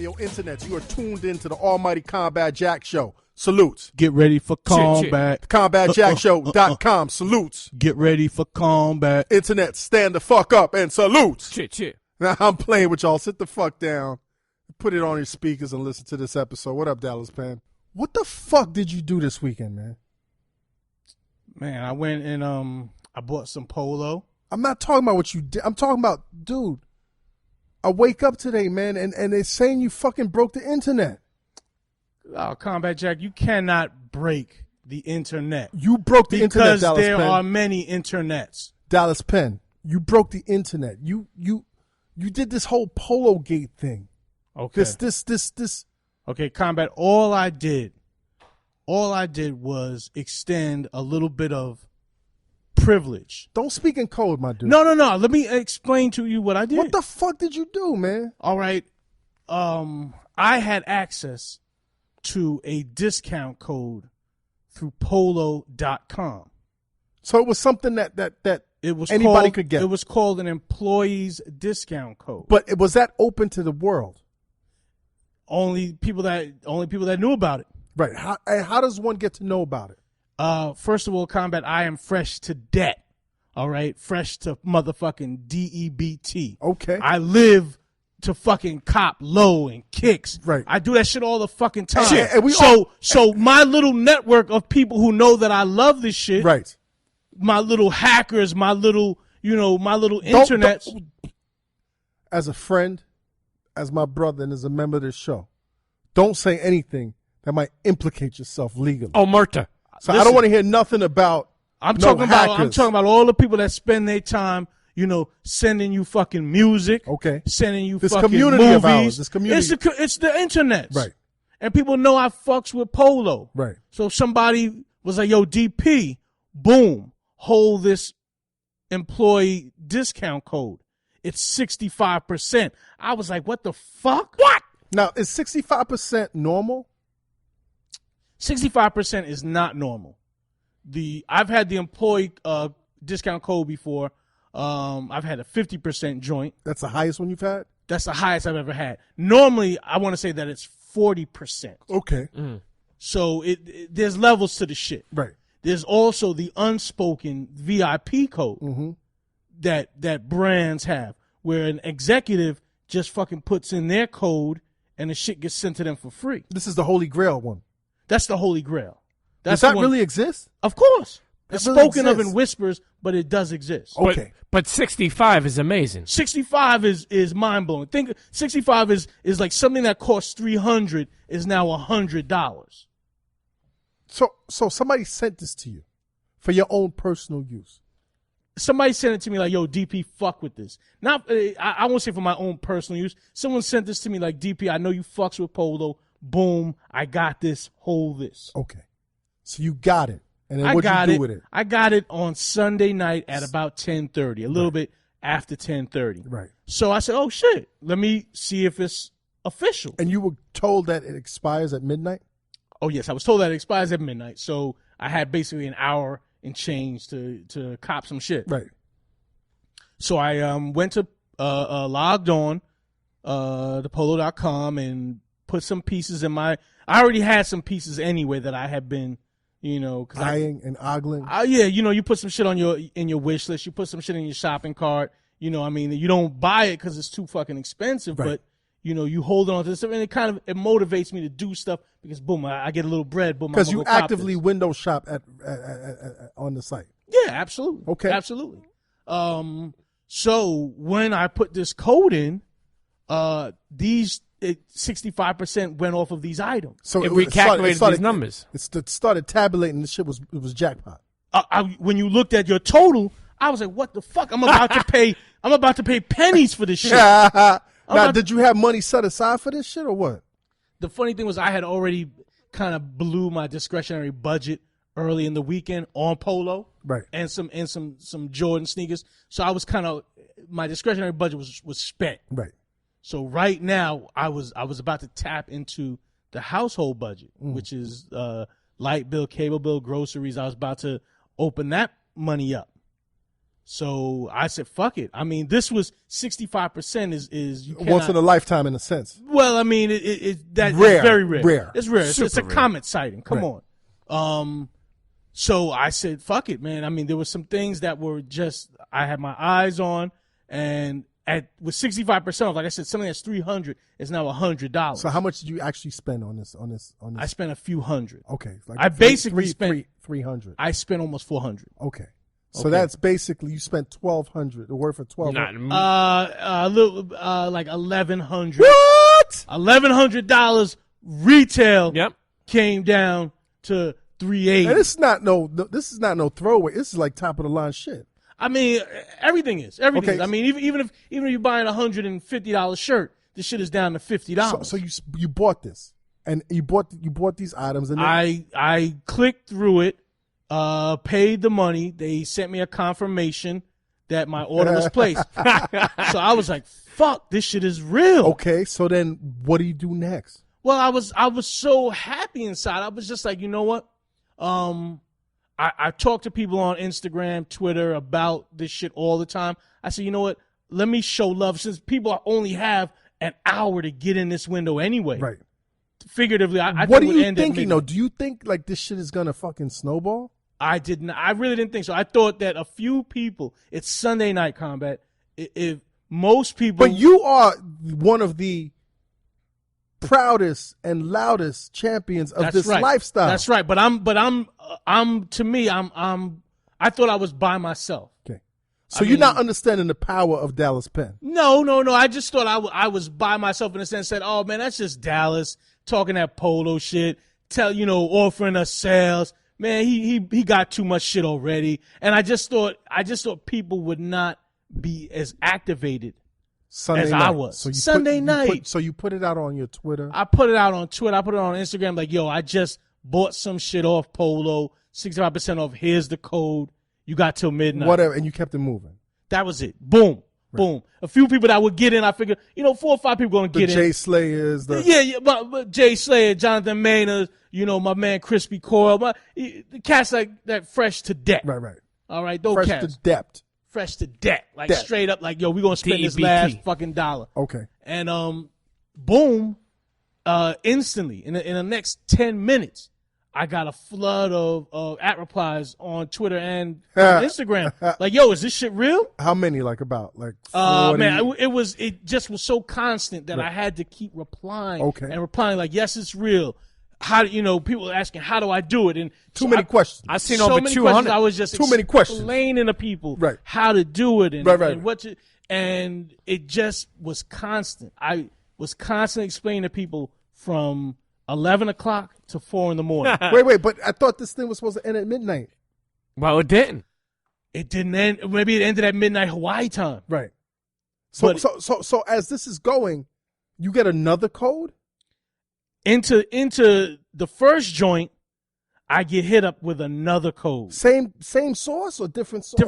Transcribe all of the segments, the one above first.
Yo, internet, you are tuned into the Almighty Combat Jack Show. Salutes. Get ready for combat. CombatJackShow.com. Salutes. Get ready for combat. Internet, stand the fuck up and salutes. Shit. Now, I'm playing with y'all. Sit the fuck down. Put it on your speakers and listen to this episode. What up, Dallas Penn? What the fuck did you do this weekend, man? Man, I went and I bought some polo. I'm not talking about what you did. I'm talking about, dude, I wake up today, man, and they're saying you fucking broke the internet. Oh, Combat Jack, you cannot break the internet. You broke the internet, Dallas Penn. Because there are many internets. Dallas Penn, you broke the internet. You did this whole Polo Gate thing. Okay. This. Okay, Combat, all I did was extend a little bit of privilege. Don't speak in code, my dude. No. Let me explain to you what I did. What the fuck did you do, man? All right. I had access to a discount code through polo.com. So it was something that It was anybody could get. It was called an employee's discount code. But was that open to the world? Only people that knew about it. Right. How does one get to know about it? First of all, Combat, I am fresh to debt. All right? Fresh to motherfucking DEBT. Okay. I live to fucking cop low and kicks. Right. I do that shit all the fucking time. Shit, and so my little network of people who know that I love this shit. Right. My little hackers, my little internets. As a friend, as my brother, and as a member of this show, don't say anything that might implicate yourself legally. Oh, Murta. So I don't want to hear nothing about I'm no talking hackers. about all the people that spend their time, sending you fucking music. Okay. Sending you This fucking community movies. of ours, this community. It's the internet. Right. And people know I fucks with Polo. Right. So if somebody was like, yo, DP, boom, hold this employee discount code. It's 65%. I was like, what the fuck? What? Now, is 65% normal? 65% is not normal. I've had the employee discount code before. I've had a 50% joint. That's the highest one you've had? That's the highest I've ever had. Normally, I want to say that it's 40%. Okay. So there's levels to the shit. Right. There's also the unspoken VIP code that brands have, where an executive just fucking puts in their code and the shit gets sent to them for free. This is the Holy Grail one. That's the Holy Grail. Does that really exist? Of course. It's really spoken of exists? in whispers, but it does exist. Okay. But 65 is amazing. 65 is mind blowing. Think 65 is like something that costs $300 is now $100. So somebody sent this to you for your own personal use. Somebody sent it to me like, yo, DP, fuck with this. Not, I won't say for my own personal use. Someone sent this to me like, DP, I know you fucks with Polo. Boom, I got this. Hold this. Okay. So you got it. And then what'd you do with it? I got it on Sunday night at about 10:30, a little bit after 10:30. Right. So I said, oh, shit, let me see if it's official. And you were told that it expires at midnight? Oh, yes, I was told that it expires at midnight. So I had basically an hour and change to cop some shit. Right. So I went to logged on to polo.com and put some pieces in I already had some pieces anyway that I had been, eyeing and ogling. Yeah, you put some shit on in your wish list. You put some shit in your shopping cart. You don't buy it because it's too fucking expensive, right. But you hold on to this stuff, and it motivates me to do stuff because boom, I get a little bread. Boom, because you actively window shop at on the site. Yeah, absolutely. Okay, absolutely. So when I put this code in, 65% went off of these items. So it recalculated these numbers. It started tabulating. The shit was jackpot. When you looked at your total, I was like, "What the fuck? I'm about to pay. I'm about to pay pennies for this shit." Now, did you have money set aside for this shit or what? The funny thing was, I had already kind of blew my discretionary budget early in the weekend on Polo, right? And some Jordan sneakers. So I was my discretionary budget was spent, right? So right now, I was about to tap into the household budget, which is light bill, cable bill, groceries. I was about to open that money up. So I said, fuck it. I mean, this was 65% is you cannot, once in a lifetime in a sense. Well, I mean, that's Rare. very rare. Rare. It's rare. It's a Super comet sighting. Come Right. on. So I said, fuck it, man. I mean, there were some things that were just, I had my eyes on, and with 65% off, like I said, something that's $300 is now $100. So how much did you actually spend on this? I spent a few hundred. Okay. Like I basically spent 300. I spent almost 400. Okay. So that's basically you spent 1,200. The word for 1,200. Not A little, like 1,100. What? $1,100 retail. Yep. Came down to 380. And this is not no throwaway. This is like top of the line shit. I mean, everything is. Everything Okay. is. I mean, even if you're buying a $150 shirt, this shit is down to $50. So you bought this, and you bought these items, and then, I clicked through it, paid the money. They sent me a confirmation that my order was placed. So I was like, "Fuck, this shit is real." okay. So then, what do you do next? Well, I was so happy inside. I was just like, you know what? I talk to people on Instagram, Twitter about this shit all the time. I said, you know what? Let me show love since people only have an hour to get in this window anyway. Right. Figuratively, I What are think it would you end at thinking though? midnight. Do you think like this shit is gonna fucking snowball? I didn't. I really didn't think so. I thought that a few people. It's Sunday Night Combat. If most people, But you are one of the proudest and loudest champions of that's this right. lifestyle. That's right. But I'm. To me, I thought I was by myself. Okay. So I you're not mean- understanding the power of Dallas Penn. No. I just thought I was by myself in a sense. Said, oh man, that's just Dallas talking that polo shit. Offering us sales. Man, he got too much shit already. And I just thought people would not be as activated Sunday as night. I was. So you Sunday night. So you put it out on your Twitter. I put it out on Twitter. I put it on Instagram. Like, yo, I just bought some shit off Polo. 65% off. Here's the code. You got till midnight. Whatever, and you kept it moving. That was it. Boom. Boom. A few people that would get in, I figured, 4 or 5 people going to The get Jay in. Slayers, the Yeah, but Jay Slayer, Jonathan Maynard, my man Crispy Coyle, the cats like that fresh to death. right. All right, those Fresh cats. to depth. Fresh to death. Like Death. straight up, like, yo, we going to spend this DEBT. last fucking dollar. Okay. And boom, instantly, in the next 10 minutes, I got a flood of at replies on Twitter and on Instagram. Like, yo, is this shit real? How many? Like about like 40? Man, it just was so constant that I had to keep replying. Okay. And replying like, yes, it's real. How people are asking, how do I do it? And Too many questions. I've seen so over many 200. questions. I was just Too many questions. explaining to people Right. how to do it and, Right. and what to, and it just was constant. I was constantly explaining to people from 11 o'clock to 4 in the morning. Wait, but I thought this thing was supposed to end at midnight. Well, it didn't. It didn't end. Maybe it ended at midnight Hawaii time. Right. So But- so as this is going, you get another code? Into the first joint, I get hit up with another code. Same source or different source?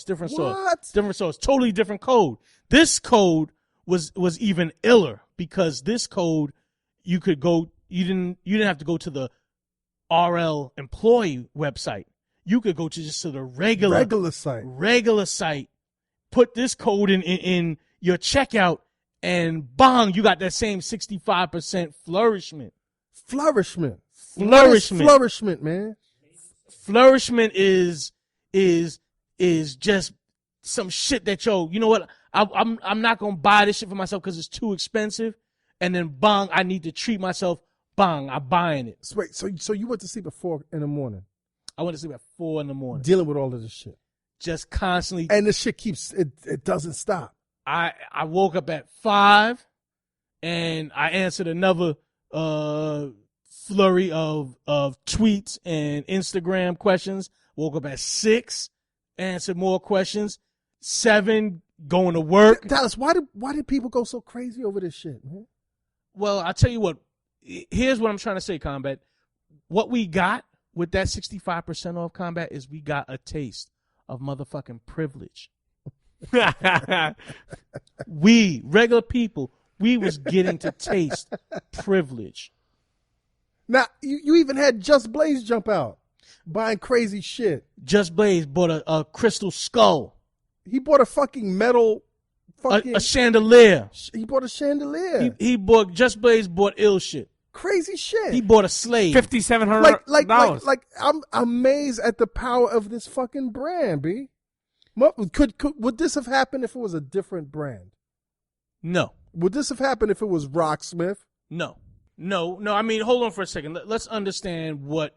Different source. What? Different source. Totally different code. This code was even iller because this code you could go. You didn't have to go to the RL employee website. You could go to just to the regular site. Put this code in your checkout, and bang, you got that same 65% flourishment. Flourishment. Flourishment. What is flourishment, man? Flourishment is just some shit that you know what? I'm not gonna buy this shit for myself because it's too expensive, and then bang, I need to treat myself. Bang, I'm buying it. So wait, so you went to sleep at 4 in the morning, I went to sleep at 4 in the morning, dealing with all of this shit, just constantly. and this shit it doesn't stop. I woke up at 5, and I answered another flurry of tweets and Instagram questions. Woke up at 6, answered more questions. 7, going to work. Dallas, why did people go so crazy over this shit, man? Well, I tell you what. Here's what I'm trying to say, Combat. What we got with that 65% off, Combat, is we got a taste of motherfucking privilege. We, regular people, we was getting to taste privilege. Now you even had Just Blaze jump out, buying crazy shit. Just Blaze bought a crystal skull. He bought a fucking metal a chandelier. He bought a chandelier. He bought Just Blaze bought ill shit. Crazy shit. He bought a slave. $5,700. Like I'm amazed at the power of this fucking brand, B. Would this have happened if it was a different brand? No. Would this have happened if it was Rocksmith? No. I mean, hold on for a second. Let's understand what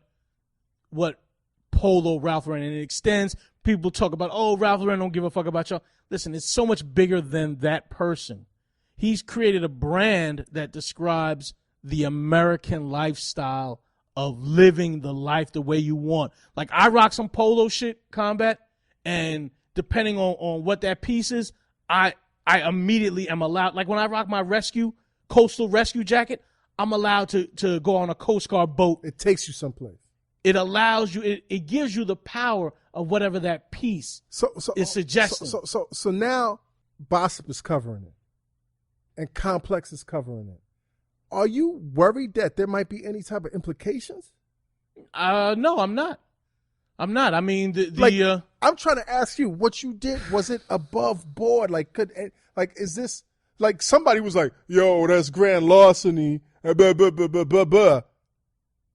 Polo Ralph Lauren, and it extends. People talk about, Ralph Lauren don't give a fuck about y'all. Listen, it's so much bigger than that person. He's created a brand that describes the American lifestyle of living the life the way you want. Like, I rock some Polo shit, Combat, and depending on what that piece is, I immediately am allowed, like when I rock my coastal rescue jacket, I'm allowed to go on a Coast Guard boat. It takes you someplace. It allows you, it gives you the power of whatever that piece is suggesting. So now Bossip is covering it and Complex is covering it. Are you worried that there might be any type of implications? No, I'm not. I mean, I'm trying to ask you, what you did, was it above board? Is this, like, somebody was like, yo, that's grand larceny, blah, blah, blah, blah, blah, blah.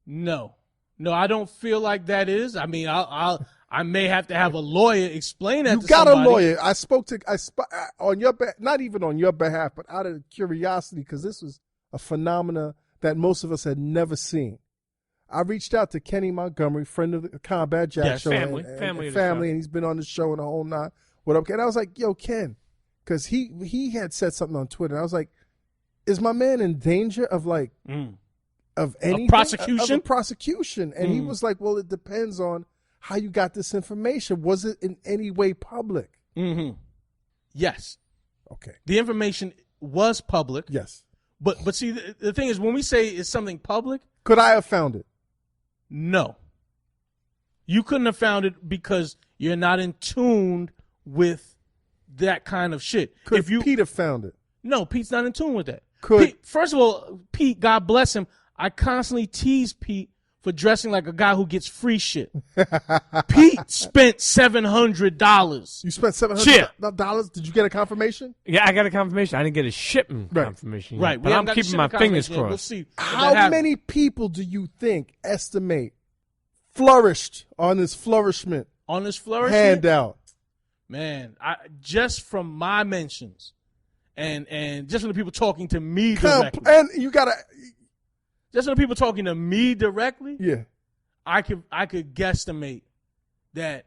No, I don't feel like that is. I mean, I may have to have a lawyer explain that to somebody. You got a lawyer. I spoke on your not even on your behalf, but out of curiosity, because this was a phenomena that most of us had never seen. I reached out to Kenny Montgomery, friend of the Combat Jack show, family, and he's been on the show and the whole nine. What up, Ken? I was like, yo, Ken, because he had said something on Twitter. And I was like, is my man in danger of of anything? Prosecution? Of prosecution. And he was like, well, it depends on how you got this information. Was it in any way public? Mm-hmm. Yes. Okay. The information was public. Yes. But see, the thing is, when we say it's something public. Could I have found it? No. You couldn't have found it because you're not in tune with that kind of shit. Could Pete have found it? No, Pete's not in tune with that. First of all, Pete, God bless him, I constantly tease Pete for dressing like a guy who gets free shit. Pete spent $700. You spent $700? Did you get a confirmation? Yeah, I got a confirmation. I didn't get a shipment confirmation yet, right. But I'm keeping my fingers crossed. We'll see. How many people do you estimate flourished on this flourishment? On this flourishment? Handout. Man, just from my mentions and just from the people talking to me directly. And you got to... Just from the people talking to me directly, yeah, I could guesstimate that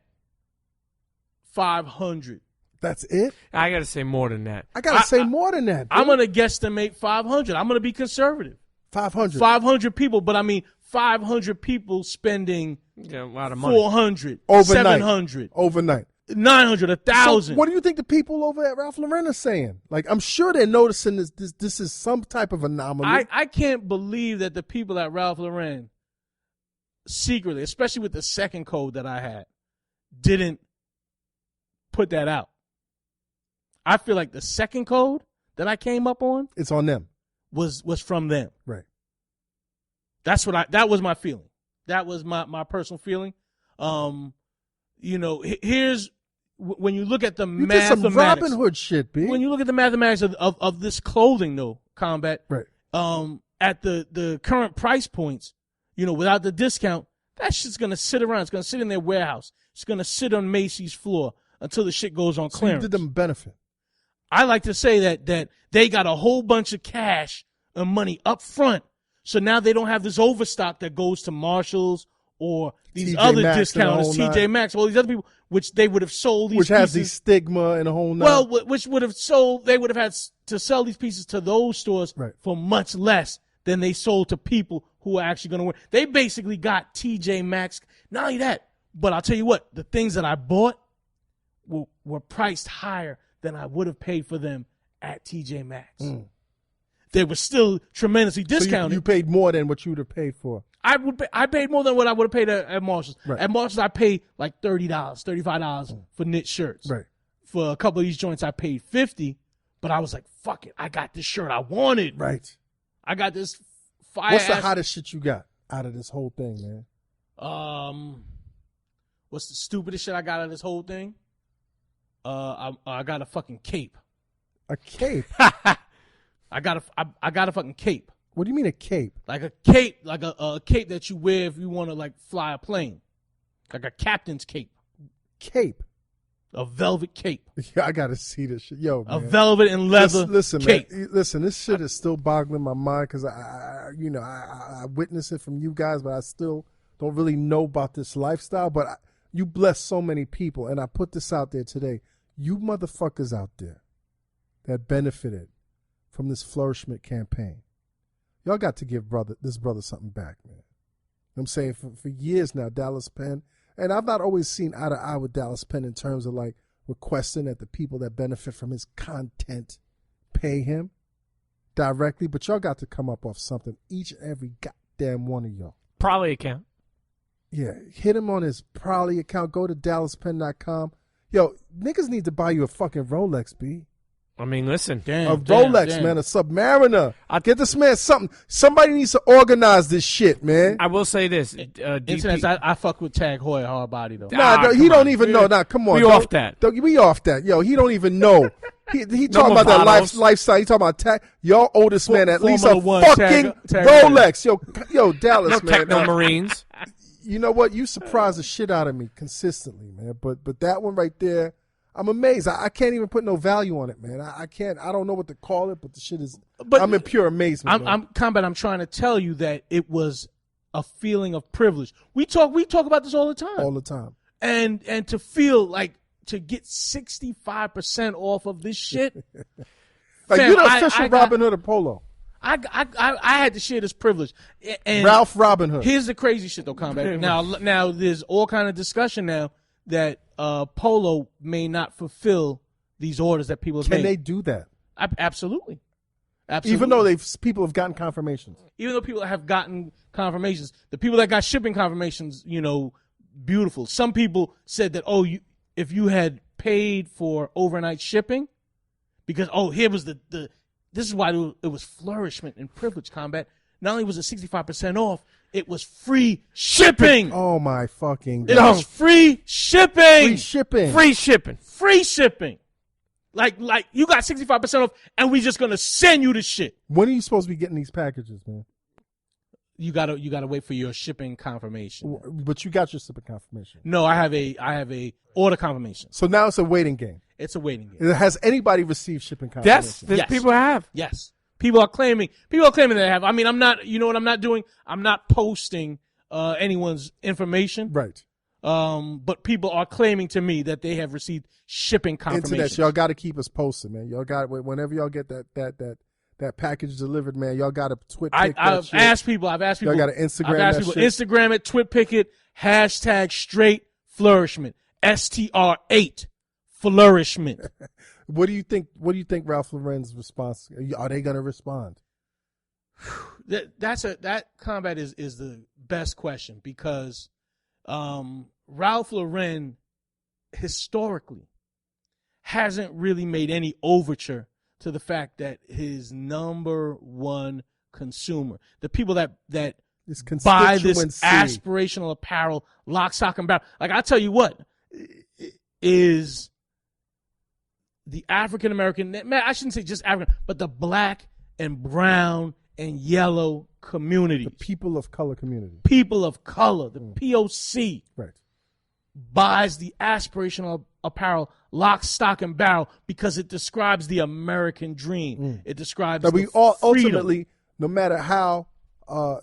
500. That's it? I got to say more than that. I got to say more than that. Dude. I'm going to guesstimate 500. I'm going to be conservative. 500. 500 people, but I mean 500 people spending a lot of money. 400, overnight. 700. Overnight. 900, 1,000. So what do you think the people over at Ralph Lauren are saying? Like, I'm sure they're noticing this is some type of anomaly. I can't believe that the people at Ralph Lauren secretly, especially with the second code that I had, didn't put that out. I feel like the second code that I came up on, it's on them. Was from them. Right. That was my feeling. That was my personal feeling. Here's when you look at the mathematics. Did some Robin Hood shit, B. When you look at the mathematics of this clothing, though, Combat. Right. At the current price points, without the discount, that shit's gonna sit around. It's gonna sit in their warehouse. It's gonna sit on Macy's floor until the shit goes on clearance. You did them a benefit. I like to say that they got a whole bunch of cash and money up front, so now they don't have this overstock that goes to Marshalls or these other discounters, TJ Maxx, all these other people, which they would have sold these pieces. Which has the stigma and a whole nother. Well, which would have sold, they would have had to sell these pieces to those stores for much less than they sold to people who are actually going to wear. They basically got TJ Maxx. Not only that, but I'll tell you what, the things that I bought were priced higher than I would have paid for them at TJ Maxx. They were still tremendously discounted. So you paid more than what you would have paid for. I paid more than what I would have paid at Marshalls. Right. At Marshalls, I paid like $30, $35 for knit shirts. Right. For a couple of these joints, I paid $50, but I was like, fuck it. I got this shirt I wanted. Right. I got this fire. What's the hottest shit you got out of this whole thing, man? What's the stupidest shit I got out of this whole thing? I got a fucking cape. A cape? I got a fucking cape. What do you mean a cape? Like a cape, like a cape that you wear if you want to like fly a plane. Like a captain's cape. Cape? A velvet cape. Yeah, I gotta see this shit. Yo, man. A velvet and leather listen, cape. Man. Listen, this shit is still boggling my mind because I witness it from you guys, but I still don't really know about this lifestyle. But you bless so many people, and I put this out there today. You motherfuckers out there that benefited from this flourishment campaign, y'all got to give this brother something back, man. You know what I'm saying? For years now, Dallas Penn, and I've not always seen eye to eye with Dallas Penn in terms of like requesting that the people that benefit from his content pay him directly, but y'all got to come up off something, each and every goddamn one of y'all. Probably account. Yeah, hit him on his Prolly account. Go to DallasPenn.com. Yo, niggas need to buy you a fucking Rolex, B. I mean, listen. A Rolex, man, a Submariner. Get this man something. Somebody needs to organize this shit, man. I will say this. Internet, I fuck with Tag Heuer hard body, though. Nah, he don't even know. Nah, come on. We off that. We off that. Yo, he don't even know. He talking about that lifestyle. He talking about tag. Y'all owe this man at least a fucking Rolex. Yo, Dallas, no man. Techno Marines. You know what? You surprise the shit out of me consistently, man. But that one right there, I'm amazed. I can't even put no value on it, man. I can't. I don't know what to call it, but the shit is. But I'm in pure amazement. I'm trying to tell you that it was a feeling of privilege. We talk about this all the time. All the time. And to feel like to get 65% off of this shit. Like you're the official Robin Hood of Polo. I had to share this privilege. And Ralph Robin Hood. Here's the crazy shit though, Combat. Now there's all kind of discussion now that Polo may not fulfill these orders that people have made. Can they do that? Absolutely. Even though people have gotten confirmations. Even though people have gotten confirmations, the people that got shipping confirmations, beautiful. Some people said that, if you had paid for overnight shipping, because here was this is why it was flourishment and privilege, Combat. Not only was it 65% off, it was free shipping. Oh my fucking God. It was free shipping. Free shipping. Free shipping. Free shipping. Like you got 65% off and we just gonna send you the shit. When are you supposed to be getting these packages, man? You gotta wait for your shipping confirmation. But you got your shipping confirmation. No, I have a order confirmation. So now it's a waiting game. It's a waiting game. Has anybody received shipping confirmation? Yes, people have. Yes. People are claiming they have. I mean, I'm not, you know what I'm not doing? I'm not posting anyone's information. Right. But people are claiming to me that they have received shipping confirmation. Internet, y'all got to keep us posted, man. Y'all got whenever y'all get that package delivered, man. Y'all got to twit pick I've asked people. Y'all got to Instagram. I've asked people Instagram it, twit pick it, hashtag straight flourishment, STR8 flourishment. What do you think Ralph Lauren's response? Are they going to respond? That Combat is the best question because Ralph Lauren historically hasn't really made any overture to the fact that his number one consumer, the people that buy this aspirational apparel, lock, stock, and barrel, like I tell you what, is the African American, man, I shouldn't say just African, but the black and brown and yellow communities. The people of color community. People of color, the POC. Right. Buys the aspirational apparel, lock, stock, and barrel because it describes the American dream. It describes that we all ultimately, no matter how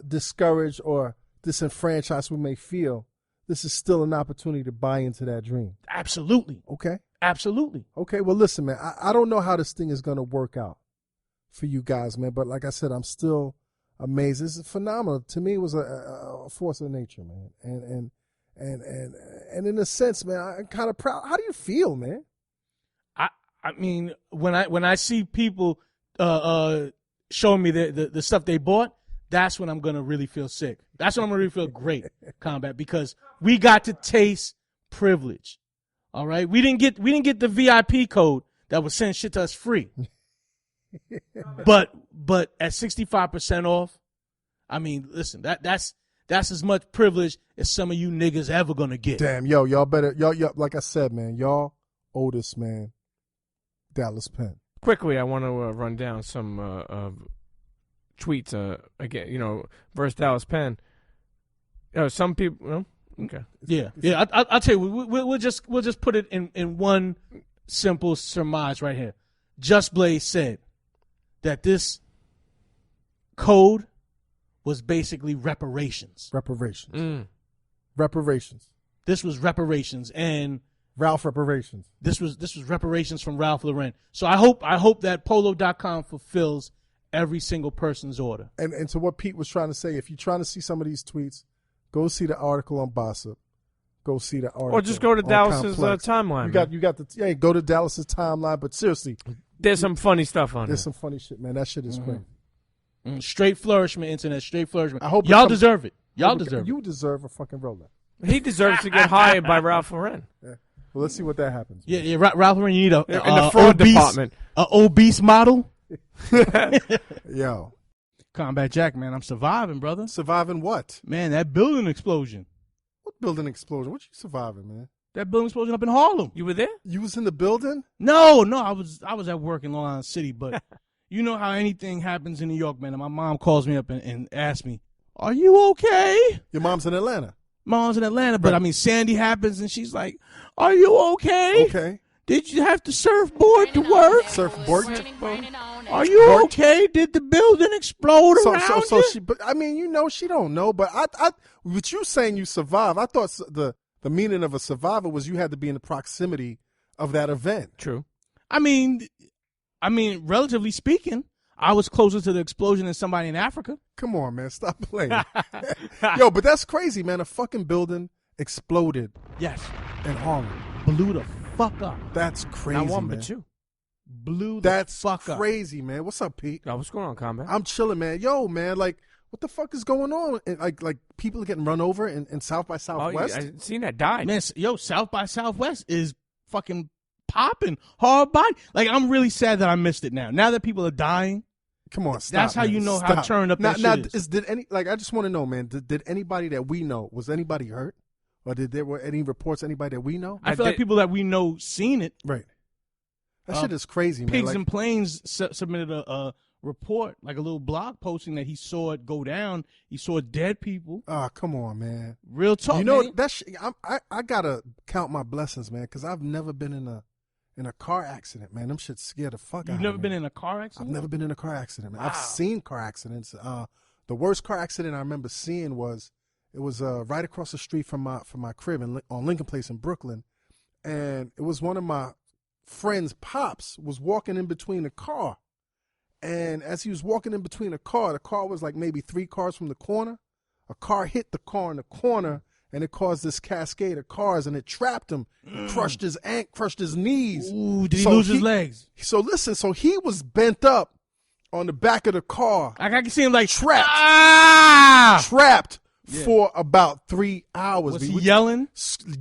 discouraged or disenfranchised we may feel, this is still an opportunity to buy into that dream. Absolutely. Okay. Absolutely. Okay, well, listen, man, I don't know how this thing is going to work out for you guys, man, but like I said, I'm still amazed. This is phenomenal. To me, it was a force of nature, man. And in a sense, man, I'm kind of proud. How do you feel, man? I mean, when I see people showing me the stuff they bought, that's when I'm going to really feel sick. That's when I'm going to really feel great, Combat, because we got to taste privilege. All right, we didn't get the VIP code that would send shit to us free. but at 65% off, I mean, listen, that's as much privilege as some of you niggas ever gonna get. Damn, y'all better, y'all, like I said, man, y'all oldest man, Dallas Penn. Quickly, I want to run down some tweets. Again, versus Dallas Penn. Some people. No? Okay. Yeah. I'll tell you. We'll just put it in one simple surmise right here. Just Blaze said that this code was basically reparations. Reparations. This was reparations, and Ralph reparations. This was reparations from Ralph Lauren. So I hope that Polo.com fulfills every single person's order. And to what Pete was trying to say, if you're trying to see some of these tweets, go see the article on Bossip. Go see the article. Or just go to Dallas's timeline. You got go to Dallas's timeline. But seriously, there's some funny stuff on there. There's some funny shit, man. That shit is crazy. Straight flourishment, internet. Straight flourishment. I hope y'all deserve it. Y'all deserve it. You deserve a fucking Rolex. He deserves to get hired by Ralph Lauren. Yeah. Well, let's see what that happens. Yeah. Ralph Lauren, you need in the fraud department, an obese model. Yo, Combat Jack, man, I'm surviving, brother. Surviving what? Man, that building explosion. What building explosion? What you surviving, man? That building explosion up in Harlem. You were there? You was in the building? No, I was at work in Long Island City, but you know how anything happens in New York, man. And my mom calls me up and asks me, "Are you okay?" Your mom's in Atlanta. Mom's in Atlanta, but I mean, Sandy happens, and she's like, "Are you okay? Okay. Did you have to surfboard to work? Surfboard? Are you okay? Did the building explode around you?" She, but I mean, she don't know. But I, with you saying you survived, I thought the meaning of a survivor was you had to be in the proximity of that event. True. I mean, relatively speaking, I was closer to the explosion than somebody in Africa. Come on, man. Stop playing. Yo, but that's crazy, man. A fucking building exploded. Yes. In Harlem. Blew the fuck up. That's crazy, Not one, man. but two. Blew the fuck up. Crazy, man. What's up, Pete? What's going on, Combat? I'm chilling, man. Yo, man, like, what the fuck is going on? And, like people are getting run over in South by Southwest? I seen that died. Man, South by Southwest is fucking popping hard body. Like, I'm really sad that I missed it now. Now that people are dying. Come on, stop. That's how you know how turned up that shit is. I just want to know, man, did anybody that we know, was anybody hurt? Or were any reports, anybody that we know? I feel like people that we know seen it. Right. That shit is crazy, man. Pigs and Planes submitted a report, like a little blog posting that he saw it go down. He saw dead people. Oh, come on, man. Real talk, you know, man. I got to count my blessings, man, because I've never been in a car accident, man. Them shit scared the fuck out of me. You've never been in a car accident? I've never been in a car accident, man. Wow. I've seen car accidents. The worst car accident I remember seeing was right across the street from my crib on Lincoln Place in Brooklyn, and it was one of my friend's pops was walking in between a car, and as he was walking in between the car was like maybe 3 cars from the corner. A car hit the car in the corner, and it caused this cascade of cars, and it trapped him, crushed his knees. Ooh, did he lose his legs? So listen, so he was bent up on the back of the car. I can see him like trapped. Trapped for about 3 hours. Was he yelling?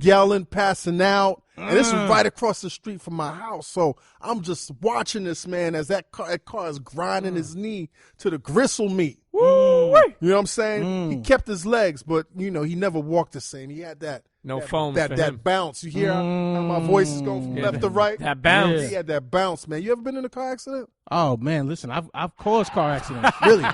Yelling, passing out. And this was right across the street from my house. So I'm just watching this man as that car is grinding his knee to the gristle meat. Woo! You know what I'm saying? He kept his legs, but, he never walked the same. He had that foam that bounce. You hear how my voice is going from left to right? That bounce. Yeah. He had that bounce, man. You ever been in a car accident? Oh man, listen, I've caused car accidents. Really?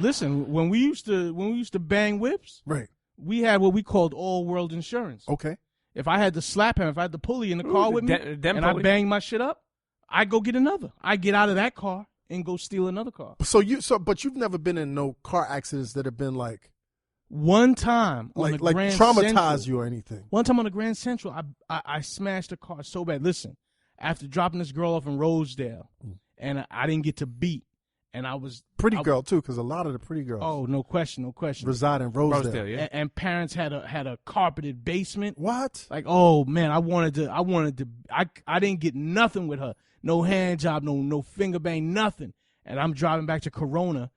Listen, when we used to bang whips, right? We had what we called all world insurance. Okay. If I had to slap him, if I had the pulley in the car with me, and I banged my shit up, I go get another. I get out of that car and go steal another car. But you've never been in no car accidents that have been like one time on the Grand Central, traumatize you or anything. One time on the Grand Central, I smashed a car so bad. Listen, after dropping this girl off in Rosedale, and I didn't get to beat, and I was girl too, because a lot of the pretty girls. Oh, no question, reside in Rosedale. Yeah. And parents had a carpeted basement. What? Like, oh man, I didn't get nothing with her. No hand job, no finger bang, nothing. And I'm driving back to Corona,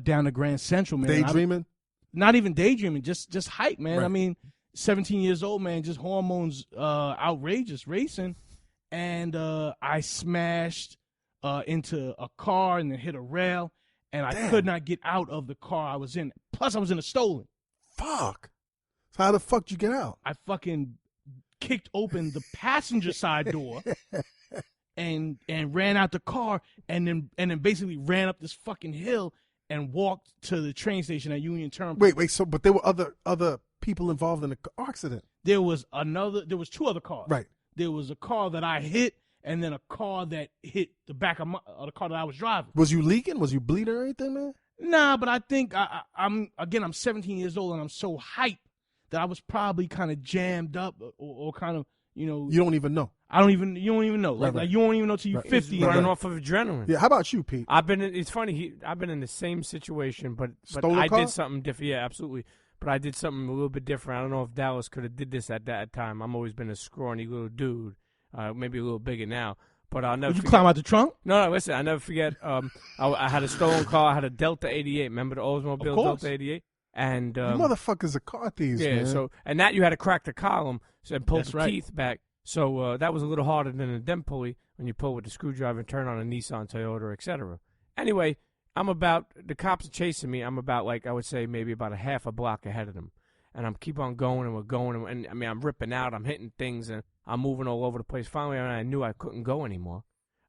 down to Grand Central, man. Daydreaming? Not even daydreaming, just hype, man. Right. I mean, 17 years old, man, just hormones, outrageous racing. And I smashed into a car and then hit a rail, and I could not get out of the car I was in. Plus, I was in a stolen. Fuck. So how the fuck did you get out? I fucking kicked open the passenger side door and ran out the car and then basically ran up this fucking hill and walked to the train station at Union Turnpike. Wait. So, but there were other people involved in the accident. There was two other cars. Right. There was a car that I hit, and then a car that hit the back of the car that I was driving. Was you leaking? Was you bleeding or anything, man? Nah, but I think I'm 17 years old, and I'm so hyped that I was probably kind of jammed up or kind of, You don't even know. You don't even know. Right. Like you won't even know till you're 50. Running off of adrenaline. Yeah. How about you, Pete? It's funny. I've been in the same situation, but Stolen I car? did something different. Yeah, absolutely. But I did something a little bit different. I don't know if Dallas could have did this at that time. I've always been a scrawny little dude, maybe a little bigger now. But I'll never. Did you climb out the trunk? No, listen. I never forget. I had a stolen car. I had a Delta 88. Remember the Oldsmobile Delta 88? And you motherfuckers are car thieves, yeah. man. So and that you had to crack the column and pull That's the right. teeth back. So that was a little harder than a dent pulley when you pull with the screwdriver and turn on a Nissan, Toyota, etc. Anyway, the cops are chasing me. I'm about, like, I would say maybe about a half a block ahead of them. And I'm keep on going, and we're going. And I mean, I'm ripping out. I'm hitting things, and I'm moving all over the place. Finally, when I knew I couldn't go anymore,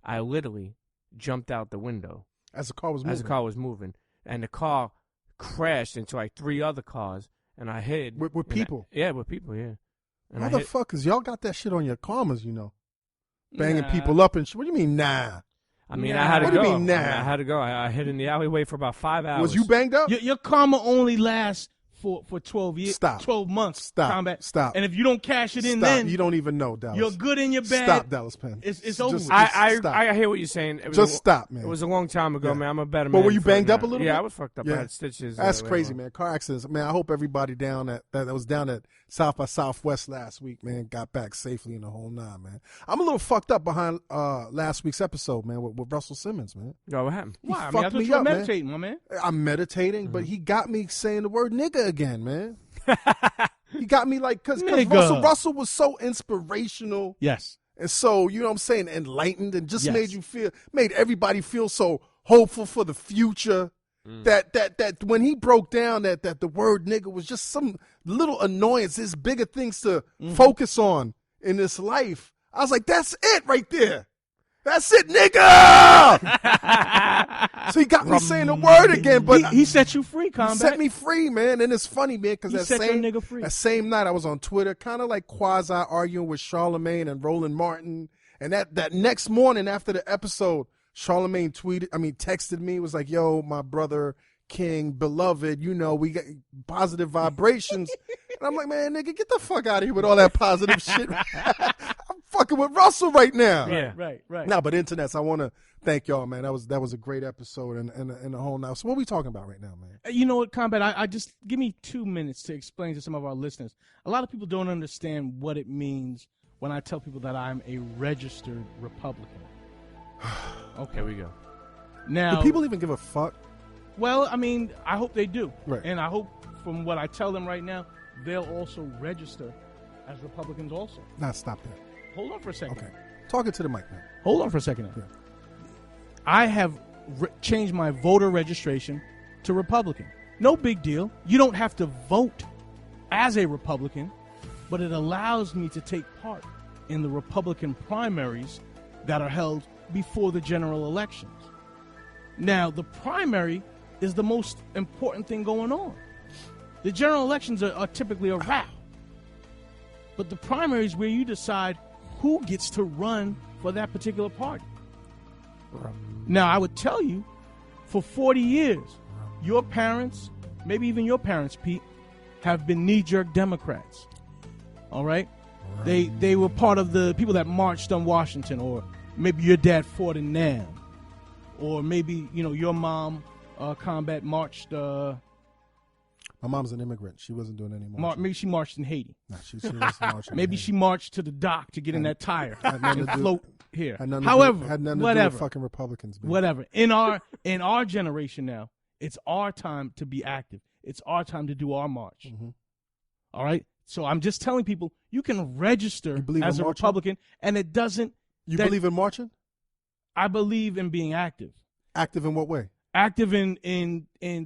I literally jumped out the window. As the car was moving. And the car crashed into, like, 3 other cars, and I hid. With people? With people, yeah. And motherfuckers, y'all got that shit on your karmas, Banging people up and shit. What do you mean, nah? I mean, I had to go. What do you mean, nah? I had to go. I hid in the alleyway for about 5 hours. Was you banged up? Your karma only lasts for 12 years. Stop. 12 months. Stop. Combat. Stop. And if you don't cash it in, Stop. then You don't even know, Dallas. you're good in your bed. Stop, Dallas Penn. It's over. Just I stop. I hear what you're saying. Stop, man. It was a long time ago, man. I'm a better man. But were you banged up a little bit? Yeah, I was fucked up. Yeah. I had stitches. That's later crazy, on. man. Car accidents. Man, I hope everybody that was down at South by Southwest last week, man, got back safely in the whole 9, man. I'm a little fucked up behind last week's episode, man, with Russell Simmons, man. No, what happened? He Why? I mean, I fucked thought me you were up, man. meditating, my man. I'm meditating, but he got me saying the word nigga again, man. He got me like, because Russell was so inspirational. Yes. And so, you know what I'm saying, enlightened, and just Yes. made everybody feel so hopeful for the future. That when he broke down that the word nigga was just some little annoyance, there's bigger things to focus on in this life. I was like, that's it right there. That's it, nigga! So he got me saying the word again, but he set you free, Combat. he set me free, man. And it's funny, man, because He set your nigga free. that same night I was on Twitter, kind of like quasi arguing with Charlemagne and Roland Martin. And that next morning after the episode, Charlemagne texted me, was like, yo, my brother King, beloved, we got positive vibrations. And I'm like, man, nigga, get the fuck out of here with all that positive shit. I'm fucking with Russell right now. Yeah. Right. No, but internets, I want to thank y'all, man. That was a great episode and the whole now. So what are we talking about right now, man? You know what, Combat? I just give me 2 minutes to explain to some of our listeners. A lot of people don't understand what it means when I tell people that I'm a registered Republican. Okay, here we go. Now, Do people even give a fuck? well, I mean, I hope they do. Right. And I hope from what I tell them right now, they'll also register as Republicans also. Nah, stop that. Hold on for a second. Okay. Talking to the mic, man. Hold on for a second. Yeah. I have changed my voter registration to Republican. No big deal. You don't have to vote as a Republican, but it allows me to take part in the Republican primaries that are held before the general elections. Now, the primary is the most important thing going on. The general elections are typically a wrap. But the primary is where you decide who gets to run for that particular party. Now, I would tell you, for 40 years, your parents, maybe even your parents, Pete, have been knee-jerk Democrats. All right? They were part of the people that marched on Washington, or maybe your dad fought in Nam, or maybe, your mom, Combat, marched... My mom's an immigrant. She wasn't doing any marching. maybe she marched in Haiti. Nah, she wasn't marching. Maybe she marched to the dock to get in that tire and float here. had nothing However, to do whatever, with fucking Republicans, man. whatever. In our generation now, it's our time to be active. It's our time to do our march. Mm-hmm. All right. So I'm just telling people you can register believe as in a marching? Republican, and it doesn't. You believe in marching? I believe in being active. Active in what way? Active in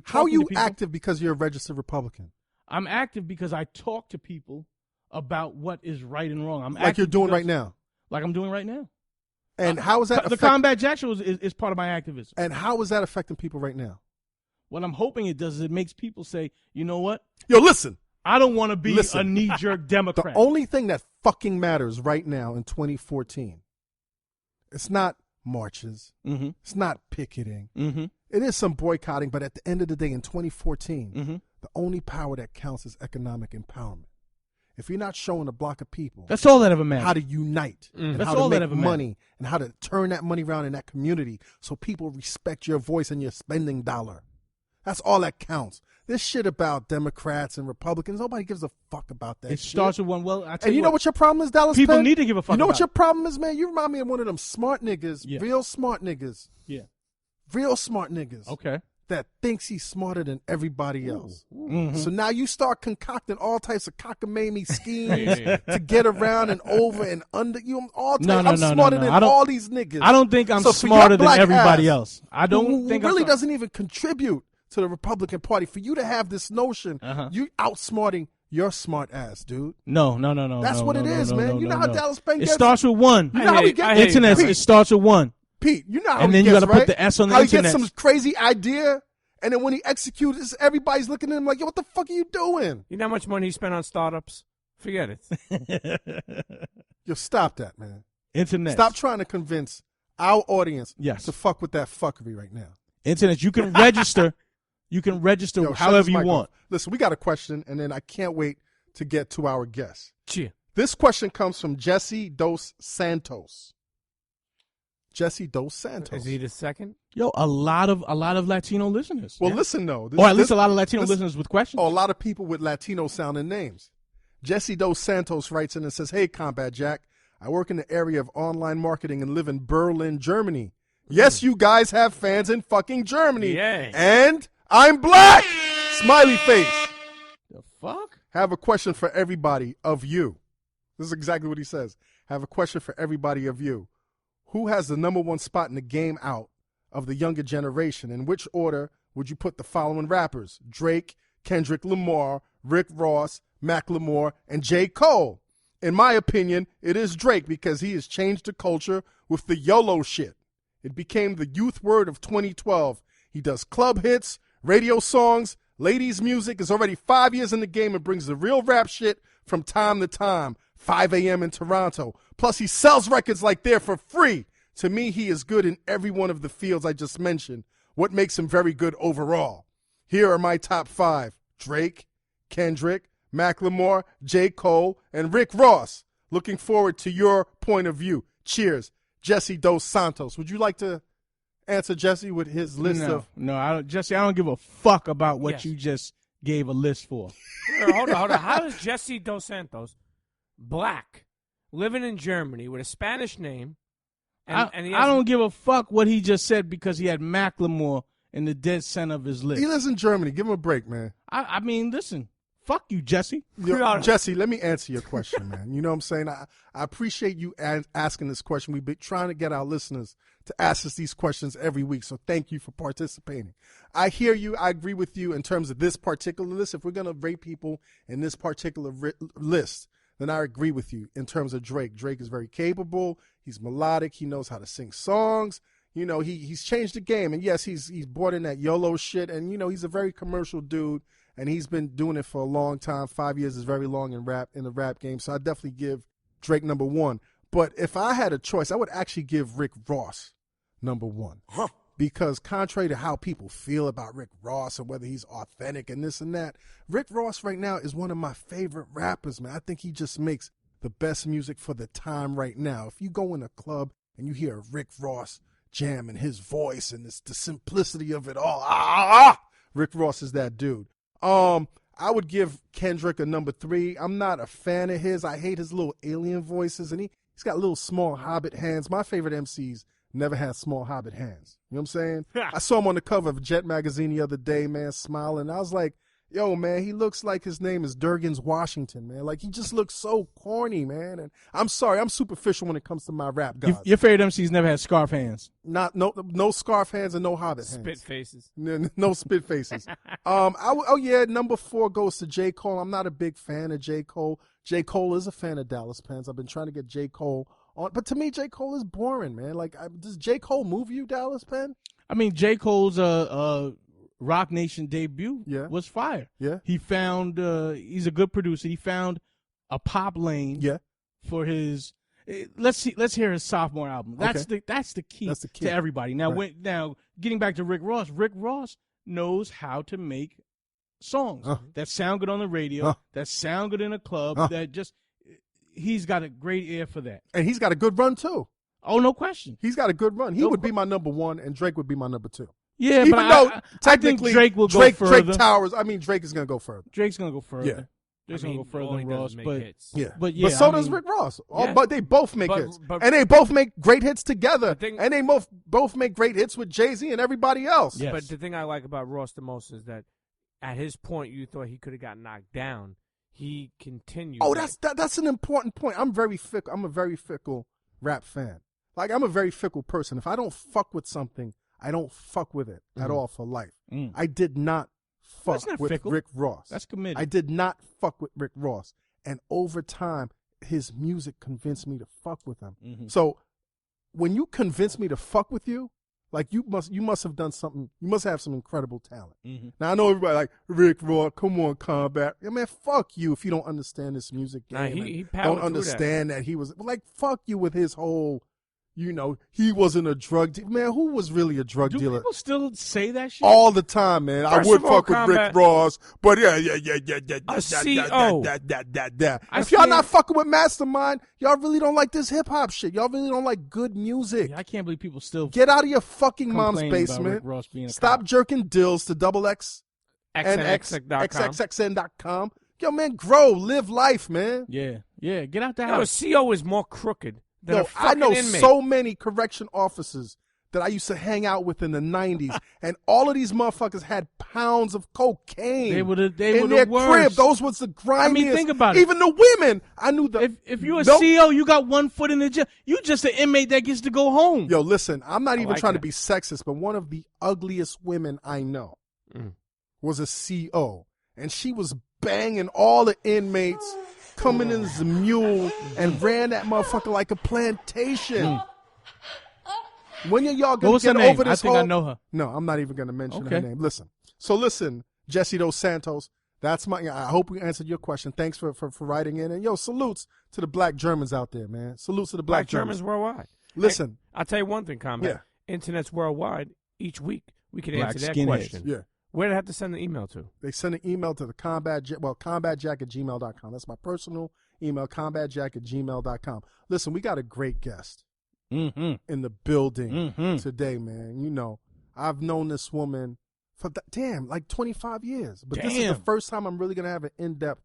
How are talking you to people. active because you're a registered Republican? I'm active because I talk to people about what is right and wrong. I'm like you're doing right now. Like I'm doing right now. And how is that the Combat Jack show is part of my activism. And how is that affecting people right now? What I'm hoping it does is it makes people say, you know what? Yo, listen. I don't want to be a knee-jerk Democrat. The only thing that fucking matters right now in 2014, it's not marches. Mm-hmm. It's not picketing. Mm-hmm. It is some boycotting, but at the end of the day in 2014, mm-hmm. the only power that counts is economic empowerment. If you're not showing a block of people, that's all that ever matters. How to unite, and that's how all to that make ever money, matters. and how to turn that money around in that community so people respect your voice and your spending dollar. That's all that counts. This shit about Democrats and Republicans, nobody gives a fuck about that. It starts with one. Well, I tell and you know what your problem is, Dallas People Penn? need to give a fuck. You know about what your problem is, man? You remind me of one of them smart niggas, real smart niggas. Yeah, real smart niggas. Okay. That thinks he's smarter than everybody else. Mm-hmm. So now you start concocting all types of cockamamie schemes to get around and over and under you. All types. I'm smarter than all these niggas. I don't think I'm smarter than everybody else. I don't think really doesn't even contribute to the Republican Party. For you to have this notion, you outsmarting your smart ass, dude. No. That's what it is, man. You know how Dallas Penn gets. It starts with one. You know how he gets internet. It starts with one. Pete, you know how and he then gets, you got to right? put the S on the how internet. He gets some crazy idea, and then when he executes, everybody's looking at him like, yo, what the fuck are you doing? You know how much money he spent on startups? Forget it. Yo, stop that, man. Internet. Stop trying to convince our audience to fuck with that fuckery right now. Internet. You can register. You can register however you want. Listen, we got a question, and then I can't wait to get to our guest. Cheer. This question comes from Jesse Dos Santos. Jesse Dos Santos. Is he the second? Yo, a lot of Latino listeners. Well, listen though, or at least a lot of Latino listeners with questions. Oh, a lot of people with Latino sounding names. Jesse Dos Santos writes in and says, "Hey, Combat Jack, I work in the area of online marketing and live in Berlin, Germany. Yes, you guys have fans in fucking Germany, and I'm black. Smiley face. The fuck? Have a question for everybody of you. This is exactly what he says. Have a question for everybody of you. Who has the number one spot in the game out of the younger generation? In which order would you put the following rappers? Drake, Kendrick Lamar, Rick Ross, Macklemore, and J. Cole. In my opinion, it is Drake because he has changed the culture with the YOLO shit. It became the youth word of 2012. He does club hits, radio songs, ladies' music, is already 5 years in the game and brings the real rap shit from time to time. 5 a.m. in Toronto. Plus, he sells records like they're for free. To me, he is good in every one of the fields I just mentioned. What makes him very good overall? Here are my top 5. Drake, Kendrick, Macklemore, J. Cole, and Rick Ross. Looking forward to your point of view. Cheers. Jesse Dos Santos. Would you like to answer Jesse with his list of... No, Jesse, I don't give a fuck about what you just gave a list for. Hold on. How is Jesse Dos Santos black, living in Germany with a Spanish name? And he has... I don't give a fuck what he just said because he had Macklemore in the dead center of his list. He lives in Germany. Give him a break, man. I mean, listen. Fuck you, Jesse. Jesse, let me answer your question, man. You know what I'm saying? I appreciate you asking this question. We've been trying to get our listeners to ask us these questions every week, so thank you for participating. I hear you. I agree with you in terms of this particular list. If we're going to rate people in this particular list, then I agree with you in terms of Drake. Drake is very capable. He's melodic. He knows how to sing songs. You know, he's changed the game. And, yes, he's brought in that YOLO shit. And, you know, he's a very commercial dude. And he's been doing it for a long time. 5 years is very long in the rap game. So I definitely give Drake number one. But if I had a choice, I would actually give Rick Ross number one. Because contrary to how people feel about Rick Ross and whether he's authentic and this and that, Rick Ross right now is one of my favorite rappers, man. I think he just makes the best music for the time right now. If you go in a club and you hear a Rick Ross jam and his voice and the simplicity of it all, Rick Ross is that dude. I would give Kendrick a number 3. I'm not a fan of his. I hate his little alien voices, and he's got little small hobbit hands. My favorite MCs never had small hobbit hands. You know what I'm saying? I saw him on the cover of Jet magazine the other day, man, smiling. I was like, yo, man, he looks like his name is Durgans Washington, man. Like, he just looks so corny, man. And I'm sorry, I'm superficial when it comes to my rap gods. Your favorite MCs never had scarf hands. No scarf hands and no hobbit hands. Spit faces. No spit faces. Number 4 goes to J. Cole. I'm not a big fan of J. Cole. J. Cole is a fan of Dallas Penn's. I've been trying to get J. Cole on, but to me, J. Cole is boring, man. Like, does J. Cole move you, Dallas Penn? I mean, J. Cole's Rock Nation debut was fire. Yeah. He found he's a good producer. He found a pop lane for his let's hear his sophomore album. That's the key to everybody. Now now getting back to Rick Ross knows how to make songs that sound good on the radio, that sound good in a club, that just he's got a great ear for that. And he's got a good run too. Oh, no question. He's got a good run. He would be my number 1 and Drake would be my number 2. Yeah, even but though I think Drake will go further. Drake towers. I mean, Drake is going to go further. Drake's going to go further. Yeah. Drake's going to go further than Ross, but but so does Rick Ross. But they both make hits, and they both make great hits together, and they both make great hits with Jay-Z and everybody else. Yes. But the thing I like about Ross the most is that at his point, you thought he could have got knocked down. He continued. Oh, that's an important point. I'm very fickle. I'm a very fickle rap fan. Like, I'm a very fickle person. If I don't fuck with something, I don't fuck with it at all for life. I did not fuck with Rick Ross. That's committed. I did not fuck with Rick Ross. And over time, his music convinced me to fuck with him. So when you convince me to fuck with you, like, you must have done something. You must have some incredible talent. Now, I know everybody like, Rick Ross, come on, Combat. Yeah, man, fuck you if you don't understand this music game. He don't understand that he was, like, fuck you with his whole, he wasn't a drug dealer. Man, who was really a drug dealer? Do people still say that shit? All the time, man. I would fuck with Rick Ross, but yeah. If y'all not fucking with Mastermind, y'all really don't like this hip-hop shit. Y'all really don't like good music. Yeah, I can't believe people still get out of your fucking mom's basement. Stop jerking dills to XXXN.com. Yo, man, grow, live life, man. Yeah, get out the house. CO is more crooked. I know so many correction officers that I used to hang out with in the 90s, and all of these motherfuckers had pounds of cocaine in their the crib. Those was the grimiest. I mean, think about it. Even the women, I knew if you're a CO, you got one foot in the jail. You just an inmate that gets to go home. Yo, listen, I'm not even trying to be sexist, but one of the ugliest women I know was a CO, and she was banging all the inmates, coming in as a mule, and ran that motherfucker like a plantation. When are y'all going to get over this I know her. No, I'm not even going to mention her name. Listen, Jesse Dos Santos, that's I hope we answered your question. Thanks for writing in. And, salutes to the black Germans out there, man. Salutes to the black Germans worldwide. Listen. I'll tell you one thing, Combat. Yeah. Internet's worldwide. Each week, we can answer that skinheads. question. Yeah. Where do I have to send the email to? They send an email to the combatjack@gmail.com. That's my personal email, combatjack@gmail.com. Listen, we got a great guest in the building today, man. I've known this woman for, like 25 years. But this is the first time I'm really going to have an in-depth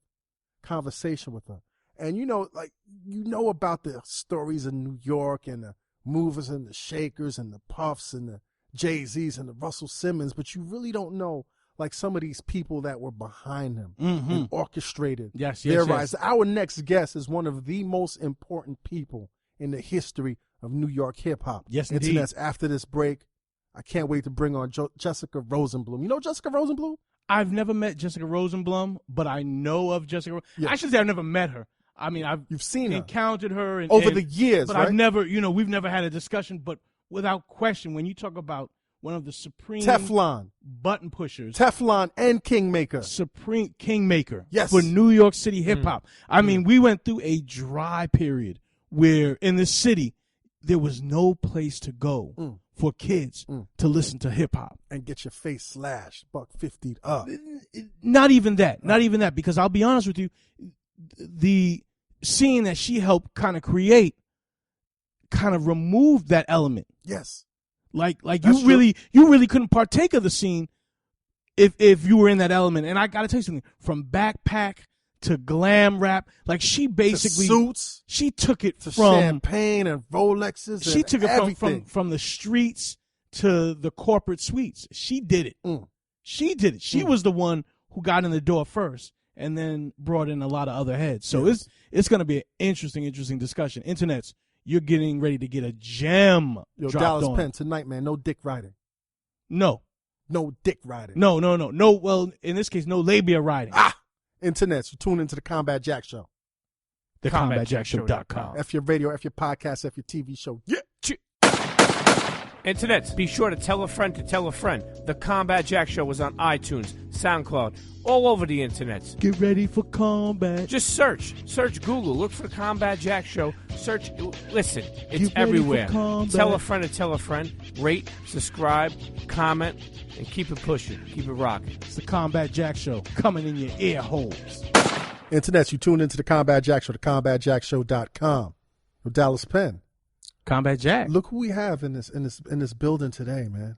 conversation with her. And, about the stories in New York and the movers and the shakers and the Puffs and the Jay-Z's and the Russell Simmons, but you really don't know, like, some of these people that were behind them and orchestrated their rise. Our next guest is one of the most important people in the history of New York hip-hop. Yes, indeed. Internet's after this break. I can't wait to bring on Jessica Rosenblum. You know Jessica Rosenblum? I've never met Jessica Rosenblum, but I know of Jessica. I should say I've never met her. I mean, you've seen her, encountered her over the years, but right? I've never, we've never had a discussion. But without question, when you talk about one of the supreme Teflon button pushers, Teflon and Kingmaker, supreme Kingmaker, yes, for New York City hip hop. I mean, we went through a dry period where in the city there was no place to go for kids to listen to hip hop and get your face slashed, $150 up. Not even that. Not even that. Because I'll be honest with you, the scene that she helped kind of create kind of removed that element. Yes. Like you really couldn't partake of the scene if you were in that element. And I gotta tell you something, from backpack to glam rap, like she basically suits, she took it to from champagne and Rolexes. She took it from the streets to the corporate suites. She did it. She did it. She was the one who got in the door first and then brought in a lot of other heads. So it's going to be an interesting discussion. Internets, you're getting ready to get a gem. Yo, dropped Dallas on. Penn tonight, man. No dick riding. No. No dick riding. No. Well, in this case, no labia riding. Internet. So tune into the Combat Jack Show. TheCombatJackShow.com. F your radio, F your podcast, F your TV show. Yeah. Internets, be sure to tell a friend to tell a friend. The Combat Jack Show is on iTunes, SoundCloud, all over the internets. Get ready for combat. Just search Google, look for the Combat Jack Show, search, listen, it's Get ready everywhere. for combat. Tell a friend to tell a friend, rate, subscribe, comment, and keep it pushing, keep it rocking. It's the Combat Jack Show coming in your ear holes. Internet, you tune into the Combat Jack Show, thecombatjackshow.com. With Dallas Penn. Combat Jack. Look who we have in this building today, man.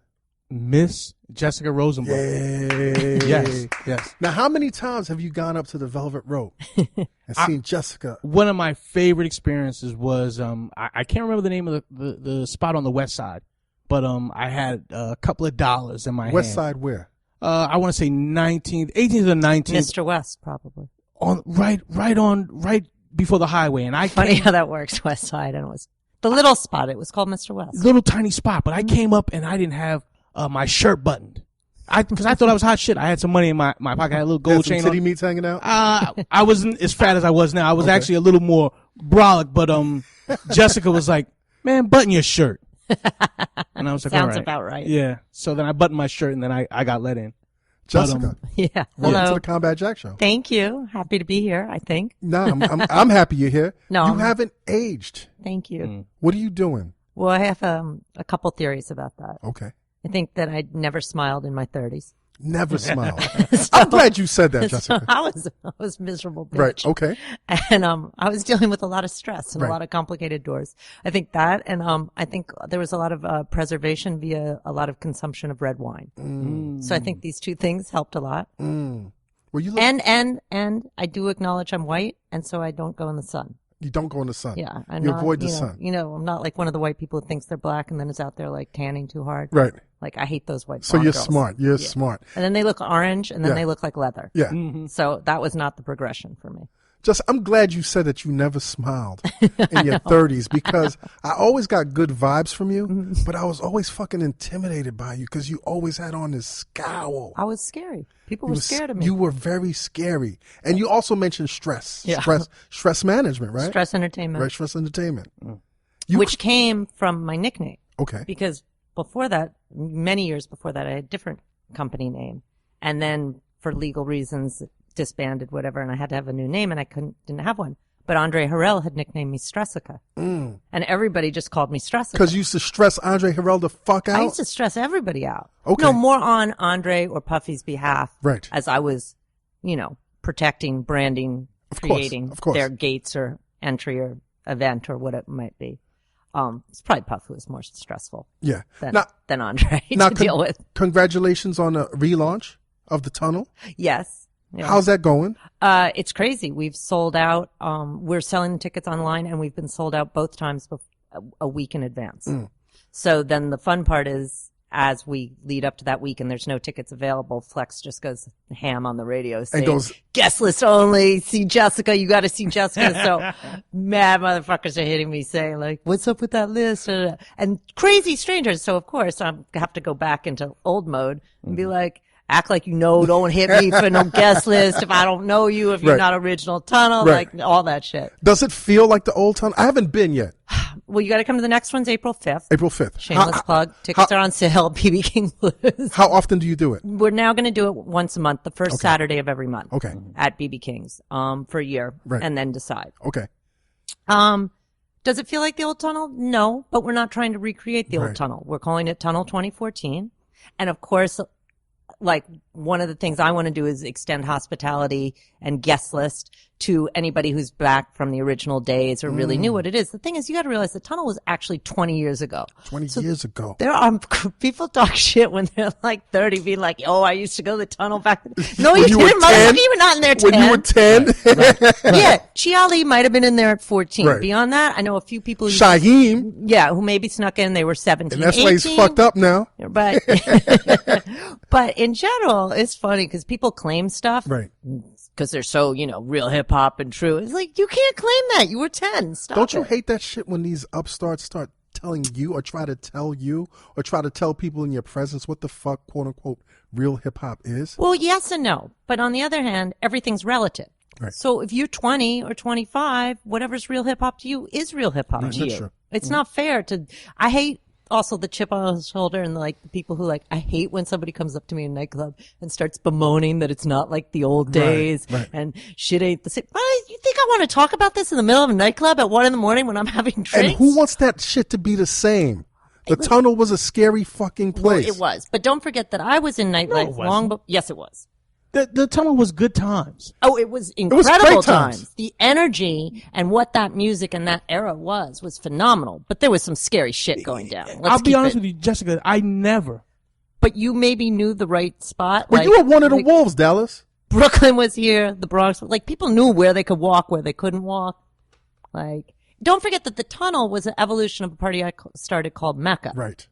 Miss Jessica Rosenblum. Yay. Yes. Now, how many times have you gone up to the Velvet Rope and seen Jessica? One of my favorite experiences was I can't remember the name of the spot on the west side, but I had a couple of dollars in my hand. West side where? I want to say 18th or 19th. Mr. West, probably. On right before the highway, and Funny how that works, West Side, and it was the little spot. It was called Mr. West. Little tiny spot, but I came up and I didn't have my shirt buttoned. Because I thought I was hot shit. I had some money in my pocket. I had a little gold chain titty on. meats hanging out? I wasn't as fat as I was now. I was actually a little more brolic, but Jessica was like, "Man, button your shirt." And I was like, Sounds all right. about right. Yeah. So then I buttoned my shirt and then I got let in. Jessica, Yeah. welcome to Hello. the Combat Jack Show. Thank you. Happy to be here, I think. No, I'm happy you're here. No, you I'm- haven't aged. Thank you. What are you doing? Well, I have a couple theories about that. Okay. I think that I never smiled in my 30s. Never smile. I'm glad you said that, So Jessica. I was miserable bitch. Right. Okay. And I was dealing with a lot of stress and Right. a lot of complicated doors. I think that, and I think there was a lot of preservation via a lot of consumption of red wine. So I think these two things helped a lot. Well, you look, And I do acknowledge I'm white, and so I don't go in the sun. you don't go in the sun. Yeah, I'm You not, avoid the you know, sun. You know, I'm not like one of the white people who thinks they're black and then is out there like tanning too hard. Right. Like I hate those white. So blonde you're girls. smart. You're smart. And then they look orange, and then Yeah. they look like leather. Yeah. So that was not the progression for me. Just, I'm glad you said that you never smiled in your 30s because I always got good vibes from you, but I was always fucking intimidated by you because you always had on this scowl. I was scary. People were scared of me. You were very scary. And you also mentioned stress. Yeah. Stress management, right? Stress entertainment, Right, stress entertainment. which came from my nickname. Okay. Because before that, many years before that, I had a different company name. And then for legal reasons, it disbanded, whatever, and I had to have a new name, and I didn't have one. But Andre Harrell had nicknamed me Stressica. And everybody just called me Stressica. Because you used to stress Andre Harrell the fuck out? I used to stress everybody out. Okay. No, more on Andre or Puffy's behalf. Right. As I was, protecting, branding, Of course, creating of course. their gates or entry or event or what it might be. It's probably Puff who was more stressful Yeah. than Andre Now, to deal with. Congratulations on the relaunch of the tunnel. Yes. Yeah. How's that going? It's crazy. We've sold out. We're selling tickets online, and we've been sold out both times a week in advance. So then the fun part is, as we lead up to that week and there's no tickets available, Flex just goes ham on the radio saying, goes, guest list only, see Jessica, you got to see Jessica. So mad motherfuckers are hitting me saying like, what's up with that list? And crazy strangers. So of course I have to go back into old mode and be like, act like don't hit me for no guest list if I don't know you, if you're Right. not original tunnel, Right. like all that shit. Does it feel like the old tunnel? I haven't been yet. Well, you got to come to the next one's April 5th. April 5th. Shameless plug. Tickets are on sale. BB King Blues. How often do you do it? We're now going to do it once a month, the first Saturday of every month. Okay. At BB King's, for a year. Right. And then decide. Okay. Does it feel like the old tunnel? No, but we're not trying to recreate the Right. old tunnel. We're calling it Tunnel 2014. And of course, like one of the things I want to do is extend hospitality and guest list to anybody who's back from the original days or really knew what it is. The thing is, you got to realize the tunnel was actually 20 years ago. 20 years ago. There are people talk shit when they're like 30, being like, "Oh, I used to go to the tunnel back." No, you you were didn't. 10? Motherfucker, you were not in there. 10. When you were 10? Yeah, Chiali might have been in there at 14. Right. Beyond that, I know a few people. Shaheem. Who maybe snuck in. They were 17, And that's why he's 18. fucked up now. But but in general, it's funny because people claim stuff Right. because they're so real hip hop and true. It's like you can't claim that. You were 10. Stop Don't you it. hate that shit when these upstarts start telling you or try to tell you or try to tell people in your presence what the fuck, quote unquote, real hip hop is? Well, yes and no. But on the other hand, everything's relative. Right. So if you're 20 or 25, whatever's real hip hop to you is real hip hop to you. True. It's not fair to, I hate also the chip on his shoulder and like the people who like, I hate when somebody comes up to me in a nightclub and starts bemoaning that it's not like the old days and shit ain't the same. You think I want to talk about this in the middle of a nightclub at 1 a.m. when I'm having drinks? And who wants that shit to be the same? The tunnel was a scary fucking place. Well, it was. But don't forget that I was in nightlife long before. Yes, it was. The tunnel was good times. Oh, it was incredible great times. The energy and what that music and that era was phenomenal. But there was some scary shit going down. I'll be honest with you, Jessica, I never. But you maybe knew the right spot. Well, you were one of the wolves, Dallas. Brooklyn was here, the Bronx. Like, people knew where they could walk, where they couldn't walk. Like, don't forget that the tunnel was an evolution of a party I started called Mecca. Right.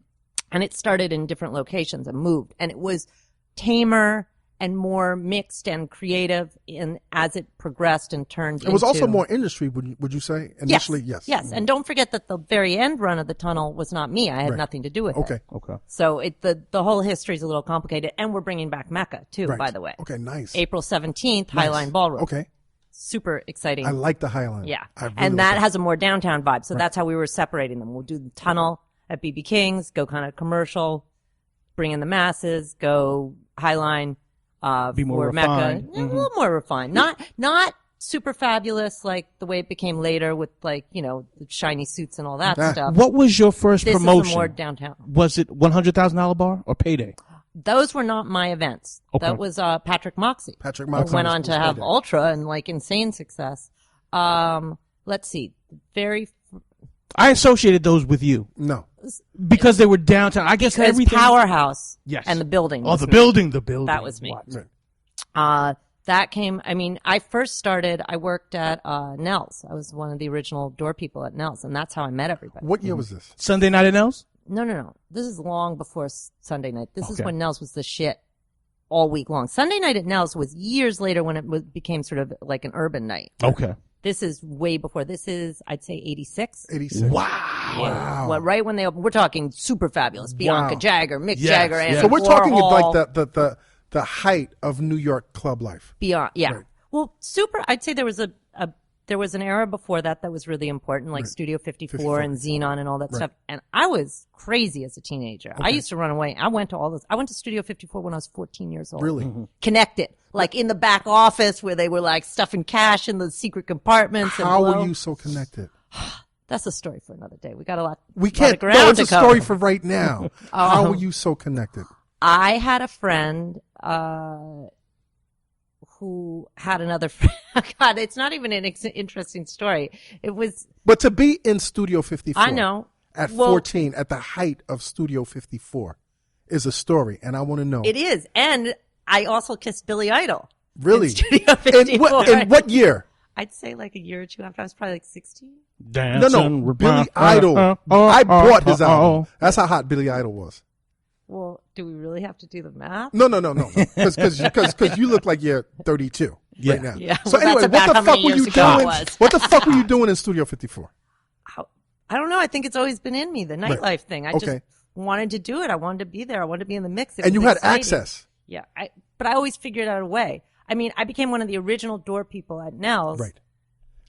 And it started in different locations and moved. And it was tamer and more mixed and creative as it progressed and turned into. It was also more industry, would you say? Initially, yes. Yes. And don't forget that the very end run of the tunnel was not me. I had nothing to do with it. Okay. So the whole history is a little complicated. And we're bringing back Mecca, too, by the way. Okay, nice. April 17th, Highline Ballroom. Okay. Super exciting. I like the Highline. Yeah. Really and that has a more downtown vibe. So that's how we were separating them. We'll do the tunnel at BB King's, go kind of commercial, bring in the masses, go Highline. Be more for refined. Mecca, a little more refined. Not super fabulous like the way it became later with like, the shiny suits and all that stuff. What was your first This promotion? is more downtown. Was it $100,000 bar or Payday? Those were not my events. Okay. That was Patrick Moxie. Patrick Moxie went was- on to was have Payday. ultra and like insane success. Let's see. I associated those with you No. because they were downtown. I guess Because everything. Powerhouse Yes. and the building. Oh, was the me. building. That was me. What? That came, I first started, I worked at Nell's. I was one of the original door people at Nell's, and that's how I met everybody. What year was this? Sunday night at Nels? No. This is long before Sunday night. This is Okay. when Nell's was the shit all week long. Sunday night at Nell's was years later when it became sort of like an urban night. Okay. This is way before. This is, I'd say, 86. 86. Wow. Well, right when they opened, we're talking super fabulous. Bianca Wow. Jagger, Mick Yes, Jagger, and yes. So we're talking Warhol. like the height of New York club life. Beyond, yeah. Right. Well, super. I'd say there was there was an era before that was really important, like Studio 54 and Xenon and all that stuff. And I was crazy as a teenager. I used to run away. I went to all those. I went to Studio 54 when I was 14 years old. Really? Connected, like in the back office where they were like stuffing cash in the secret compartments. How and were you so connected? That's a story for another day. We got a lot. We lot can't. of ground No, it's to a cover. story for right now. How were you so connected? I had a friend who had another friend. God, it's not even an interesting story. It was. But to be in Studio 54, I know. at Well, 14, at the height of Studio 54, is a story, and I want to know. It is, and I also kissed Billy Idol. Really? In Studio 54. In what year? I'd say like a year or two after. I was probably like 16. No, Billy Idol. I bought his album. That's how hot Billy Idol was. Well, do we really have to do the math? No. Because you look like you're 32 right now. Yeah, So well, anyway, that's about what the how fuck many were you years ago it doing? was. What the fuck were you doing in Studio 54? I don't know. I think it's always been in me, the nightlife thing. I just Okay. wanted to do it. I wanted to be there. I wanted to be in the mix. It And you was had exciting. access. Yeah, but I always figured out a way. I mean, I became one of the original door people at Nell's. Right.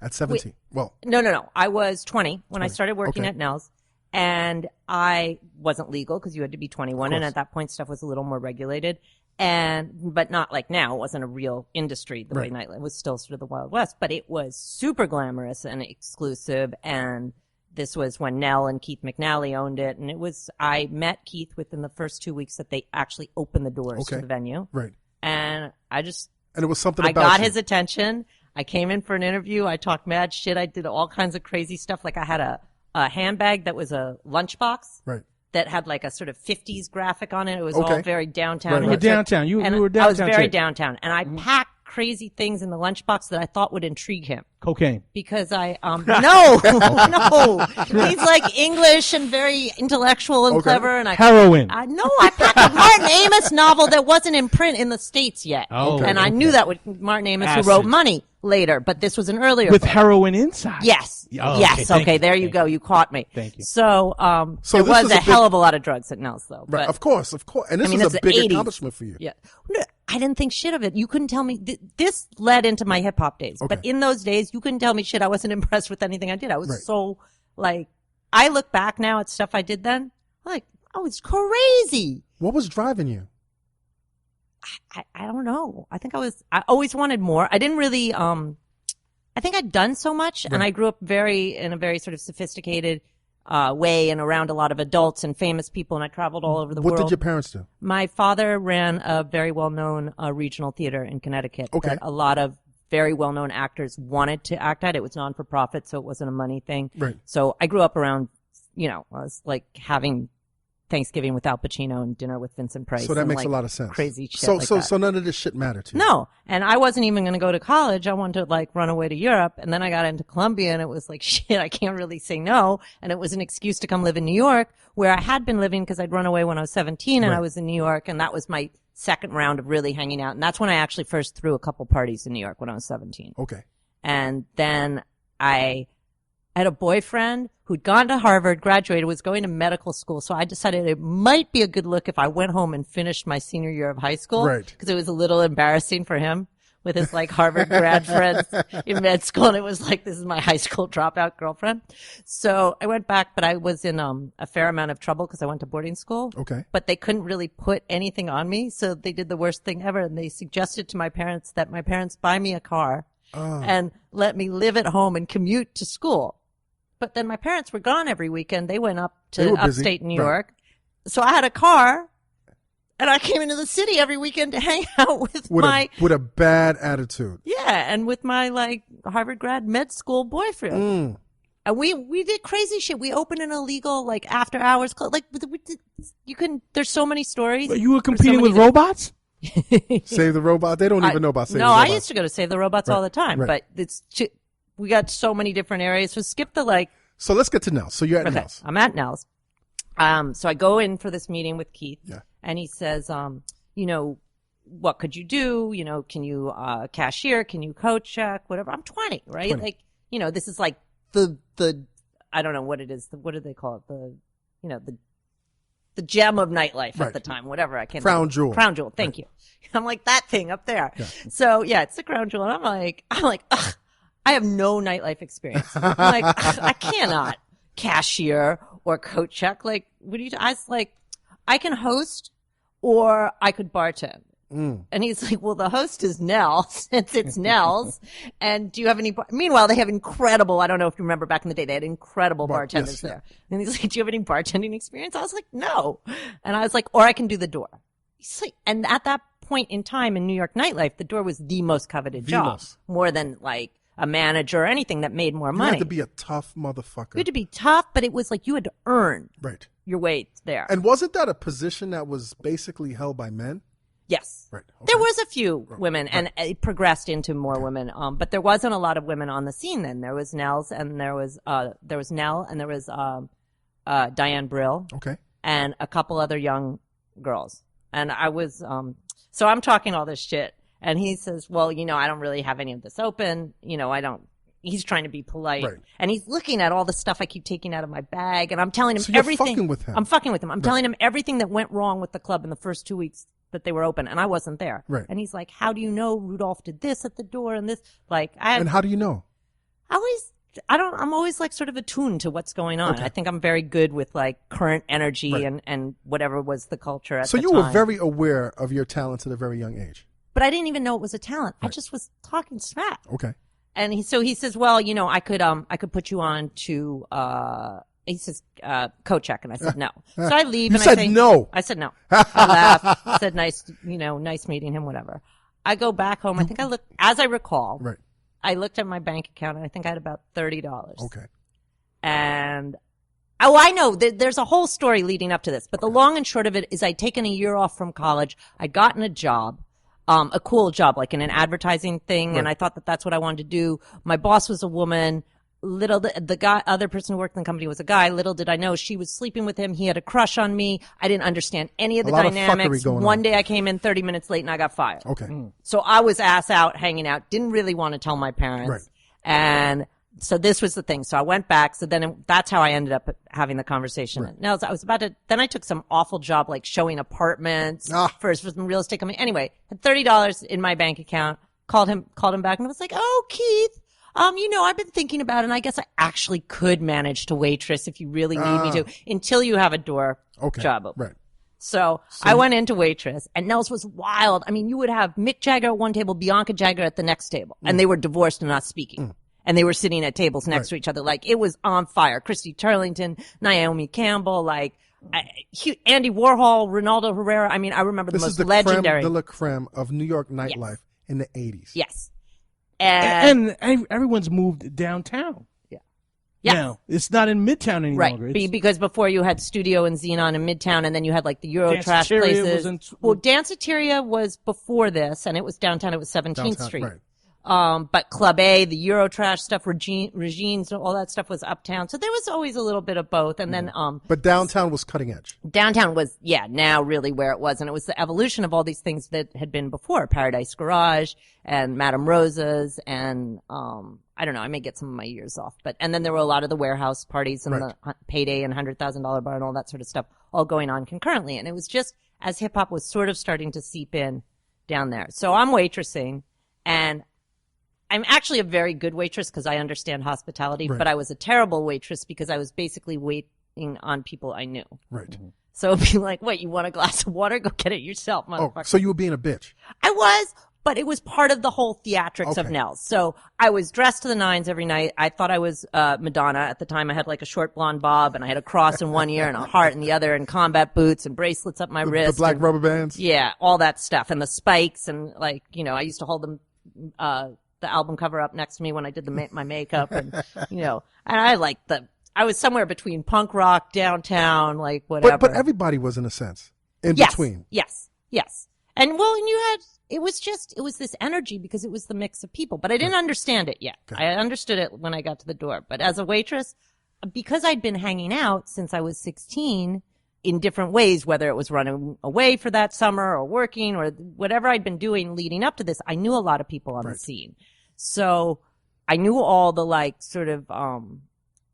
At 17. Well, No. I was 20 when I started working Okay. at Nell's, and I wasn't legal because you had to be 21, and at that point stuff was a little more regulated. But not like now. It wasn't a real industry the way nightlife was still sort of the Wild West, but it was super glamorous and exclusive. And this was when Nell and Keith McNally owned it. And I met Keith within the first 2 weeks that they actually opened the doors to the venue. right. And And it was something I about got you. his attention. I came in for an interview. I talked mad shit. I did all kinds of crazy stuff. Like I had a handbag that was a lunchbox. Right. That had like a sort of 50s graphic on it. It was Okay. all very downtown. Right, You were right. downtown. You were I downtown. was very chick. downtown. And I packed crazy things in the lunchbox that I thought would intrigue him. Cocaine. Because no. He's like English and very intellectual and clever. And Heroin. I packed a Martin Amis novel that wasn't in print in the States yet. Oh, and I knew that with Martin Amis, who wrote Money later, but this was an earlier with book. Heroin inside. Yes. Oh, yes. Okay. There you go. You caught me. Thank you. So, there was a hell of a lot of drugs at Nels, though. Right. But, Of course. And this was a big 80s. accomplishment for you. Yeah. No, I didn't think shit of it. You couldn't tell me. This led into my hip hop days. Okay. But in those days, you couldn't tell me shit. I wasn't impressed with anything I did. I was Right. so, like, I look back now at stuff I did then. Like, I was crazy. What was driving you? I don't know. I always wanted more. I didn't really, I think I'd done so much, and I grew up in a very sort of sophisticated way and around a lot of adults and famous people, and I traveled all over the world. What did your parents do? My father ran a very well-known regional theater in Connecticut Okay. that a lot of very well-known actors wanted to act at. It was non-for-profit, so it wasn't a money thing. Right. So I grew up around, I was like having Thanksgiving with Al Pacino and dinner with Vincent Price. So that and makes like a lot of sense. Crazy shit So, like so, that. so none of this shit mattered to you. No. And I wasn't even going to go to college. I wanted to like run away to Europe. And then I got into Columbia and it was like, shit, I can't really say no. And it was an excuse to come live in New York where I had been living because I'd run away when I was 17 and I was in New York. And that was my second round of really hanging out. And that's when I actually first threw a couple parties in New York when I was 17. Okay. And then I had a boyfriend who'd gone to Harvard, graduated, was going to medical school. So I decided it might be a good look if I went home and finished my senior year of high school. Right. Because it was a little embarrassing for him with his like Harvard grad friends in med school. And it was like, this is my high school dropout girlfriend. So I went back, but I was in a fair amount of trouble because I went to boarding school. Okay. But they couldn't really put anything on me. So they did the worst thing ever. And they suggested to my parents that my parents buy me a car and let me live at home and commute to school. But then my parents were gone every weekend. They went up to upstate New York. So I had a car and I came into the city every weekend to hang out with a bad attitude. Yeah. And with my like Harvard grad med school boyfriend. And we did crazy shit. We opened an illegal like after hours club. Like there's so many stories. But you were competing with robots? Save the Robot. They don't even know about Save the Robot. No, I used to go to Save the Robots all the time, but we got so many different areas. So skip the like. So let's get to Nels. So you're at Nels. I'm at Nels. So I go in for this meeting with Keith and he says, what could you do? Can you, cashier? Can you coach check? Whatever. I'm 20, right? 20. Like, this is like the, I don't know what it is. What do they call it? The gem of nightlife at the time, whatever. I can't. Crown jewel. Crown jewel. Thank you. I'm like that thing up there. Yeah. So yeah, it's the crown jewel. And I'm like, ugh, I have no nightlife experience. I'm like, I cannot cashier or coat check. Like, what do you do? I was like, I can host or I could bartend. And he's like, well, the host is Nels, since it's Nels. And do you have any, meanwhile, they have incredible, I don't know if you remember back in the day, they had incredible bartenders there. And he's like, do you have any bartending experience? I was like, no. And I was like, or I can do the door. He's like, and at that point in time in New York nightlife, the door was the most coveted job. More than like a manager or anything that made more money. You had to be a tough motherfucker. You had to be tough, but it was like you had to earn your way there. And wasn't that a position that was basically held by men? Yes. Right. Okay. There was a few women and it progressed into more women. But there wasn't a lot of women on the scene then. There was Nels and there was Nell and there was, Diane Brill. Okay. And a couple other young girls. And I was, so I'm talking all this shit and he says, well, I don't really have any of this open. He's trying to be polite. Right. And he's looking at all the stuff I keep taking out of my bag and I'm telling him everything. You're fucking with him. I'm fucking with him. I'm telling him everything that went wrong with the club in the first 2 weeks that they were open and I wasn't there. Right. And he's like, how do you know Rudolph did this at the door and this? And how do you know? I'm always like sort of attuned to what's going on. Okay. I think I'm very good with like current energy and whatever was the culture at the time. So you were very aware of your talents at a very young age. But I didn't even know it was a talent. Right. I just was talking smack. Okay. And he says, well, I could put you on to, he says, coat check. And I said, no. So I leave and I say, no. I said, no. I laughed. I said, nice meeting him, whatever. I go back home. I think as I recall. Right. I looked at my bank account and I think I had about $30. Okay. And, I know there's a whole story leading up to this, but the long and short of it is I'd taken a year off from college. I'd gotten a job. a cool job, like in an advertising thing. Right. And I thought that that's what I wanted to do. My boss was a woman. Other person who worked in the company was a guy. Little did I know she was sleeping with him. He had a crush on me. I didn't understand any of the A lot of dynamics. fuckery going One on. day I came in 30 minutes late and I got fired. Okay. So I was ass out, hanging out, didn't really want to tell my parents. Right. And so this was the thing. So I went back. So then that's how I ended up having the conversation. Right. Now I was about to, then I took some awful job like showing apartments for some real estate company. Anyway, had $30 in my bank account, called him back and I was like, oh, Keith, I've been thinking about it and I guess I actually could manage to waitress if you really need me to until you have a door job open. Right. So I went into waitress and Nels was wild. I mean, you would have Mick Jagger at one table, Bianca Jagger at the next table, and they were divorced and not speaking. And they were sitting at tables next to each other. Like, it was on fire. Christy Turlington, Naomi Campbell, like, Andy Warhol, Ronaldo Herrera. I mean, I remember the most legendary. This is the creme de la creme of New York nightlife in the 80s. Yes. And everyone's moved downtown. Yeah. Now, it's not in Midtown any longer. Right, because before you had Studio and Xenon in Midtown, and then you had like the Eurotrash places. Well, Danceteria was before this, and it was downtown. It was 17th Street. Right. But Club A, the Eurotrash stuff, Regine's, all that stuff was uptown. So there was always a little bit of both. And then, But downtown was cutting edge. Downtown was, now really where it was. And it was the evolution of all these things that had been before. Paradise Garage and Madame Rosa's and, I don't know, I may get some of my years off, and then there were a lot of the warehouse parties and the Payday and $100,000 bar and all that sort of stuff all going on concurrently. And it was just as hip hop was sort of starting to seep in down there. So I'm waitressing, and I'm actually a very good waitress because I understand hospitality, but I was a terrible waitress because I was basically waiting on people I knew. Right. So it'd be like, what, you want a glass of water? Go get it yourself, motherfucker. Oh, so you were being a bitch. I was, but it was part of the whole theatrics of Nels. So I was dressed to the nines every night. I thought I was Madonna. At the time, I had like a short blonde bob, and I had a cross in one ear and a heart in the other, and combat boots and bracelets up my wrist. The black rubber bands? Yeah, all that stuff. And the spikes, and like, I used to hold them, the album cover up next to me when I did my makeup, and and I was somewhere between punk rock, downtown, like whatever. But everybody was in a sense in between. Yes. And it was this energy because it was the mix of people, but I didn't understand it yet. Okay. I understood it when I got to the door, but as a waitress, because I'd been hanging out since I was 16 in different ways, whether it was running away for that summer or working or whatever I'd been doing leading up to this, I knew a lot of people on the scene. So I knew all the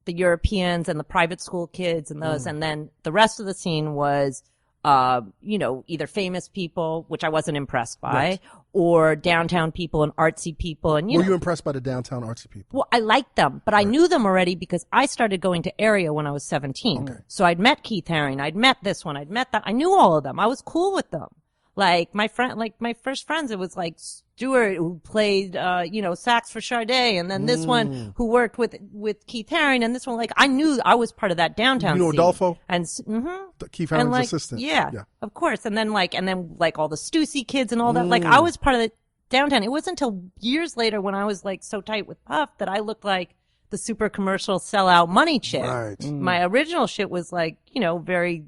the Europeans and the private school kids and those. And then the rest of the scene was, either famous people, which I wasn't impressed by, or downtown people and artsy people. And, were you impressed by the downtown artsy people? Well, I liked them, but I knew them already because I started going to area when I was 17. Okay. So I'd met Keith Haring. I'd met this one. I'd met that. I knew all of them. I was cool with them. Like my first friends, it was like Stuart who played, sax for Sade, and then this one who worked with Keith Haring, and this one, like, I knew I was part of that downtown scene. Adolfo? And, Keith Haring's assistant. Yeah, of course. And then all the Stussy kids and all that. Like, I was part of the downtown. It wasn't until years later when I was like so tight with Puff that I looked like the super commercial sellout money chick. Right. My original shit was like, very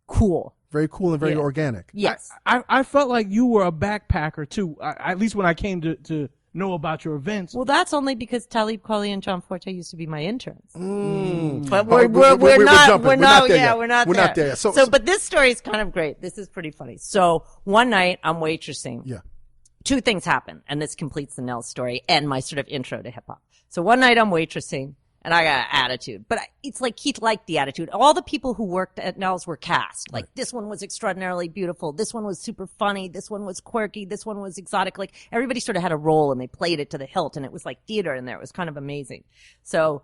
cool. Very cool and very organic. Yes. I felt like you were a backpacker too, at least when I came to know about your events. Well, that's only because Talib Kweli and John Forte used to be my interns. But we're not there. But this story is kind of great. This is pretty funny. So one night I'm waitressing. Yeah. Two things happen, and this completes the Nels story and my sort of intro to hip hop. So one night I'm waitressing. And I got an attitude, but it's like Keith liked the attitude. All the people who worked at Nels were cast. Like this one was extraordinarily beautiful. This one was super funny. This one was quirky. This one was exotic. Like everybody sort of had a role and they played it to the hilt, and it was like theater in there. It was kind of amazing. So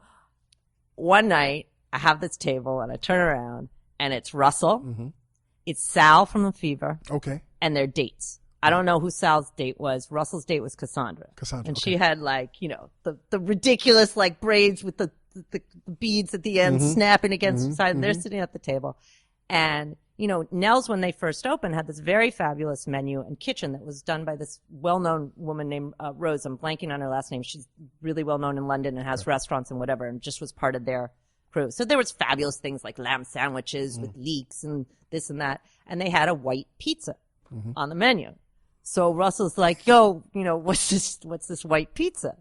one night I have this table and I turn around and it's Russell. It's Sal from The Fever. Okay. And their dates. I don't know who Sal's date was. Russell's date was Cassandra. And she had the ridiculous braids with the beads at the end snapping against the side. They're sitting at the table. And, Nels, when they first opened, had this very fabulous menu and kitchen that was done by this well-known woman named Rose. I'm blanking on her last name. She's really well-known in London and has restaurants and whatever, and just was part of their crew. So there was fabulous things like lamb sandwiches with leeks and this and that. And they had a white pizza on the menu. So Russell's like, yo, what's this white pizza?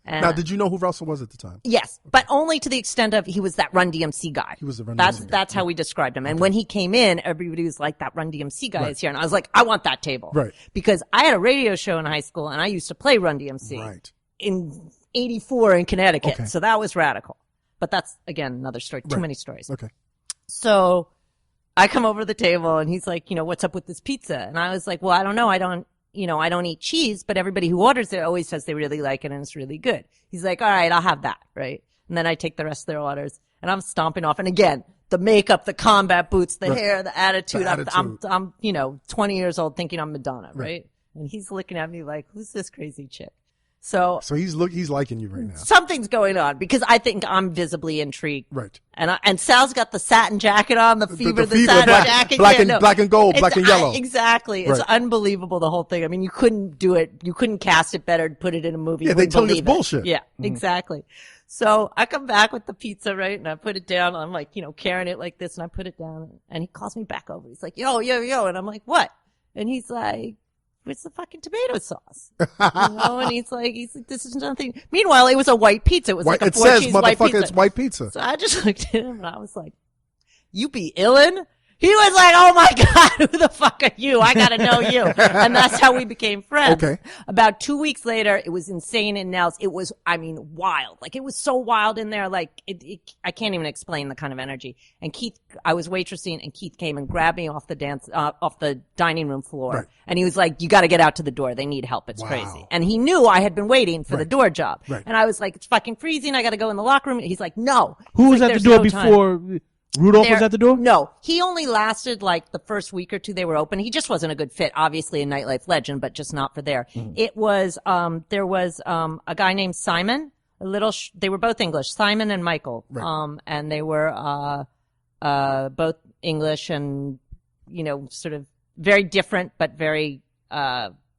And Now, did you know who Russell was at the time? yes, but only to the extent of he was that Run DMC guy. He was the Run DMC guy. That's how we described him. And when he came in, everybody was like, that Run DMC guy is here. And I was like, I want that table. Right. Because I had a radio show in high school and I used to play Run DMC. Right. In 84 in Connecticut. Okay. So that was radical. But that's, again, another story. Too many stories. Okay. So I come over to the table and he's like, what's up with this pizza? And I was like, well, I don't know. I don't eat cheese, but everybody who orders it always says they really like it and it's really good. He's like, all right, I'll have that. Right. And then I take the rest of their orders and I'm stomping off. And again, the makeup, the combat boots, the hair, the attitude. I'm 20 years old thinking I'm Madonna. Right. And he's looking at me like, who's this crazy chick? So he's liking you right now. Something's going on because I think I'm visibly intrigued. Right. And Sal's got the satin jacket on, the fever, the satin black, jacket. black and gold, black and yellow. Exactly. It's unbelievable, the whole thing. I mean, you couldn't do it. You couldn't cast it better, put it in a movie. Yeah, they tell you it's bullshit. Yeah, exactly. So I come back with the pizza, right? And I put it down. I'm like, carrying it like this and I put it down and he calls me back over. He's like, yo. And I'm like, what? And he's like, where's the fucking tomato sauce? And he's like, this is nothing. Meanwhile, it was a white pizza. It was like a it says, cheese white motherfucker, pizza. it's white pizza. So I just looked at him and I was like, you be illin'? He was like, oh my God, who the fuck are you? I gotta know you. And that's how we became friends. Okay. About 2 weeks later, it was insane in Nels. It was, wild. Like, it was so wild in there. Like, I can't even explain the kind of energy. And Keith, I was waitressing and Keith came and grabbed me off the dining room floor. Right. And he was like, you gotta get out to the door. They need help. It's crazy. And he knew I had been waiting for the door job. Right. And I was like, it's fucking freezing. I gotta go in the locker room. He's like, no. Who was like, at the door "There's no time." before Rudolph was at the door? No. He only lasted like the first week or two they were open. He just wasn't a good fit. Obviously a nightlife legend, but just not for there. It was, there was, a guy named Simon, they were both English, Simon and Michael. Right. And they were, both English and, sort of very different, but very,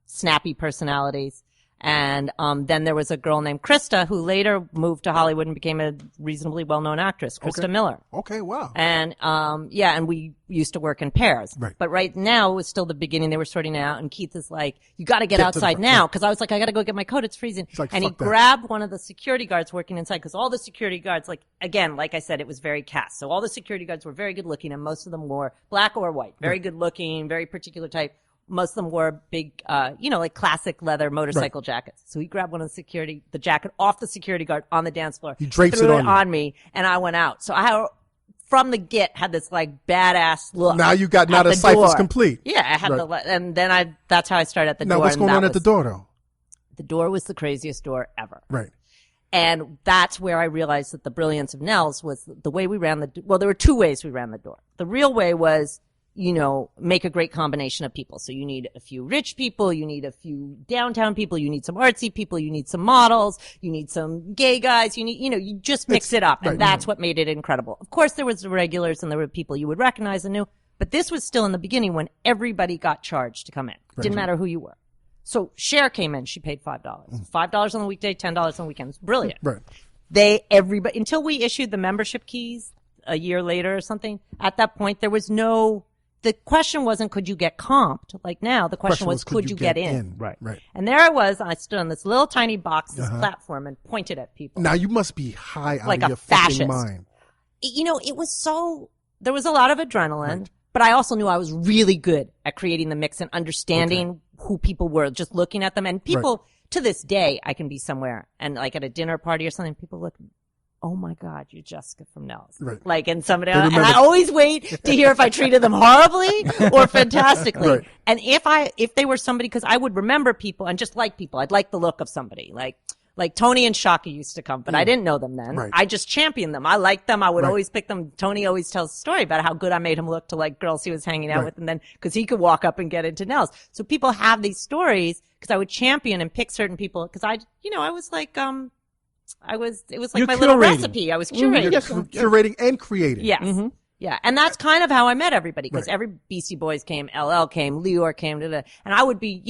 snappy personalities. And then there was a girl named Krista who later moved to Hollywood and became a reasonably well-known actress, Krista Miller. Okay, wow. And and we used to work in pairs. Right. But right now it was still the beginning. They were sorting it out, and Keith is like, "You got to get outside now," because I was like, "I got to go get my coat. It's freezing." He's like, and he "Fuck that." grabbed one of the security guards working inside, because all the security guards, like I said, it was very cast. So all the security guards were very good looking, and most of them wore black or white, very good looking, very particular type. Most of them wore big, like classic leather motorcycle jackets. So he grabbed one of the jacket off the security guard on the dance floor. He drapes threw it it on you. me, and I went out. So I, from the get, had this like badass look. Now you got, now at the cipher's door. complete. Yeah, I had and then that's how I started at the Now door. what's and going that on at the was- door though? The door was the craziest door ever. Right. And that's where I realized that the brilliance of Nels was the way we ran there were two ways we ran the door. The real way was, make a great combination of people. So you need a few rich people, you need a few downtown people, you need some artsy people, you need some models, you need some gay guys, you just mix it up. And that's what made it incredible. Of course, there was the regulars and there were people you would recognize and knew, but this was still in the beginning when everybody got charged to come in. Didn't matter who you were. So Cher came in, she paid $5. $5 on the weekday, $10 on the weekends. Brilliant. Right. Everybody, until we issued the membership keys a year later or something, at that point there was the question wasn't could you get comped like now. The question was could you get in? Right. Right. And there I was, I stood on this little tiny box, this platform, and pointed at people. Now you must be high out Like of a your fascist. fucking mind. It was there was a lot of adrenaline, but I also knew I was really good at creating the mix and understanding who people were, just looking at them. And people, to this day, I can be somewhere and like at a dinner party or something, people look, oh my God, you're Jessica from Nels. Right. Like, and somebody They else. And remember- I always wait to hear if I treated them horribly or fantastically. Right. And if they were somebody, cause I would remember people and just like people. I'd like the look of somebody. Like Tony and Shaka used to come, but I didn't know them then. Right. I just championed them. I liked them. I would always pick them. Tony always tells a story about how good I made him look to like girls he was hanging out with, and then cause he could walk up and get into Nels. So people have these stories cause I would champion and pick certain people cause I was like, it was like You're my little curating. recipe. I was curating. You're curating and creating. Yes. Yeah. And that's kind of how I met everybody, because every Beastie Boys came, LL came, Leor came, and I would be,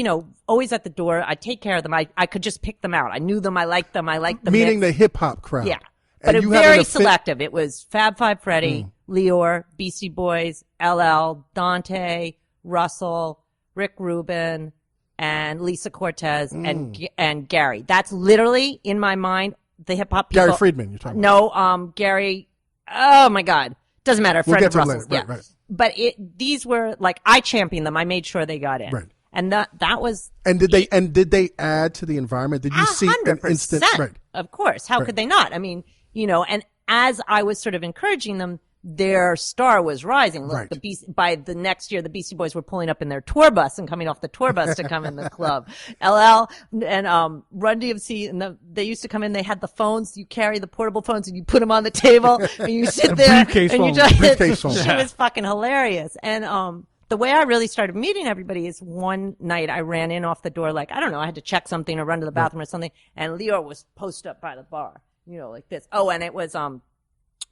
always at the door. I'd take care of them. I could just pick them out. I knew them. I liked them. I liked the Meaning mix. the hip hop crowd. Yeah. And But you very having to fit- selective. It was Fab Five Freddy, Leor, Beastie Boys, LL, Dante, Russell, Rick Rubin, and Lisa Cortez and Gary. That's literally in my mind the hip hop people. Gary Friedman, you're talking about. No, Gary. Oh my God, doesn't matter. We'll Friend get of to it Russell's. later. Yeah. Right. But these were like I championed them. I made sure they got in. Right. And that was. And did they add to the environment? Did you see an 100%. instant? Right. Of course. How could they not? I mean, and as I was sort of encouraging them, their star was rising. Look, Right. By the next year, the Beastie Boys were pulling up in their tour bus and coming off the tour bus to come in the club. LL and Run DMC, and they used to come in. They had the phones. You carry the portable phones and you put them on the table and you sit there briefcase and you phone. just. Briefcase phone. She was fucking hilarious. And the way I really started meeting everybody is one night I ran in off the door like, I don't know, I had to check something or run to the bathroom or something, and Leo was posted up by the bar, like this. Oh, and it was,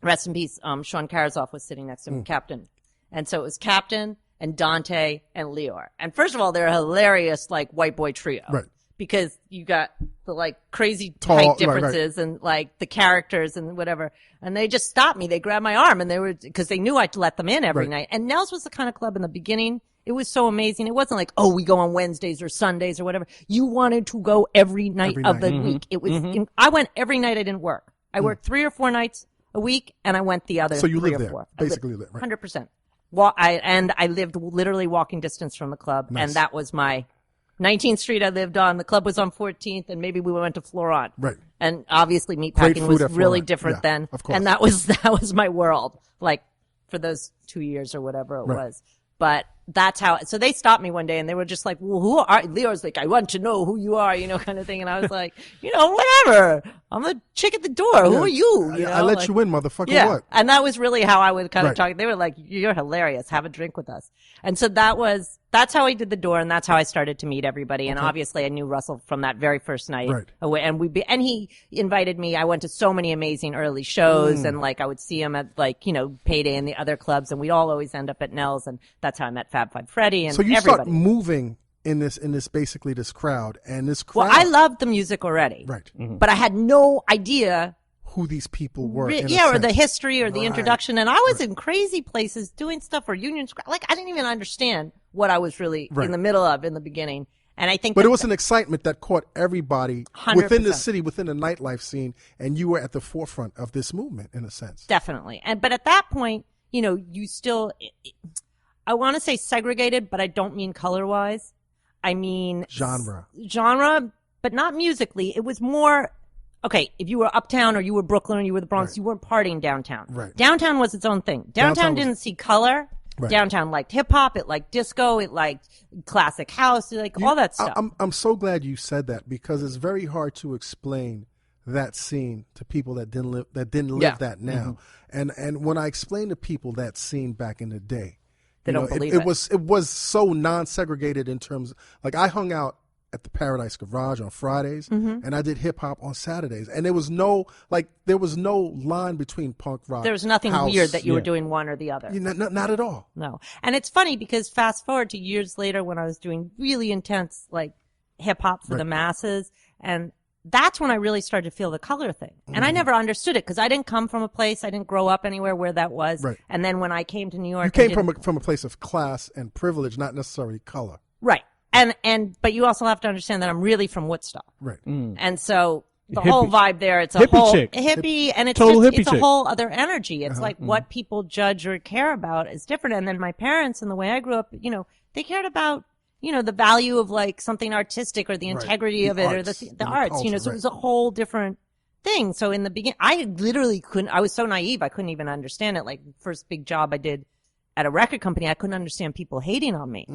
rest in peace, Sean Karasoff was sitting next to him, Captain. And so it was Captain and Dante and Leor. And first of all, they're a hilarious, like, white boy trio. Right. Because you got the like crazy Tall, height right, differences and like the characters and whatever. And they just stopped me. They grabbed my arm and because they knew I'd let them in every night. And Nels was the kind of club in the beginning. It was so amazing. It wasn't like, oh, we go on Wednesdays or Sundays or whatever. You wanted to go every night of the week. It was, I went every night I didn't work. I worked 3 or 4 nights a week and I went the other So you 3 lived or there, 4. basically lived, right. 100%. I lived literally walking distance from the club. Nice. And that was my 19th Street I lived on. The club was on 14th, and maybe we went to Florent. Right. And obviously Great meatpacking food was at really Florent. different Yeah, then. of course. And that was my world, like for those 2 years or whatever it was. But that's how, so they stopped me one day and they were just like, well, who are, Leo's like, I want to know who you are, kind of thing. And I was like, whatever. I'm a chick at the door. Who are you? I let like, you in, motherfucker. yeah. What? And that was really how I would kind of Right. talk. They were like, you're hilarious. Have a drink with us. And so that's how I did the door. And that's how I started to meet everybody. And obviously I knew Russell from that very first night. Right. And he invited me. I went to so many amazing early shows and like I would see him at like, Payday and the other clubs and we'd all always end up at Nell's. And that's how I met Fab Five Freddy and So you everybody. start moving in this crowd, and this crowd. Well, I loved the music already. Right. But I had no idea Who these people were. in a or the sense. history or the Right. introduction. And I was in crazy places doing stuff for Union Square. Like I didn't even understand what I was really Right. in the middle of in the beginning. And I think But that it was an excitement that caught everybody 100%. within the city, within the nightlife scene, and you were at the forefront of this movement, in a sense. definitely. But at that point, you still, I want to say segregated, but I don't mean color wise. I mean Genre, but not musically. It was more, okay, if you were uptown or you were Brooklyn or you were the Bronx, Right. you weren't partying downtown. Right. Downtown was its own thing. Downtown Downtown was- didn't see color. Right. Downtown liked hip hop. It liked disco. It liked classic house. It liked all that stuff. I'm so glad you said that, because it's very hard to explain that scene to people that didn't live Yeah. that now. And when I explain to people that scene back in the day, They you don't know, believe it it. was so non-segregated in terms, like I hung out at the Paradise Garage on Fridays, and I did hip hop on Saturdays, and there was no line between punk rock. There was nothing house. weird that you were doing one or the other. Not at all. No. And it's funny because fast forward to years later when I was doing really intense like hip hop for the masses, and that's when I really started to feel the color thing. And I never understood it because I didn't come from a place, I didn't grow up anywhere where that was. Right. And then when I came to New York, You came from a place of class and privilege, not necessarily color. right. But you also have to understand that I'm really from Woodstock. Right. And so the Hippie. whole vibe there, it's a Hippie whole chick. hippie, and it's Total just, hippie it's a chick. whole other energy. It's like what people judge or care about is different. And then my parents and the way I grew up, they cared about, the value of like something artistic or the integrity The of it or arts the and the arts, culture, so it right. was a whole different thing. So in the beginning, I literally couldn't, I was so naive, I couldn't even understand it. Like first big job I did at a record company, I couldn't understand people hating on me.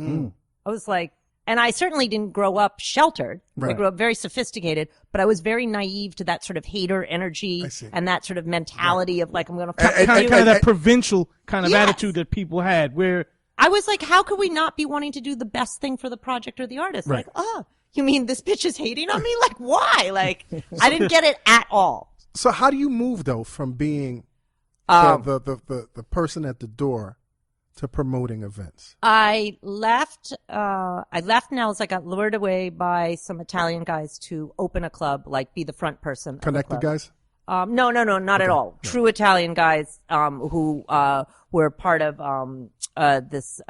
I was like, and I certainly didn't grow up sheltered. I Right. grew up very sophisticated, but I was very naive to that sort of hater energy I see. and that sort of mentality of like, I'm going to Kind of that provincial kind of Yes. attitude that people had, where I was like, how could we not be wanting to do the best thing for the project or the artist? Right. Like, oh, you mean this bitch is hating on me? Like, why? Like, I didn't get it at all. So how do you move though from being the person at the door to promoting events? I left Nels. I got lured away by some Italian guys to open a club, like be the front person. of the Connected club. guys? No, not at all. True Italian guys, who, were part of, this,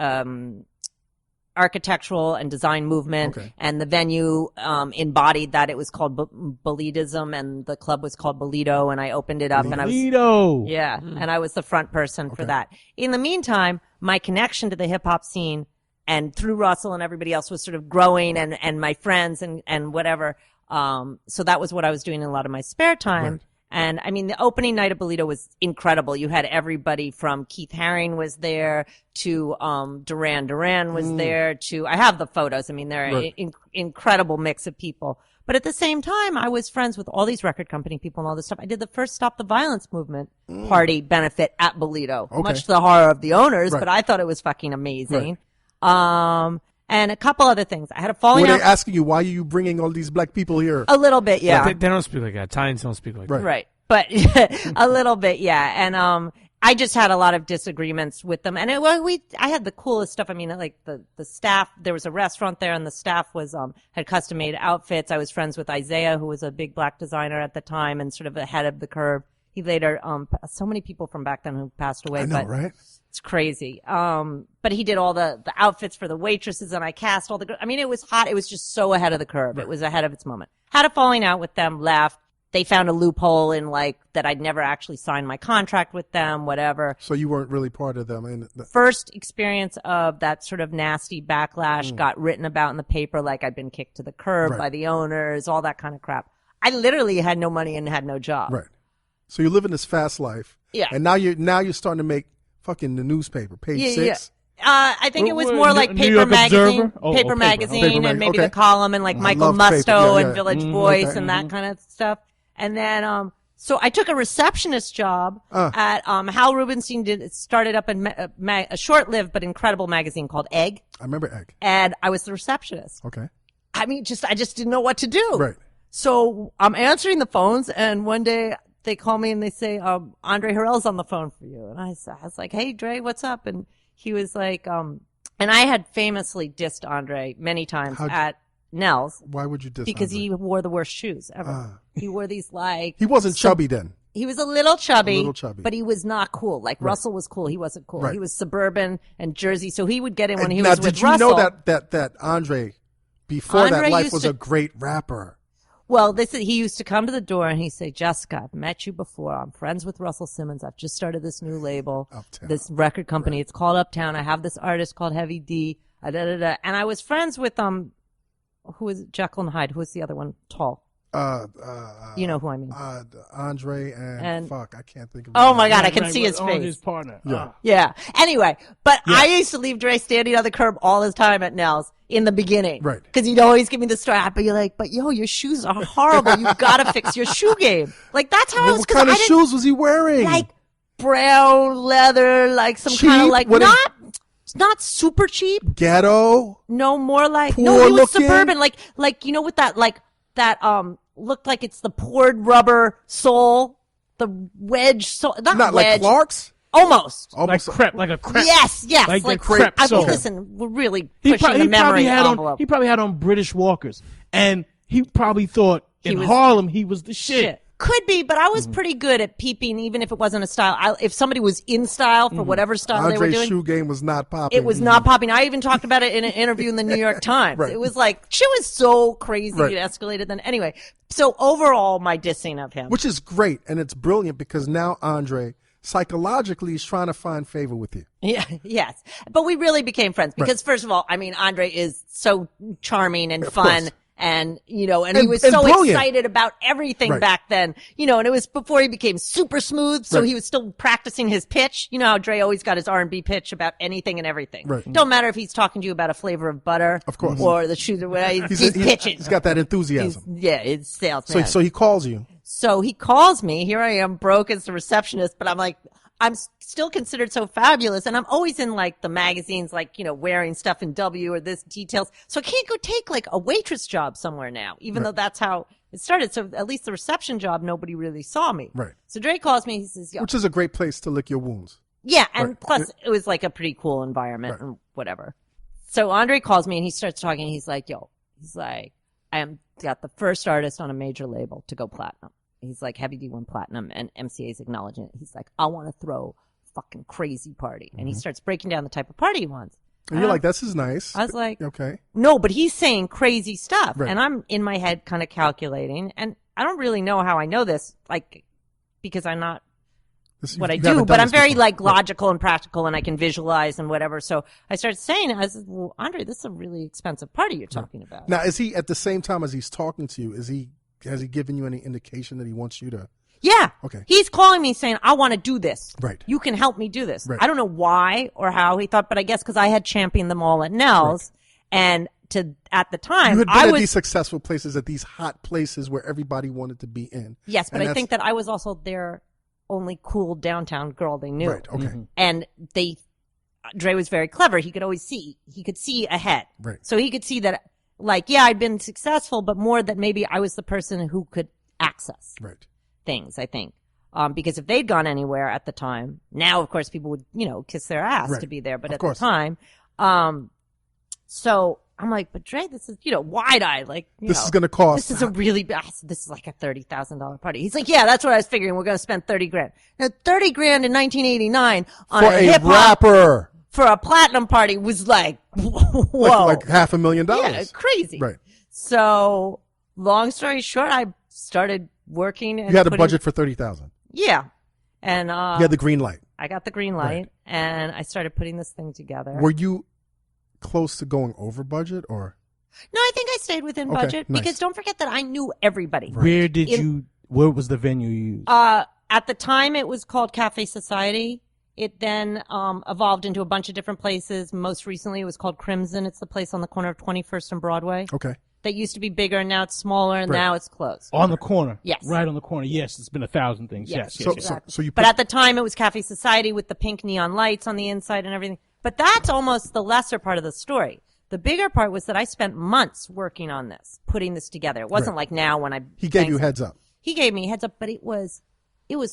architectural and design movement, and the venue embodied that. It was called Bolidism, and the club was called Bolido, and I opened it up. And I was and I was the front person for that. In the meantime, my connection to the hip hop scene and through Russell and everybody else was sort of growing, and my friends and whatever. So that was what I was doing in a lot of my spare time. Right. And I mean, the opening night of Bolido was incredible. You had everybody from Keith Haring was there to Duran Duran was there to, I have the photos. I mean, they're an incredible mix of people. But at the same time, I was friends with all these record company people and all this stuff. I did the first Stop the Violence movement party benefit at Bolido, much to the horror of the owners, but I thought it was fucking amazing. And a couple other things. I had a falling out. Were they asking you, why are you bringing all these black people here? A little bit, yeah. They don't speak like that. Italians don't speak like that. Right. But a little bit, yeah. And I just had a lot of disagreements with them. And I had the coolest stuff. I mean, like the staff, there was a restaurant there and the staff was had custom made outfits. I was friends with Isaiah, who was a big black designer at the time and sort of ahead of the curve. He later so many people from back then who passed away. I know, right? It's crazy. But he did all the outfits for the waitresses and I cast all I mean, it was hot. It was just so ahead of the curve. Right. It was ahead of its moment. Had a falling out with them, left. They found a loophole in like that I'd never actually signed my contract with them, whatever. So you weren't really part of them. First experience of that sort of nasty backlash got written about in the paper like I'd been kicked to the curb by the owners, all that kind of crap. I literally had no money and had no job. Right. So you're living this fast life. Yeah. And now you're starting to make fucking the newspaper, page 6. Yeah. I think it was more like Paper Magazine, Paper Magazine, and maybe the column, and like Michael Musto and Village Voice and that kind of stuff. And then, so I took a receptionist job at Hal Rubinstein started up a short-lived but incredible magazine called Egg. I remember Egg. And I was the receptionist. Okay. I mean, I just didn't know what to do. Right. So I'm answering the phones, and one day they call me and they say, Andre Harrell's on the phone for you. And I was like, hey, Dre, what's up? And he was like, and I had famously dissed Andre many times at Nell's. Why would you diss Because Andre? he wore the worst shoes ever. He wore these like... He wasn't chubby then. He was a little chubby, but he was not cool. Like Russell was cool. He wasn't cool. Right. He was suburban and Jersey, so he would get in when he was with Russell. Now, did you know that Andre, before that life, was a great rapper? Well, he used to come to the door and he'd say, Jessica, I've met you before. I'm friends with Russell Simmons. I've just started this new label, this record company. It's called Uptown. I have this artist called Heavy D. And I was friends with, who was Jekyll and Hyde? Who was the other one? Tall. You know who I mean. Andre and fuck, I can't think of Oh my God, I can see his face. His partner. Yeah. Anyway, but I used to leave Dre standing on the curb all his time at Nell's in the beginning. Right. Cause he'd always give me the story. But you're like, but yo, your shoes are horrible. You gotta fix your shoe game. Like that's how I was. What kind of shoes was he wearing? Like brown leather, like some kind of like not super cheap. Ghetto? No, more like, poor no, he was looking? suburban. Like, you know, with that looked like it's the poured rubber sole, the wedge sole, not wedge. Like Clark's? Almost. Like crepe, like a crepe. Yes. Like the crepe sole. Listen, we're really pushing the memory envelope. He probably had on British Walkers, and he probably thought Harlem he was the shit. Could be, but I was pretty good at peeping, even if it wasn't a style. If somebody was in style for whatever style they were doing. Andre's shoe game was not popping. It was not popping. I even talked about it in an interview in the New York Times. Right. It was like, shit was so crazy. It escalated then. Anyway, so overall, my dissing of him. Which is great, and it's brilliant because now Andre psychologically is trying to find favor with you. Yeah, yes. But we really became friends because first of all, I mean, Andre is so charming and fun. Course. And, you know, and he was so brilliant. Excited about everything back then, you know, and it was before he became super smooth. So he was still practicing his pitch. You know how Dre always got his R&B pitch about anything and everything. Right. Don't matter if he's talking to you about a flavor of butter. Of course. Or the shoes or whatever. He's pitching. He's got that enthusiasm. It's salesman. So he calls you. So he calls me. Here I am broke as the receptionist, but I'm like, I'm still considered so fabulous. And I'm always in like the magazines, like, you know, wearing stuff in W or this details. So I can't go take like a waitress job somewhere now, even though that's how it started. So at least the reception job, nobody really saw me. Right. So Dre calls me. He says, yo. Which is a great place to lick your wounds. Yeah. And plus it was like a pretty cool environment and whatever. So Andre calls me and he starts talking. He's like, I got the first artist on a major label to go platinum. He's like, Heavy D won platinum, and MCA's acknowledging it. He's like, I want to throw a fucking crazy party. And he starts breaking down the type of party he wants. And you're like, this is nice. I was like, okay. No, but he's saying crazy stuff. Right. And I'm in my head kind of calculating. And I don't really know how I know this, like, because I'm not what I do, but I'm very like logical and practical and I can visualize and whatever. So I started saying, I said, well, Andre, this is a really expensive party you're talking about. Now, is he at the same time as he's talking to you, has he given you any indication that he wants you to? Yeah. Okay. He's calling me saying, I want to do this. Right. You can help me do this. Right. I don't know why or how he thought, but I guess because I had championed them all at Nell's and at the time, you had been at these successful places, at these hot places where everybody wanted to be in. Yes, but I think that I was also their only cool downtown girl they knew. Right, okay. Mm-hmm. And Dre was very clever. He could see ahead. Right. So he could see that, like, yeah, I'd been successful, but more that maybe I was the person who could access things, I think. Because if they'd gone anywhere at the time, now, of course, people would, kiss their ass to be there. But at the time, so I'm like, but Dre, this is, wide-eyed, like, this is going to cost. This is a really, this is like a $30,000 party. He's like, yeah, that's what I was figuring. We're going to spend $30,000. Now, $30,000 in 1989 on for a hip-hop rapper for a platinum party was like, whoa. Like $500,000. Yeah, crazy. Right. So, long story short, I started working. And you had a budget for $30,000. Yeah. And, you had the green light. I got the green light and I started putting this thing together. Were you close to going over budget or? No, I think I stayed within budget because don't forget that I knew everybody. Right. Where was the venue you used? At the time it was called Cafe Society. It then, evolved into a bunch of different places. Most recently it was called Crimson. It's the place on the corner of 21st and Broadway. Okay. That used to be bigger and now it's smaller and now it's closed. On the corner. Yes. Right on the corner. Yes. It's been 1,000 things. Yes. So you but at the time it was Cafe Society with the pink neon lights on the inside and everything. But that's almost the lesser part of the story. The bigger part was that I spent months working on this, putting this together. It wasn't like now when He gave you heads up. He gave me heads up, but it was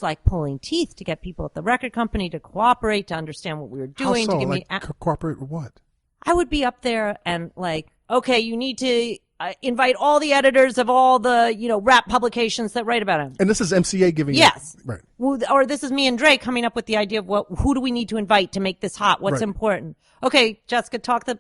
like pulling teeth to get people at the record company to cooperate, to understand what we were doing. How so? To give me cooperate with what? I would be up there and like, okay, you need to invite all the editors of all the, rap publications that write about him. And this is MCA giving you. Right. Well, or this is me and Dre coming up with the idea of who do we need to invite to make this hot? What's important? Okay, Jessica, talk the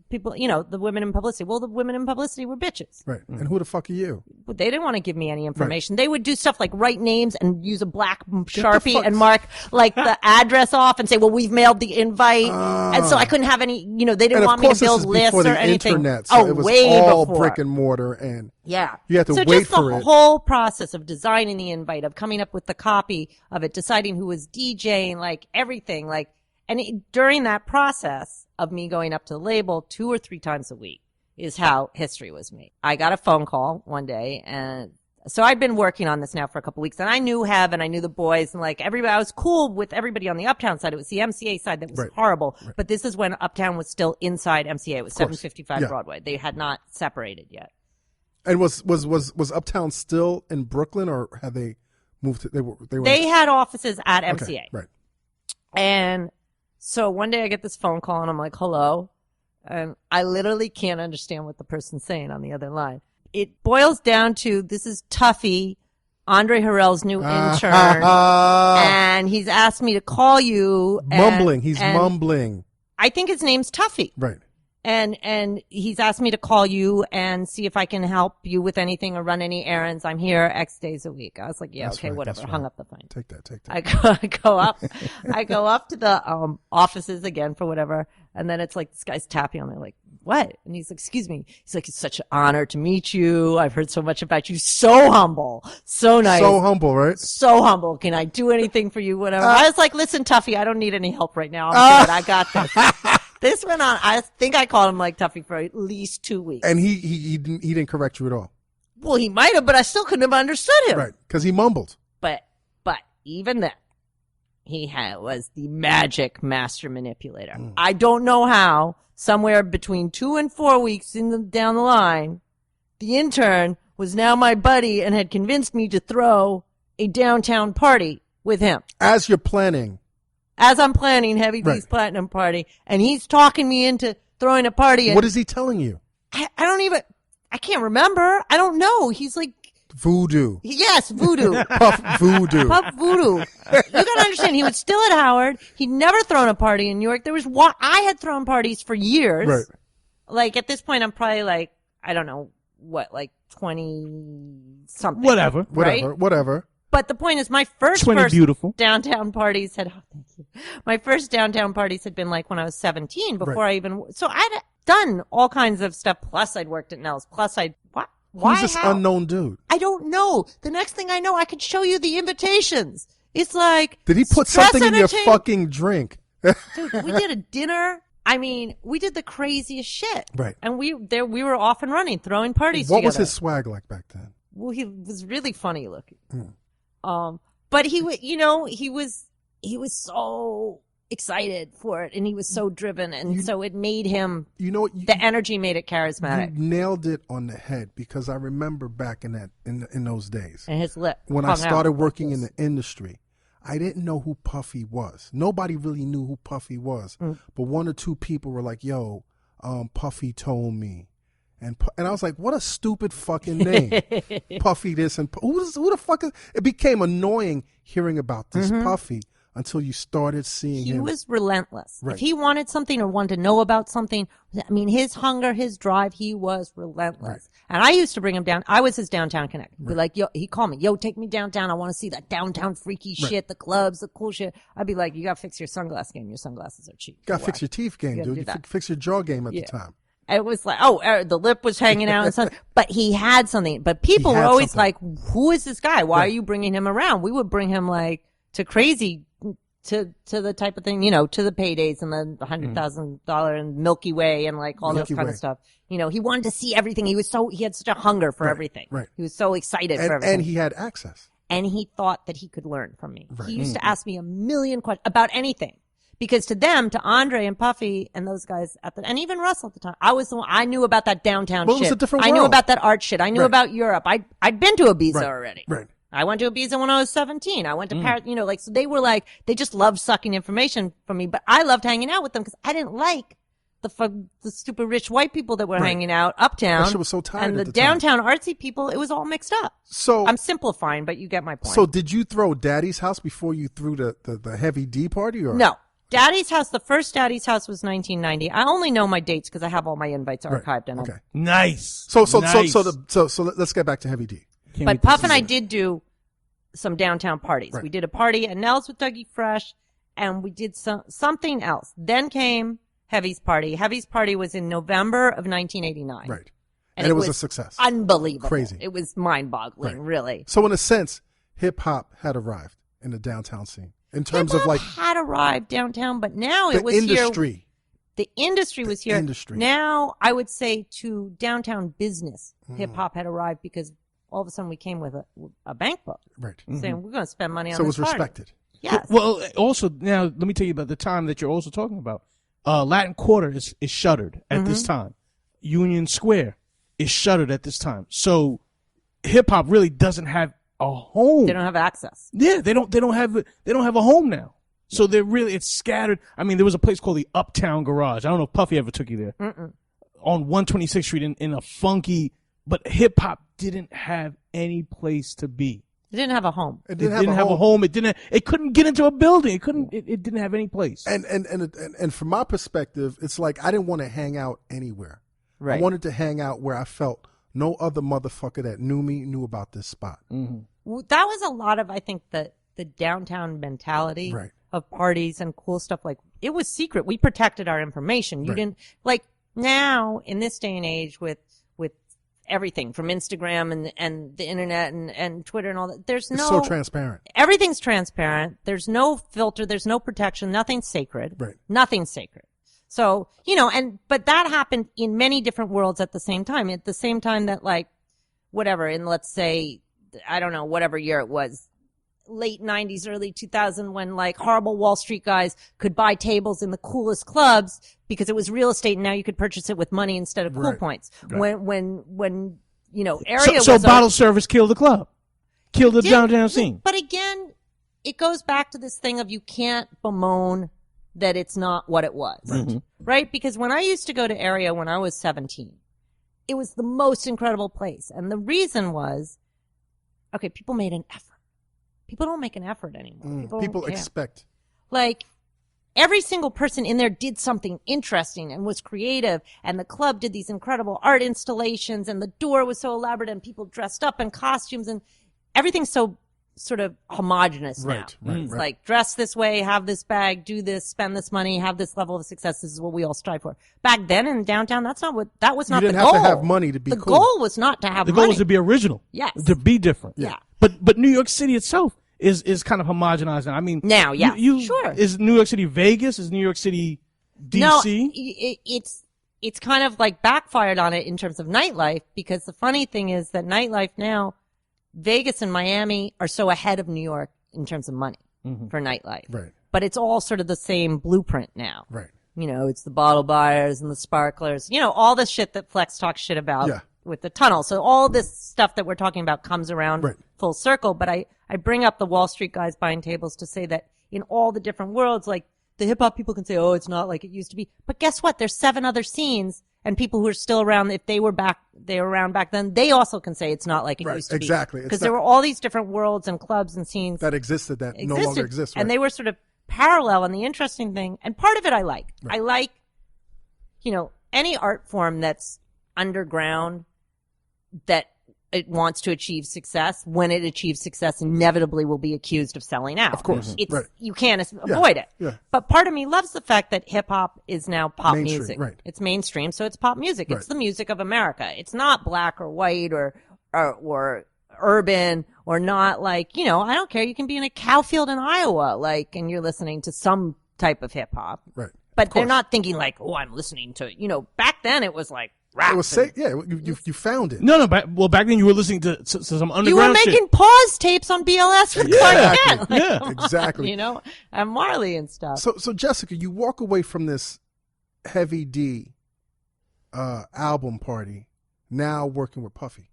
people, the women in publicity. Well, the women in publicity were bitches. Right. And who the fuck are you? But they didn't want to give me any information. Right. They would do stuff like write names and use a black Sharpie and mark like the address off and say, well, we've mailed the invite. And so I couldn't have any, they didn't want me to build lists or anything. Internet, so it was way all before. Brick and mortar and you had to so wait just for the it. whole process of designing the invite, of coming up with the copy of it, deciding who was DJing, like everything, like, and during that process of me going up to the label 2 or 3 times a week is how history was made. I got a phone call one day, and so I'd been working on this now for a couple of weeks, and I knew Hev and I knew the boys and like everybody. I was cool with everybody on the Uptown side. It was the MCA side that was horrible, but this is when Uptown was still inside MCA. It was 755 Broadway. They had not separated yet. And was Uptown still in Brooklyn, or had they moved to, they had offices at MCA. Okay, right. And so one day I get this phone call and I'm like, hello. And I literally can't understand what the person's saying on the other line. It boils down to, this is Tuffy, Andre Harrell's new intern. And he's asked me to call you. Mumbling. He's mumbling. I think his name's Tuffy. Right. And he's asked me to call you and see if I can help you with anything or run any errands. I'm here X days a week. I was like, yeah, okay, whatever. Hung up the phone. Take that. I go up to the offices again for whatever, and then it's like this guy's tapping on me, like, what? And he's like, excuse me. He's like, it's such an honor to meet you. I've heard so much about you. So humble, so nice, so humble, right? So humble. Can I do anything for you? Whatever. I was like, listen, Tuffy, I don't need any help right now. I'm good. I got this. This went on. I think I called him like Tuffy for at least 2 weeks. And he didn't correct you at all. Well, he might have, but I still couldn't have understood him. Right, because he mumbled. But even then, he was the magic master manipulator. I don't know how. Somewhere between 2 and 4 weeks down the line, the intern was now my buddy and had convinced me to throw a downtown party with him. As you're planning. As I'm planning Heavy D's Platinum Party, and he's talking me into throwing a party. And what is he telling you? I can't remember. I don't know. He's like, Voodoo. Yes, voodoo. Puff Voodoo. Puff voodoo. You gotta understand, he was still at Howard. He'd never thrown a party in New York. I had thrown parties for years. Right. Like, at this point, I'm probably like, I don't know, like 20 something. Whatever. Right? Whatever. But the point is, my first beautiful. downtown parties had, thank you. My first downtown parties had been like when I was 17 before I even, so I'd done all kinds of stuff. Plus I'd worked at Nell's. Plus why? Who's this unknown dude? I don't know. The next thing I know, I could show you the invitations. It's like, did he put something in your fucking drink? Dude, we did a dinner. I mean, we did the craziest shit. Right. And we were off and running, throwing parties What together. was his swag like back then? Well, he was really funny looking. But he was so excited for it, and he was so driven, and so it made him. The energy made it charismatic. You nailed it on the head, because I remember back in those days. And his lip. When I started working in the industry, I didn't know who Puffy was. Nobody really knew who Puffy was, but one or two people were like, "Yo, Puffy told me." And I was like, what a stupid fucking name. Puffy this and who the fuck is, it became annoying hearing about this Puffy until you started seeing him. He was relentless. Right. If he wanted something or wanted to know about something, I mean, his hunger, his drive, he was relentless. Right. And I used to bring him down. I was his downtown connect. He'd be like, yo, he'd call me, yo, take me downtown. I want to see that downtown freaky shit, the clubs, the cool shit. I'd be like, you got to fix your sunglass game. Your sunglasses are cheap. Got to fix your teeth game, dude. You fix your jaw game at the time. It was like, the lip was hanging out and stuff. But he had something. But people were always like, who is this guy? Why are you bringing him around? We would bring him like to crazy, to the type of thing, to the paydays and the $100,000 and Milky Way and like all this kind of stuff. He wanted to see everything. He had such a hunger for everything. Right. He was so excited for everything. And he had access. And he thought that he could learn from me. Right. He used to ask me a million questions about anything. Because to Andre and Puffy and those guys and even Russell at the time, I was the one, I knew about that downtown shit. It was a different I world. knew about that art shit. I knew about Europe. I'd been to Ibiza already. Right. I went to Ibiza when I was 17. I went to Paris, so they were like, they just loved sucking information from me, but I loved hanging out with them because I didn't like the stupid rich white people that were hanging out uptown. That shit was so tired and at the the time. downtown artsy people, it was all mixed up. So I'm simplifying, but you get my point. So did you throw Daddy's house before you threw the Heavy D party, or no? Daddy's house, the first Daddy's house was 1990. I only know my dates because I have all my invites archived in them. Okay. Nice. So nice. So let's get back to Heavy D. But Puff and I did do some downtown parties. Right. We did a party at Nell's with Dougie Fresh, and we did something else. Then came Heavy's party. Heavy's party was in November of 1989. Right. And it was a success. Unbelievable. Crazy. It was mind-boggling, really. So in a sense, hip hop had arrived in the downtown scene. In terms of like had arrived downtown, but now it was industry. Here. The industry was here. Now I would say to downtown business, hip hop had arrived because all of a sudden we came with a bank book, right? Saying we're going to spend money on. So it was party. respected. Yes. Well, also now let me tell you about the time that you're also talking about. Latin Quarter is shuttered at this time. Union Square is shuttered at this time. So hip hop really doesn't have a home. They don't have access. Yeah, they don't have a home now. So it's scattered. I mean, there was a place called the Uptown Garage. I don't know if Puffy ever took you there. On 126th Street in a funky, but hip hop didn't have any place to be. It didn't have a home. It didn't have a home. It couldn't get into a building. It didn't have any place. And from my perspective, it's like I didn't want to hang out anywhere. Right. I wanted to hang out where I felt no other motherfucker that knew me knew about this spot. Well, that was a lot of, I think, the downtown mentality of parties and cool stuff. Like, it was secret. We protected our information. You didn't, like, now, in this day and age with everything from Instagram and the internet and Twitter and all that, it's so transparent. Everything's transparent. There's no filter. There's no protection. Nothing's sacred. Right. Nothing's sacred. So, but that happened in many different worlds at the same time. At the same time that, like, whatever, in let's say, I don't know, whatever year it was, late 90s, early 2000, when like horrible Wall Street guys could buy tables in the coolest clubs because it was real estate and now you could purchase it with money instead of cool points. Right. When area so bottle service killed the club, killed the downtown scene. But again, it goes back to this thing of you can't bemoan that it's not what it was. Right? Because when I used to go to area when I was 17, it was the most incredible place. And the reason was okay, people made an effort. People don't make an effort anymore. People don't care. expect. Like, every single person in there did something interesting and was creative, and the club did these incredible art installations, and the door was so elaborate, and people dressed up in costumes, and everything's so sort of homogenous now. It's like, dress this way, have this bag, do this, spend this money, have this level of success. This is what we all strive for. Back then in downtown, that was not the goal. You didn't have to have money to be cool. cool. The goal was not to have money. The goal was to be original. Yes. To be different. Yeah. But New York City itself is kind of homogenizing. I mean, now, yeah, you, sure. Is New York City Vegas? Is New York City DC? No, it's kind of like backfired on it in terms of nightlife, because the funny thing is that nightlife now, Vegas and Miami are so ahead of New York in terms of money for nightlife. Right. But it's all sort of the same blueprint now. Right. You know, it's the bottle buyers and the sparklers, you know, all the shit that Flex talks shit about with the tunnel. So all this stuff that we're talking about comes around full circle. But I bring up the Wall Street guys buying tables to say that in all the different worlds, like, the hip hop people can say, oh, it's not like it used to be. But guess what? There's 7 other scenes, and people who are still around, if they were around back then, they also can say it's not like it used to be. Exactly. Because there were all these different worlds and clubs and scenes that existed that no longer exist. Right. And they were sort of parallel. And the interesting thing, and part of it I like. I like, you know, any art form that's underground, that it wants to achieve success. When it achieves success, inevitably will be accused of selling out. Of course. You can't avoid it. Yeah. But part of me loves the fact that hip hop is now pop Mainstream, music. right. It's mainstream, so it's pop music. It's the music of America. It's not black or white or urban, or not like, you know, I don't care. You can be in a cow field in Iowa, like, and you're listening to some type of hip hop. Right. But they're not thinking like, oh, I'm listening to, you know, back then it was like, rap. It was you found it. No, back then you were listening to some underground shit. You were making pause tapes on BLS with Clark Kent. Like, yeah, exactly. You know, and Marley and stuff. So Jessica, you walk away from this Heavy D album party, now working with Puffy.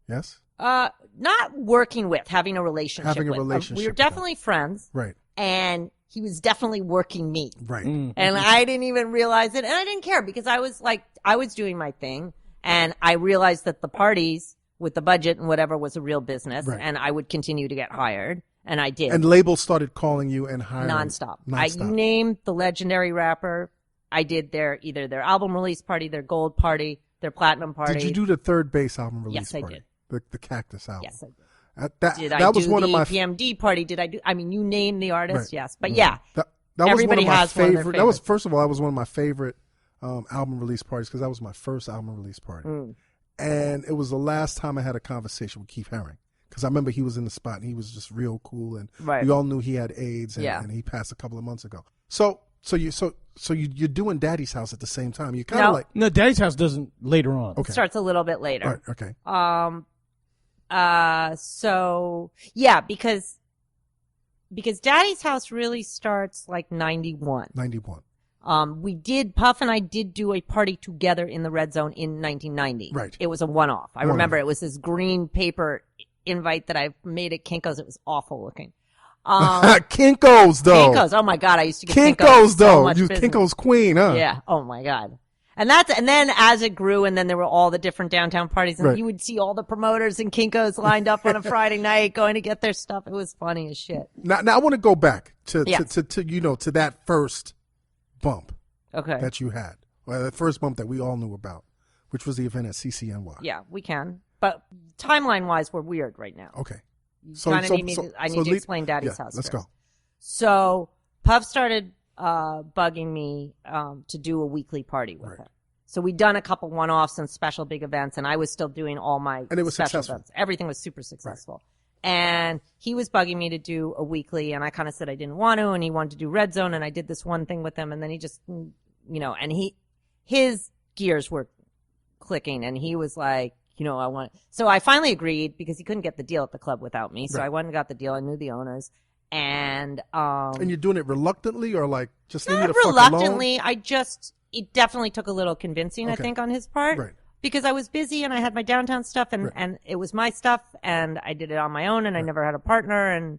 Yes? Not working with, having a relationship. Having a with. relationship. We were definitely friends. Right. And he was definitely working me. Right. And I didn't even realize it. And I didn't care, because I was doing my thing. And I realized that the parties with the budget and whatever was a real business. Right. And I would continue to get hired. And I did. And labels started calling you and hiring. Nonstop. You named the legendary rapper. I did either their album release party, their gold party, their platinum party. Did you do the Third Base album release party? Yes, I did. The Cactus album. Yes, I did. That was one of my PMD party? Did I do? I mean, you name the artist, right. Yes, but yeah, that was everybody one of my has favorite. one of their that was first of all, that was one of my favorite album release parties, because that was my first album release party, and it was the last time I had a conversation with Keith Haring, because I remember he was in the spot and he was just real cool, and we all knew he had AIDS, and he passed a couple of months ago. So you're doing Daddy's House at the same time. You kind of like no, Daddy's House doesn't later on. Okay. It starts a little bit later. Right, okay. So yeah, because Daddy's House really starts like 91. 91. Puff and I did do a party together in the Red Zone in 1990. Right. It was a one-off. I remember it was this green paper invite that I made at Kinko's. It was awful looking. Kinko's though. Kinko's. Oh my God. I used to get Kinko's though. So much you business. Kinko's queen, huh? Yeah. Oh my God. And then as it grew, and then there were all the different downtown parties, and you would see all the promoters and Kinko's lined up on a Friday night going to get their stuff. It was funny as shit. Now I want to go back to that first bump that you had. Well, the first bump that we all knew about, which was the event at CCNY. Yeah, we can. But timeline-wise, we're weird right now. Okay. I need to explain Daddy's House Let's first. go. So Puff started bugging me to do a weekly party with him. So we'd done a couple one-offs and special big events, and I was still doing all my and it was special successful. events. Everything was super successful. Right. And he was bugging me to do a weekly, and I kind of said I didn't want to, and he wanted to do Red Zone, and I did this one thing with him, and then he just, and his gears were clicking, and he was like, so I finally agreed, because he couldn't get the deal at the club without me. So I went and got the deal. I knew the owners. And you're doing it reluctantly, or like just leave me not the fuck reluctantly. alone? It definitely took a little convincing, I think, on his part. Right. Because I was busy and I had my downtown stuff, and it was my stuff, and I did it on my own, and I never had a partner,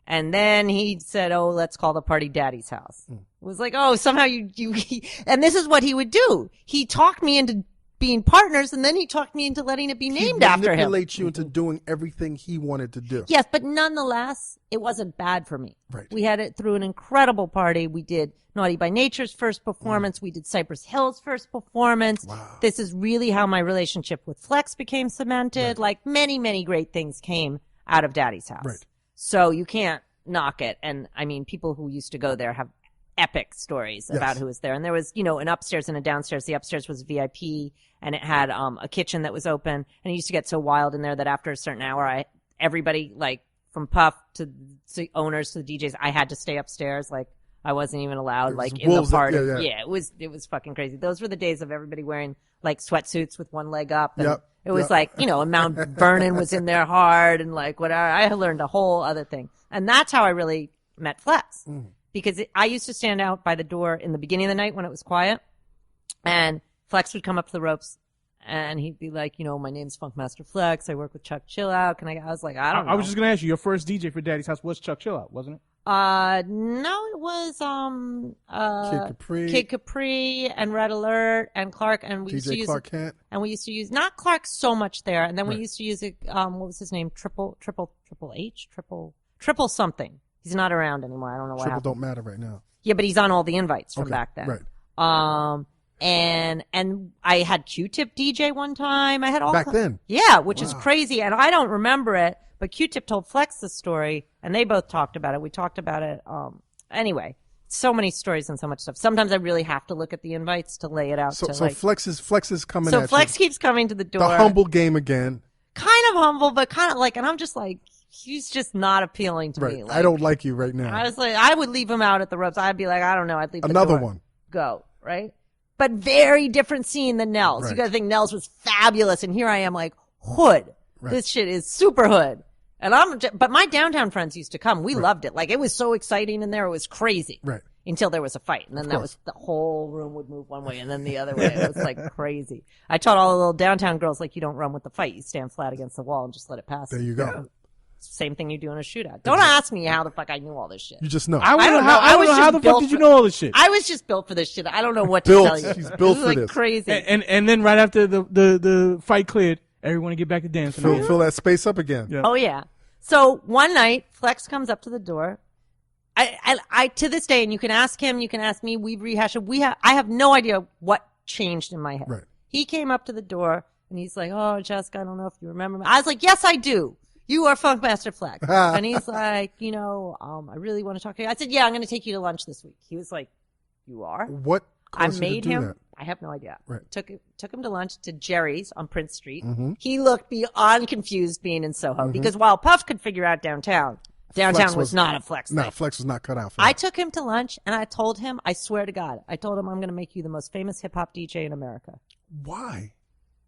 and then he said, "Oh, let's call the party Daddy's House." It was like, oh, somehow and this is what he would do. He talked me into being partners, and then he talked me into letting it be named after him. He manipulates you into doing everything he wanted to do. Yes, but nonetheless, it wasn't bad for me. Right. We had it through an incredible party. We did Naughty by Nature's first performance. We did Cypress Hill's first performance. Wow. This is really how my relationship with Flex became cemented. Right. Like many, many great things came out of Daddy's house. Right. So you can't knock it. And I mean, people who used to go there have epic stories about who was there. And there was, an upstairs and a downstairs. The upstairs was VIP, and it had a kitchen that was open. And it used to get so wild in there that after a certain hour, everybody, like from Puff to owners to the DJs, I had to stay upstairs. Like I wasn't even allowed, like in the party. Yeah, it was fucking crazy. Those were the days of everybody wearing like sweatsuits with one leg up. And it was like, and Mount Vernon was in there hard and like whatever. I learned a whole other thing. And that's how I really met Flex. Because I used to stand out by the door in the beginning of the night when it was quiet, and Flex would come up to the ropes, and he'd be like, my name's Funkmaster Flex. I work with Chuck Chillout. I was like, I don't know. I was just gonna ask you. Your first DJ for Daddy's house was Chuck Chillout, wasn't it? No, it was Kid Capri and Red Alert and Clark, and we used to use Clark Kent. And we used to use not Clark so much there, and then we used to use it. What was his name? Triple something. He's not around anymore. I don't know what happened. Don't matter right now. Yeah, but he's on all the invites from back then. Right. And I had Q-Tip DJ one time. I had all back then. Yeah, which is crazy, and I don't remember it. But Q-Tip told Flex the story, and they both talked about it. We talked about it. Anyway, so many stories and so much stuff. Sometimes I really have to look at the invites to lay it out. So Flex is coming. So at Flex you. keeps coming to the door. The humble game again. Kind of humble, but kind of like, and I'm just like, he's just not appealing to me. Like, I don't like you right now. I was like, I would leave him out at the ropes. I'd be like, I don't know. I'd leave another the door. one. Go, right? But very different scene than Nels. Right. You gotta think Nels was fabulous, and here I am like, hood. Right. This shit is super hood. And but my downtown friends used to come. We loved it. Like, it was so exciting in there. It was crazy. Right. Until there was a fight. And then that was, the whole room would move one way and then the other way. It was like crazy. I taught all the little downtown girls, like, you don't run with the fight. You stand flat against the wall and just let it pass. There you go. Same thing you do in a shootout. Don't ask me how the fuck I knew all this shit. You just know. I don't know. How the fuck did you know all this shit? I was just built for this shit. I don't know what to tell you. She's built this for is like this. Crazy. And then right after the fight cleared, everyone to get back to dancing. Fill that space up again. Yeah. Oh yeah. So one night, Flex comes up to the door. I to this day, and you can ask him, you can ask me, we've rehashed it. I have no idea what changed in my head. Right. He came up to the door and he's like, "Oh, Jessica, I don't know if you remember me." I was like, "Yes, I do. You are Funkmaster Flex." And he's like, I really want to talk to you. I said, "Yeah, I'm going to take you to lunch this week." He was like, "You are?" What? I made him. That? I have no idea. Right. Took him to lunch to Jerry's on Prince Street. Mm-hmm. He looked beyond confused being in Soho because while Puff could figure out downtown was not a Flex thing. No, Flex was not cut out for I that. took him to lunch and I told him, I swear to God, I told him I'm going to make you the most famous hip hop DJ in America. Why?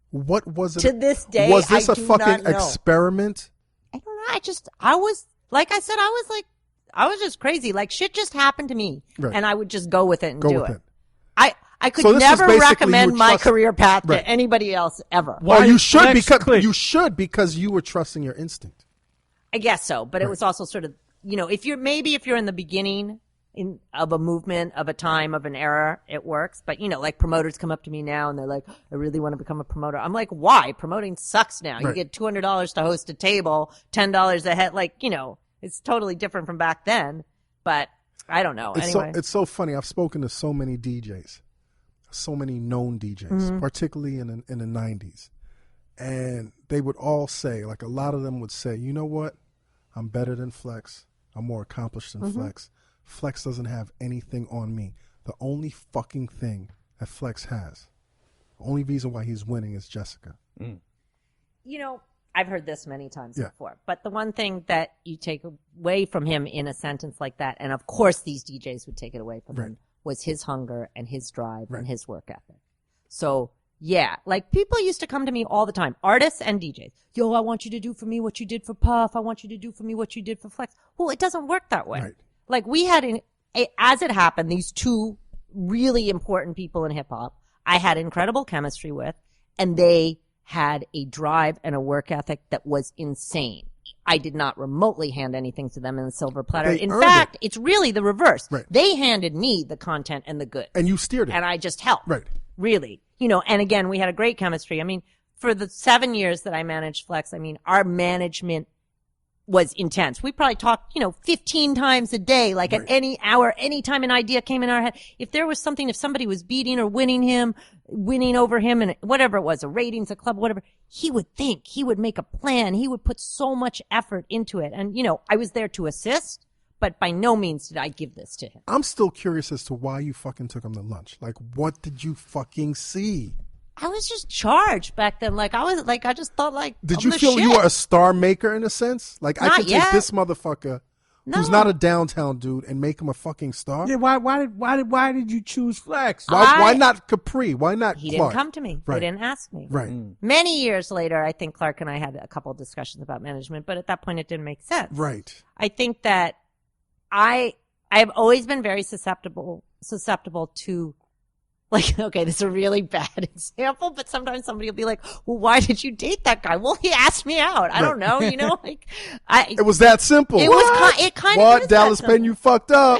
What was it? To this day, was this I a do fucking not know. experiment? I don't know. I was, like I said, I was just crazy. Like, shit just happened to me. Right. And I would just go with it and do it. I could So this never was basically recommend you my trust- carear path Right. to anybody else ever. Well, you should Flex because you were trusting your instinct. I guess so, but it was also sort of, if you're in the beginning of a movement, of a time, of an era, it works. But, like promoters come up to me now and they're like, "I really want to become a promoter." I'm like, why? Promoting sucks now. You Right. get $200 to host a table, $10 a head. Like, it's totally different from back then, but I don't know. Anyway. It's so funny. I've spoken to so many DJs, so many known DJs, particularly in the 90s. And they would all say, like a lot of them would say, "You know what? I'm better than Flex. I'm more accomplished than Flex. Flex doesn't have anything on me. The only fucking thing that Flex has, the only reason why he's winning is Jessica." I've heard this many times before, but the one thing that you take away from him in a sentence like that, and of course these DJs would take it away from him, was his hunger and his drive and his work ethic. So, yeah, like people used to come to me all the time, artists and DJs. "Yo, I want you to do for me what you did for Puff. I want you to do for me what you did for Flex." Well, it doesn't work that way. Right. Like we had, as it happened, these two really important people in hip hop I had incredible chemistry with, and they had a drive and a work ethic that was insane. I did not remotely hand anything to them in a silver platter. They In earned fact, it's really the reverse. Right. They handed me the content and the good. And you steered it. And I just helped. Right. Really. and again, we had a great chemistry. I mean, for the 7 years that I managed Flex, I mean, our management was intense. We probably talked, 15 times a day, like at any hour, any time an idea came in our head. If there was something, if somebody was beating or winning over him and whatever it was, a ratings, a club, whatever, he would think, he would make a plan. He would put so much effort into it. And, I was there to assist, but by no means did I give this to him. I'm still curious as to why you fucking took him to lunch. Like, what did you fucking see? I was just charged back then. I just thought Did you feel you were a star maker in a sense? Like, I Not could yet. take this motherfucker who's not a downtown dude and make him a fucking star? Yeah, why did you choose Flex? Why not Capri? Why not He Clark? didn't come to me. Right. They didn't ask me. Right. Many years later, I think Clark and I had a couple of discussions about management, but at that point it didn't make sense. Right. I think that I have always been very susceptible to, okay, this is a really bad example, but sometimes somebody will be like, well, why did you date that guy? Well, he asked me out. I don't know, It was that simple. It was it kind of What, is Dallas that Penn, simple. you fucked up.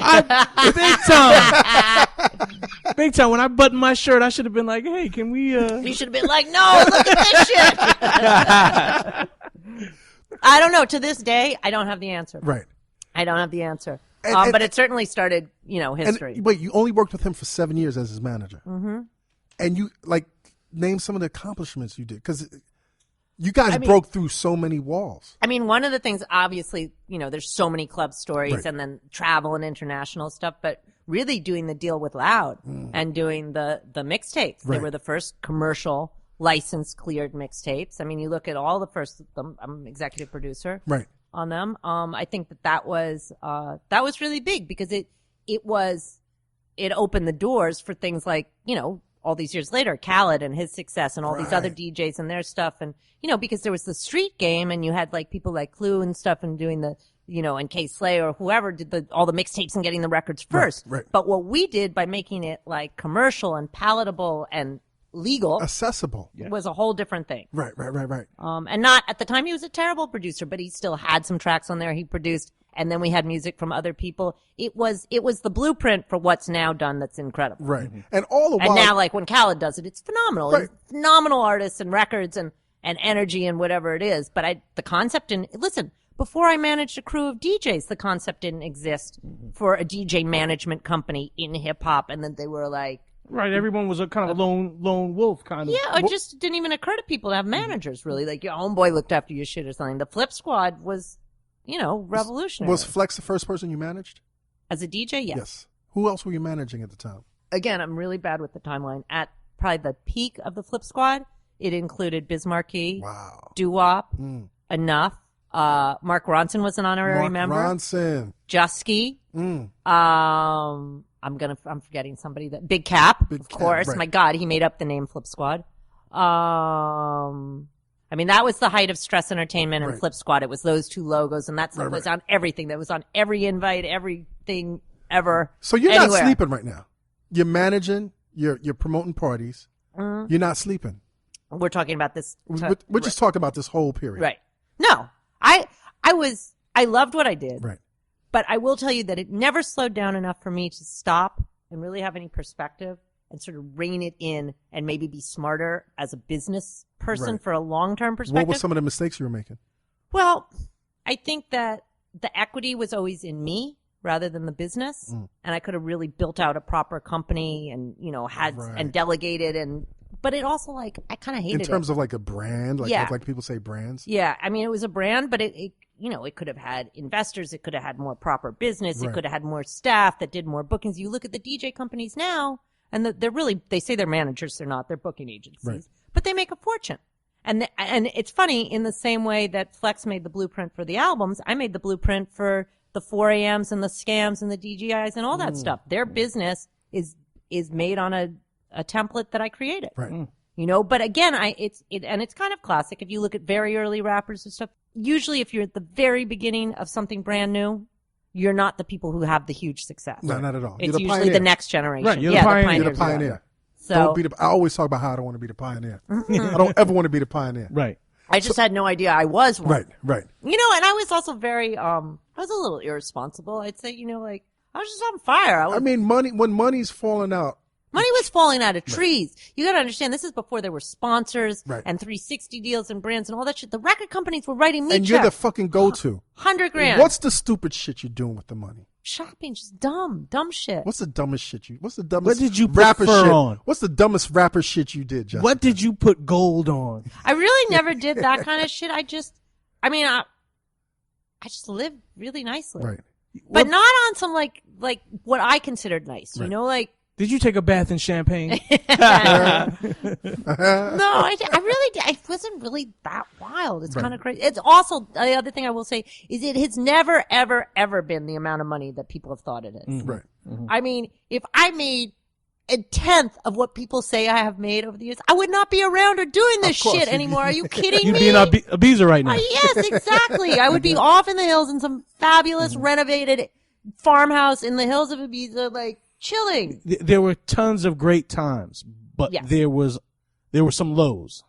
Big time. Big time. When I buttoned my shirt, I should have been like, hey, can we, You should have been like, no, look at this shit. I don't know. To this day, I don't have the answer. Right. I don't have the answer. And- but it certainly started, history. And, wait, you only worked with him for 7 years as his manager. Mm-hmm. And you, name some of the accomplishments you did. Because you guys broke through so many walls. I mean, one of the things, obviously, there's so many club stories Right. and then travel and international stuff, but really doing the deal with Loud and doing the mixtapes. They Right. were the first commercial license cleared mixtapes. I mean, you look at all the first, I'm executive producer. Right. On them. I think that was really big because it opened the doors for things like, all these years later, Khaled and his success and all these other DJs and their stuff. And, because there was the street game and you had people like Clue and stuff and doing the, and K Slay or whoever did all the mixtapes and getting the records first. Right. But what we did by making it commercial and palatable and legal Accessible. was a whole different thing. Right. And not at the time he was a terrible producer, but he still had some tracks on there he produced. And then we had music from other people. It was the blueprint for what's now done. That's incredible. Right. And all the while. And now, when Khaled does it, it's phenomenal. Right. It's phenomenal artists and records and energy and whatever it is. But the concept before I managed a crew of DJs, the concept didn't exist for a DJ management company in hip hop. And then they were like, right, everyone was a kind of lone wolf kind of. yeah, it just didn't even occur to people to have managers, really. Like, your homeboy looked after your shit or something. The Flip Squad was, revolutionary. Was Flex the first person you managed? As a DJ, yes. Yes. Who else were you managing at the time? Again, I'm really bad with the timeline. At probably the peak of the Flip Squad, it included Biz Markie, Wow. Doo-Wop, Enough. Mark Ronson was an honorary Mark member. Ronson. Jusky. I'm forgetting somebody Big Cap, Big of Cap, course. right. My God, he made up the name Flip Squad. That was the height of Stress Entertainment and Right. Flip Squad. It was those two logos, and that was on everything. That was on every invite, everything ever. So you're anywhere. not sleeping right now. You're managing, you're promoting parties. You're not sleeping. We're talking about this. We're just talking about this whole period. Right. No, I loved what I did. Right. But I will tell you that it never slowed down enough for me to stop and really have any perspective and sort of rein it in and maybe be smarter as a business person Right. for a long-term perspective. What were some of the mistakes you were making? Well, I think that the equity was always in me rather than the business. And I could have really built out a proper company and, had Right. and delegated but it also I kind of hated In terms of a brand, Yeah. like people say brands. Yeah, I mean, it was a brand, but it could have had investors. It could have had more proper business. Right. It could have had more staff that did more bookings. You look at the DJ companies now, and they say they're managers. They're not. They're booking agencies. Right. But they make a fortune. And it's funny, in the same way that Flex made the blueprint for the albums, I made the blueprint for the 4 a.m.s and the scams and the DJIs and all that stuff. Their business is made on a template that I created. Right. But again, it's kind of classic. If you look at very early rappers and stuff, usually if you're at the very beginning of something brand new, you're not the people who have the huge success. No, not at all. It's You're the usually pioneer. the next generation. Right, you're the yeah, pioneer. You're the pioneers, pioneer. So Don't be I always talk about how I don't want to be the pioneer. I don't ever want to be the pioneer. Right. I just had no idea I was one. Right. And I was also very, I was a little irresponsible. I'd say, I was just on fire. I mean, when money's falling out Money was falling out of trees. You got to understand, this is before there were sponsors Right. and 360 deals and brands and all that shit. The record companies were writing me And you're the checks. fucking go-to. $100,000. What's the stupid shit you're doing with the money? Shopping? Just dumb shit. What's the dumbest shit what's the dumbest What did you put rapper fur shit? on? What's the dumbest rapper shit you did, Jessica? What did you put gold on? I really never did that kind of shit. I just lived really nicely. Right. But not on some like what I considered nice, you Right. know, like Did you take a bath in champagne? no, I really did. It wasn't really that wild. It's Right. kind of crazy. It's also, the other thing I will say is it has never, ever, ever been the amount of money that people have thought it is. Right. I mean, if I made a tenth of what people say I have made over the years, I would not be around or doing this Of course. shit anymore. Are you kidding You'd me? be in Ibiza right now. Yes, exactly. I would be off in the hills in some fabulous renovated farmhouse in the hills of Ibiza, like chilling. There were tons of great times, but Yes. there were some lows.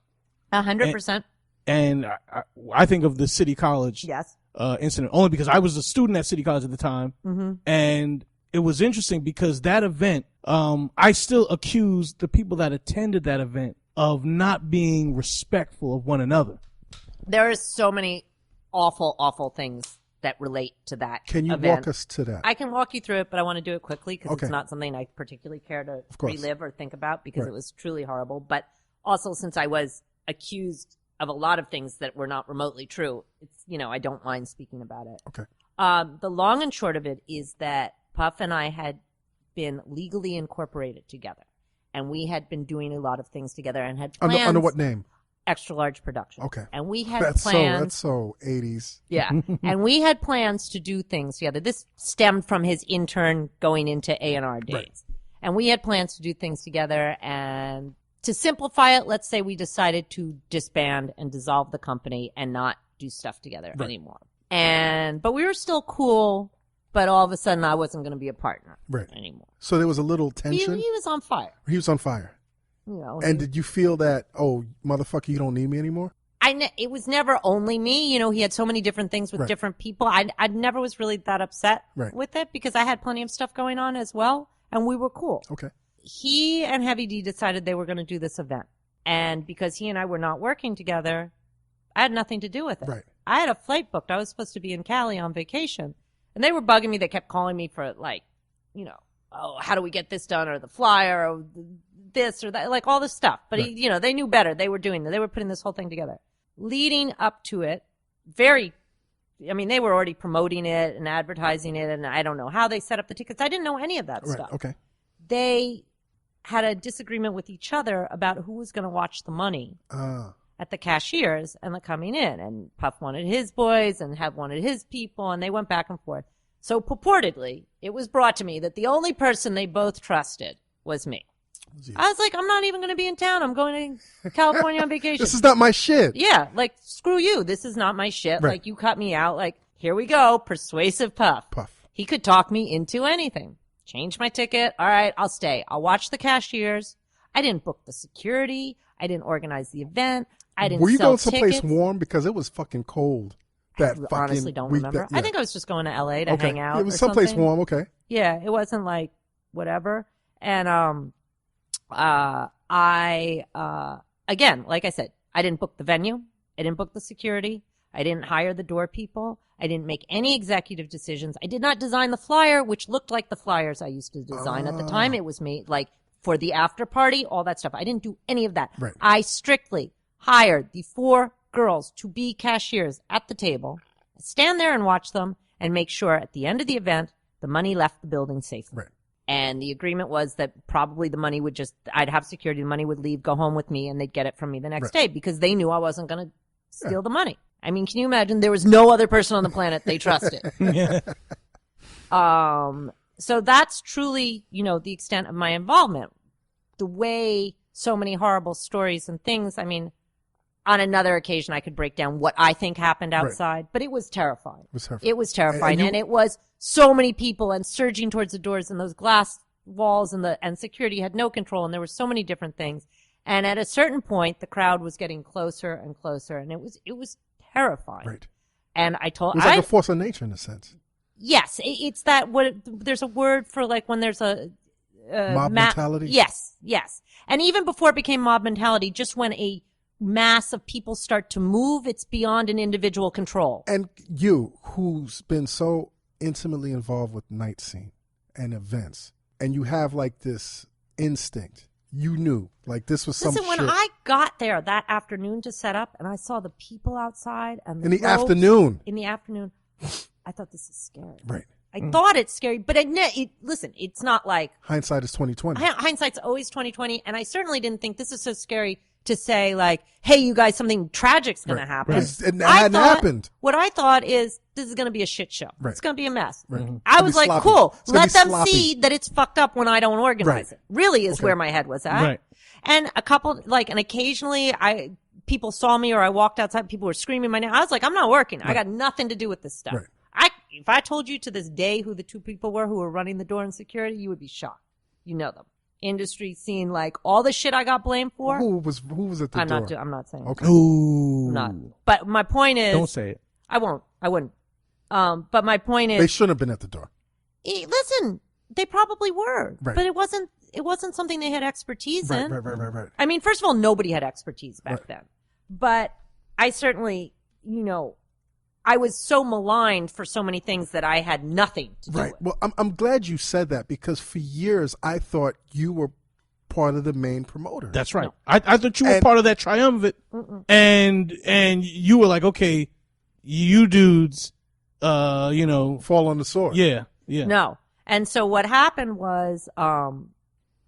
100%. And I think of the City College Yes. incident only because I was a student at City College at the time. Mm-hmm. And it was interesting because that event, I still accuse the people that attended that event of not being respectful of one another. There are so many awful, awful things that relate to that Can you event. walk us to that? I can walk you through it, but I want to do it quickly because Okay. it's not something I particularly care to course. relive or think about because Right. it was truly horrible. But also, since I was accused of a lot of things that were not remotely true, it's, I don't mind speaking about it. Okay. The long and short of it is that Puff and I had been legally incorporated together, and we had been doing a lot of things together and had plans. Under what name? Extra Large Production. Okay. And we had That's plans. so 80s. Yeah. And we had plans to do things together. This stemmed from his intern going into A&R days. Right. And we had plans to do things together. And to simplify it, let's say we decided to disband and dissolve the company and not do stuff together anymore. But we were still cool, but all of a sudden I wasn't going to be a partner anymore. So there was a little He tension. was on fire. He was on fire. And did you feel that, oh, motherfucker, you don't need me anymore? It was never only me. He had so many different things with different people. I never was really that upset with it because I had plenty of stuff going on as well, and we were cool. Okay. He and Heavy D decided they were going to do this event. And because he and I were not working together, I had nothing to do with it. Right. I had a flight booked. I was supposed to be in Cali on vacation. And they were bugging me. They kept calling me for, oh, how do we get this done? Or the flyer, or this or that, like all this stuff. But, they knew better. They were putting this whole thing together. Leading up to it, they were already promoting it and advertising it. And I don't know how they set up the tickets. I didn't know any of that stuff. Okay. They had a disagreement with each other about who was going to watch the money at the cashiers and the coming in. And Puff wanted his boys and Hev wanted his people, and they went back and forth. So purportedly, it was brought to me that the only person they both trusted was me. Jeez. I was like, I'm not even going to be in town. I'm going to California on vacation. This is not my shit. Yeah, like, screw you. This is not my shit. Right. Like, you cut me out. Like, here we go. Persuasive Puff. He could talk me into anything. Change my ticket. All right, I'll stay. I'll watch the cashiers. I didn't book the security. I didn't organize the event. I didn't Were you sell going someplace tickets. warm? Because it was fucking cold. That I fucking honestly don't week remember. that- I think I was just going to LA to hang out. It was or someplace something. warm. Okay. Yeah, it wasn't like whatever. And again, like I said, I didn't book the venue. I didn't book the security. I didn't hire the door people. I didn't make any executive decisions. I did not design the flyer, which looked like the flyers I used to design at the time. It was made like for the after party, all that stuff. I didn't do any of that. Right. I strictly hired the 4 girls to be cashiers at the table, stand there and watch them, and make sure at the end of the event, the money left the building safely. Right. And the agreement was that probably the money would I'd have security, the money would leave, go home with me, and they'd get it from me the next day because they knew I wasn't going to steal the money. I mean, can you imagine? There was no other person on the planet they trusted. So that's truly, the extent of my involvement. The way so many horrible stories and things, I mean, on another occasion I could break down what I think happened outside, but it was terrifying. It was terrifying. And it was so many people and surging towards the doors and those glass walls and security had no control, and there were so many different things. And at a certain point, the crowd was getting closer and closer, and it was terrifying. Right. And I told, It was like a force of nature in a sense. yes, it's that there's a word for like when there's a mob mentality? Yes. And even before it became mob mentality, just when a mass of people start to move, it's beyond an individual control. And you, who's been so intimately involved with night scene and events, and you have like this instinct, you knew like this was some Listen, when shit. I got there that afternoon to set up and I saw the people outside and the In the ropes afternoon. in the afternoon, I thought this is scary. Right. I thought it's scary, but listen, it's not like Hindsight is 20/20. hindsight's always 20/20, and I certainly didn't think this is so scary to say like, hey, you guys, something tragic's going to happen. Right. It hadn't happened. What I thought is this is going to be a shit show. Right. It's going to be a mess. Right. I was like, sloppy. cool. It's gonna Let be them sloppy. see that it's fucked up when I don't organize it. Really is where my head was at. Right. And and occasionally people saw me or I walked outside, people were screaming my name. I was like, I'm not working. I got nothing to do with this stuff. Right. If I told you to this day who the two people were who were running the door and security, you would be shocked. You know them. Industry scene, like all the shit I got blamed for. Who was at the door? I'm not saying. Okay. Ooh. I'm not. But my point is. Don't say it. I wouldn't. But my point is. They shouldn't have been at the door. Listen, they probably were. Right. But it wasn't something they had expertise in. Right. I mean, first of all, nobody had expertise back then. But I certainly, I was so maligned for so many things that I had nothing to do with. Well, I'm glad you said that because for years I thought you were part of the main promoter. That's right. I thought you were part of that triumvirate, and you were like, okay, you dudes, fall on the sword. Yeah. No. And so what happened was,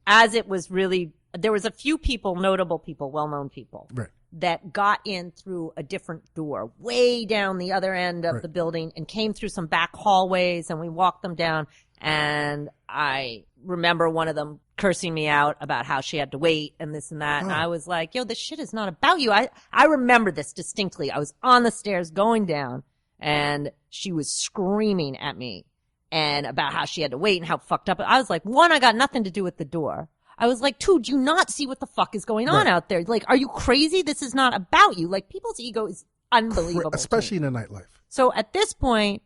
as it was really, there was a few people, notable people, well-known people. Right. That got in through a different door, way down the other end of the building, and came through some back hallways, and we walked them down. And I remember one of them cursing me out about how she had to wait and this and that. And I was like, yo, this shit is not about you. I remember this distinctly. I was on the stairs going down, and she was screaming at me and about how she had to wait and how fucked up. I was like, one, I got nothing to do with the door. I was like, dude, do you not see what the fuck is going on out there? Like, are you crazy? This is not about you. Like, people's ego is unbelievable. Especially in the nightlife. So at this point,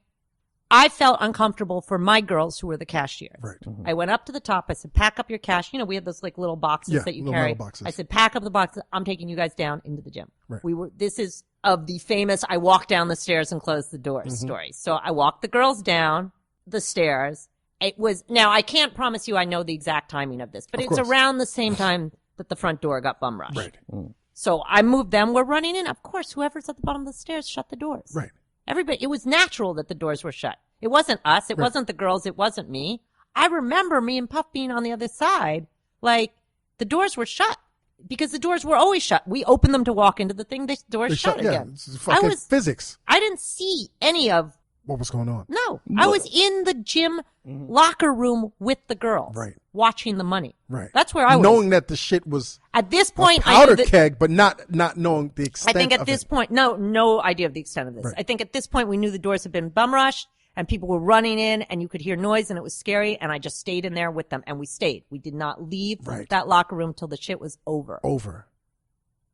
I felt uncomfortable for my girls who were the cashiers. Right. I went up to the top. I said, pack up your cash. We have those like little boxes that you little carry. metal boxes. I said, pack up the boxes. I'm taking you guys down into the gym. Right. This is of the famous, I walked down the stairs and closed the doors story. So I walked the girls down the stairs. Now I can't promise you I know the exact timing of this, but it's around the same time that the front door got bum rushed. Right. So I moved them. We're running in. Of course, whoever's at the bottom of the stairs shut the doors. Right. Everybody, it was natural that the doors were shut. It wasn't us. It wasn't the girls. It wasn't me. I remember me and Puff being on the other side. Like, the doors were shut because the doors were always shut. We opened them to walk into the thing. The doors shut again. Yeah, it's fucking physics. I didn't see any of What was going on? No, I was in the gym locker room with the girls, watching the money. Right. That's where I was. Knowing that the shit was at this point, a powder keg, but not knowing the extent. I think at this point, no idea of the extent of this. Right. I think at this point we knew the doors had been bum rushed and people were running in, and you could hear noise, and it was scary. And I just stayed in there with them, and we stayed. We did not leave that locker room till the shit was over.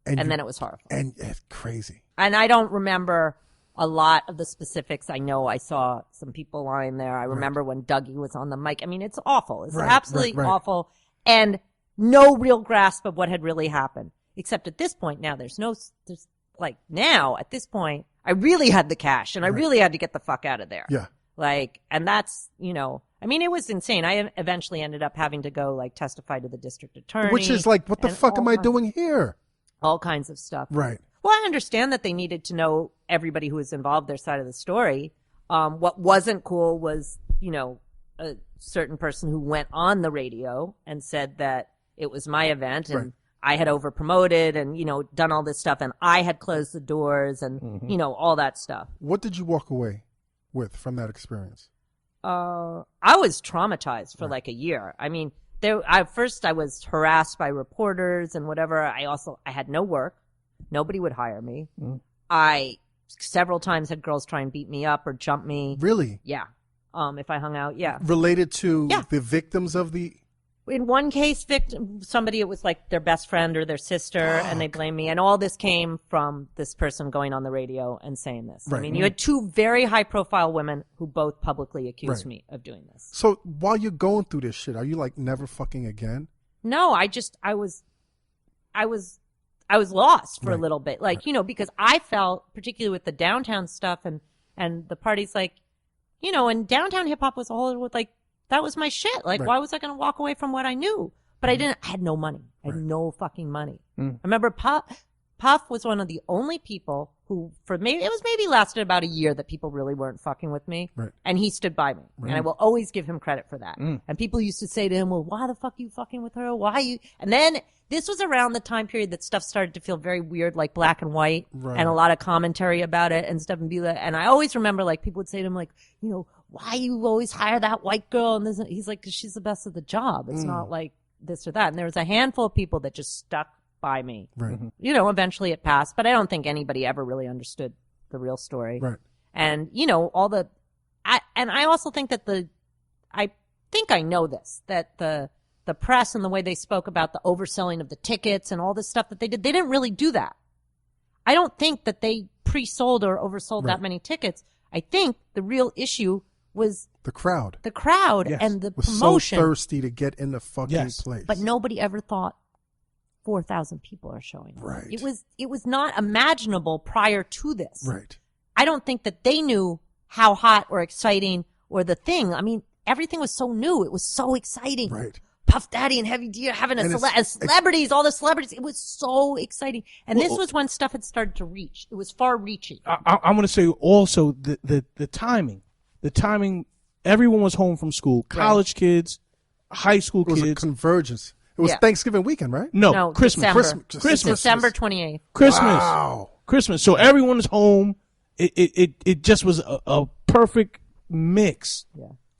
And then it was horrible. And it's crazy. And I don't remember a lot of the specifics. I know I saw some people lying there. I remember when Dougie was on the mic. I mean, it's awful. It's absolutely awful. And no real grasp of what had really happened. Except at this point now, at this point, I really had the cash and I really had to get the fuck out of there. Yeah. And that's, I mean, it was insane. I eventually ended up having to go testify to the district attorney. Which is like, what the fuck am I doing here? All kinds of stuff. Right. Well, I understand that they needed to know everybody who was involved, their side of the story. What wasn't cool was, a certain person who went on the radio and said that it was my event and I had over promoted and, done all this stuff and I had closed the doors and, all that stuff. What did you walk away with from that experience? I was traumatized for like a year. I mean, first I was harassed by reporters and whatever. I had no work. Nobody would hire me. I several times had girls try and beat me up or jump me. Really? Yeah. If I hung out, yeah. Related to the victims of the In one case, somebody, it was like their best friend or their sister, and they blamed me. And all this came from this person going on the radio and saying this. Right. I mean, you had two very high-profile women who both publicly accused me of doing this. So while you're going through this shit, are you like never fucking again? No, I was lost for a little bit. Like, you know, because I felt, particularly with the downtown stuff and the parties, like, you know, and downtown hip hop was all with like, that was my shit. Like, why was I going to walk away from what I knew? But I had no money. I had no fucking money. I remember Puff was one of the only people who, maybe lasted about a year that people really weren't fucking with me. Right. And he stood by me. And I will always give him credit for that. And people used to say to him, well, why the fuck are you fucking with her? Why you? And then this was around the time period that stuff started to feel very weird, like Black and White, and a lot of commentary about it and stuff. And I always remember, like, people would say to him, like, you know, why you always hire that white girl? And he's like, 'cause she's the best of the job. It's not like this or that. And there was a handful of people that just stuck by me. Right. You know, eventually it passed, but I don't think anybody ever really understood the real story. Right. And, you know, I also think that I think I know this, that the press and the way they spoke about the overselling of the tickets and all this stuff that they didn't really do that. I don't think that they pre-sold or oversold that many tickets. I think the real issue was the crowd. Yes. And the was promotion. so thirsty to get in the fucking place. But nobody ever thought 4,000 people are showing up. Right. It was not imaginable prior to this. Right. I don't think that they knew how hot or exciting or the thing. I mean, everything was so new. It was so exciting. Right. Puff Daddy and Heavy D having celebrities, all the celebrities. It was so exciting. And this was when stuff had started to reach. It was far reaching. I'm going to say also the timing. The timing, everyone was home from school. College kids, high school It was kids. a convergence. It was Thanksgiving weekend, right? No, Christmas. December. December 28th. Christmas. Wow. Christmas. So everyone's home. It just was a perfect mix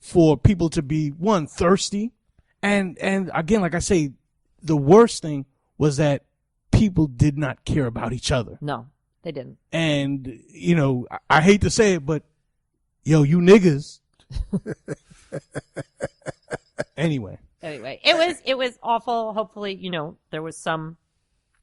for people to be, one, thirsty. And again, like I say, the worst thing was that people did not care about each other. No, they didn't. And, you know, I hate to say it, but yo, you niggas. Anyway, it was awful. Hopefully, you know, there was some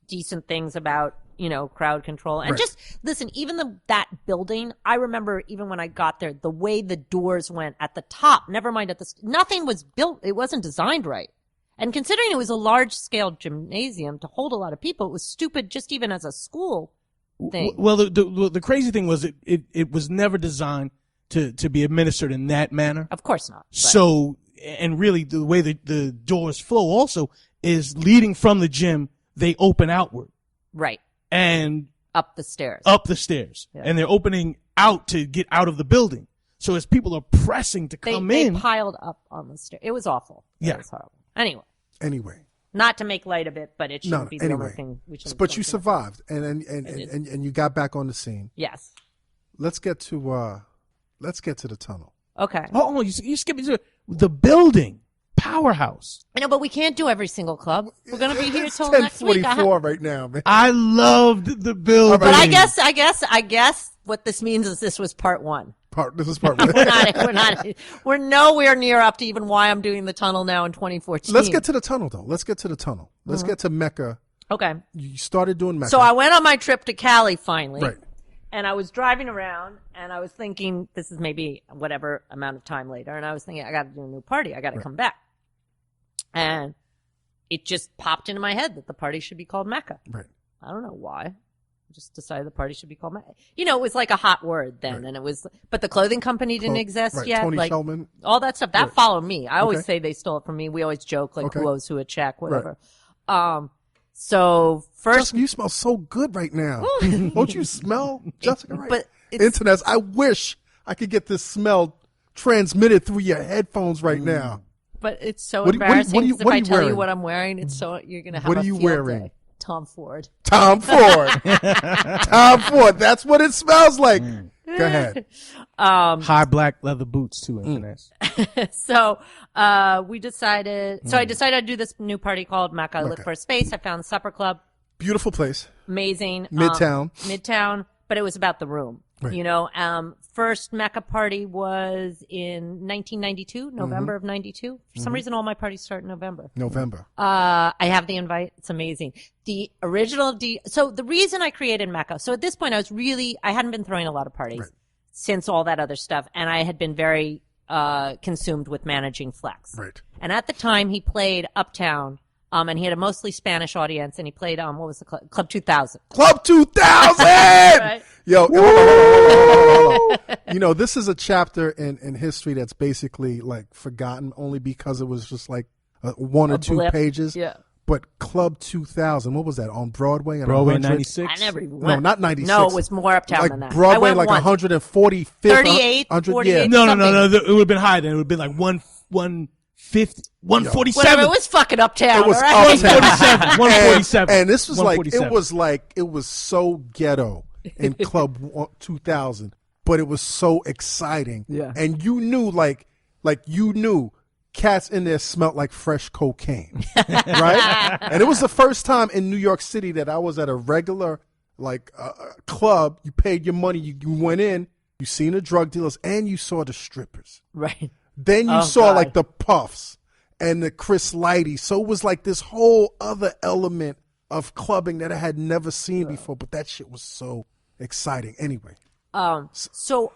decent things about, you know, crowd control. And just listen, even that building, I remember even when I got there, the way the doors went at the top, never mind nothing was built. It wasn't designed right. And considering it was a large scale gymnasium to hold a lot of people, it was stupid just even as a school thing. Well, the crazy thing was it was never designed to be administered in that manner. Of course not. But. So, and really the way the doors flow also is leading from the gym, they open outward. Right. And up the stairs. Yeah. And they're opening out to get out of the building. So as people are pressing to come in. They piled up on the stairs. It was awful. It was horrible. Anyway. Not to make light of it, but it shouldn't be the only thing we should. But you survived and you got back on the scene. Yes. Let's get to the tunnel. Okay. Oh, you skipped me to the building. Powerhouse. I know, but we can't do every single club. We're going to be here till It's next week. 10:44 right now, man. I loved the building. But I guess what this means is this was part one. This is part one. We're nowhere near up to even why I'm doing the tunnel now in 2014. Let's get to the tunnel, though. Let's get to Mecca. Okay. You started doing Mecca. So I went on my trip to Cali finally. Right. And I was driving around and I was thinking, this is maybe whatever amount of time later. And I was thinking, I got to do a new party. I got to come back. And it just popped into my head that the party should be called Mecca. Right. I don't know why. I just decided the party should be called Mecca. You know, it was like a hot word then. And it was, but the clothing company didn't exist yet. Tony like Shellman. all that stuff. That followed me. I always say they stole it from me. We always joke like who owes who a check, whatever. So first, Jessica, you smell so good right now. Don't you smell, Jessica? Right. But Internet. I wish I could get this smell transmitted through your headphones right now. But it's so What are you embarrassing. If I tell wearing? you what I'm wearing, it's so you're gonna have What a are you field wearing? day. Tom Ford. Tom Ford. Tom Ford. That's what it smells like. Go ahead. High black leather boots too, Internet. So we decided. So I decided I'd do this new party called Mecca. I looked for a space. I found the Supper Club. Beautiful place. Amazing. Midtown. Midtown. but it was about the room. Right. You know, first Mecca party was in 1992, November of 92. For some reason, all my parties start in November. I have the invite. It's amazing. The original so the reason I created Mecca, so at this point I hadn't been throwing a lot of parties since all that other stuff, and I had been very consumed with managing Flex. Right. And at the time, he played Uptown. And he had a mostly Spanish audience, and he played, what was the club? Club 2000. Club 2000! Right. Yo, hold on. You know, this is a chapter in history that's basically, like, forgotten only because it was just, like, one or two pages. Yeah. But Club 2000, what was that, on Broadway? At Broadway 100? 96? I never even No, went. not 96. No, it was more Uptown like than that. Broadway, I went like once. 145th. 38th, 100, 48th. yeah. No, something. it would have been higher then. It would have been like 150, 147. Whatever, it was fucking Uptown. It was all right? Uptown. 147. And this was like, 147. it was so ghetto in Club 2000, but it was so exciting. Yeah. And you knew, you knew cats in there smelled like fresh cocaine, right? And it was the first time in New York City that I was at a regular, club. You paid your money, you went in, you seen the drug dealers, and you saw the strippers. Right. Then you saw like the Puffs and the Chris Lighty. So it was like this whole other element of clubbing that I had never seen before. But that shit was so exciting. Anyway. So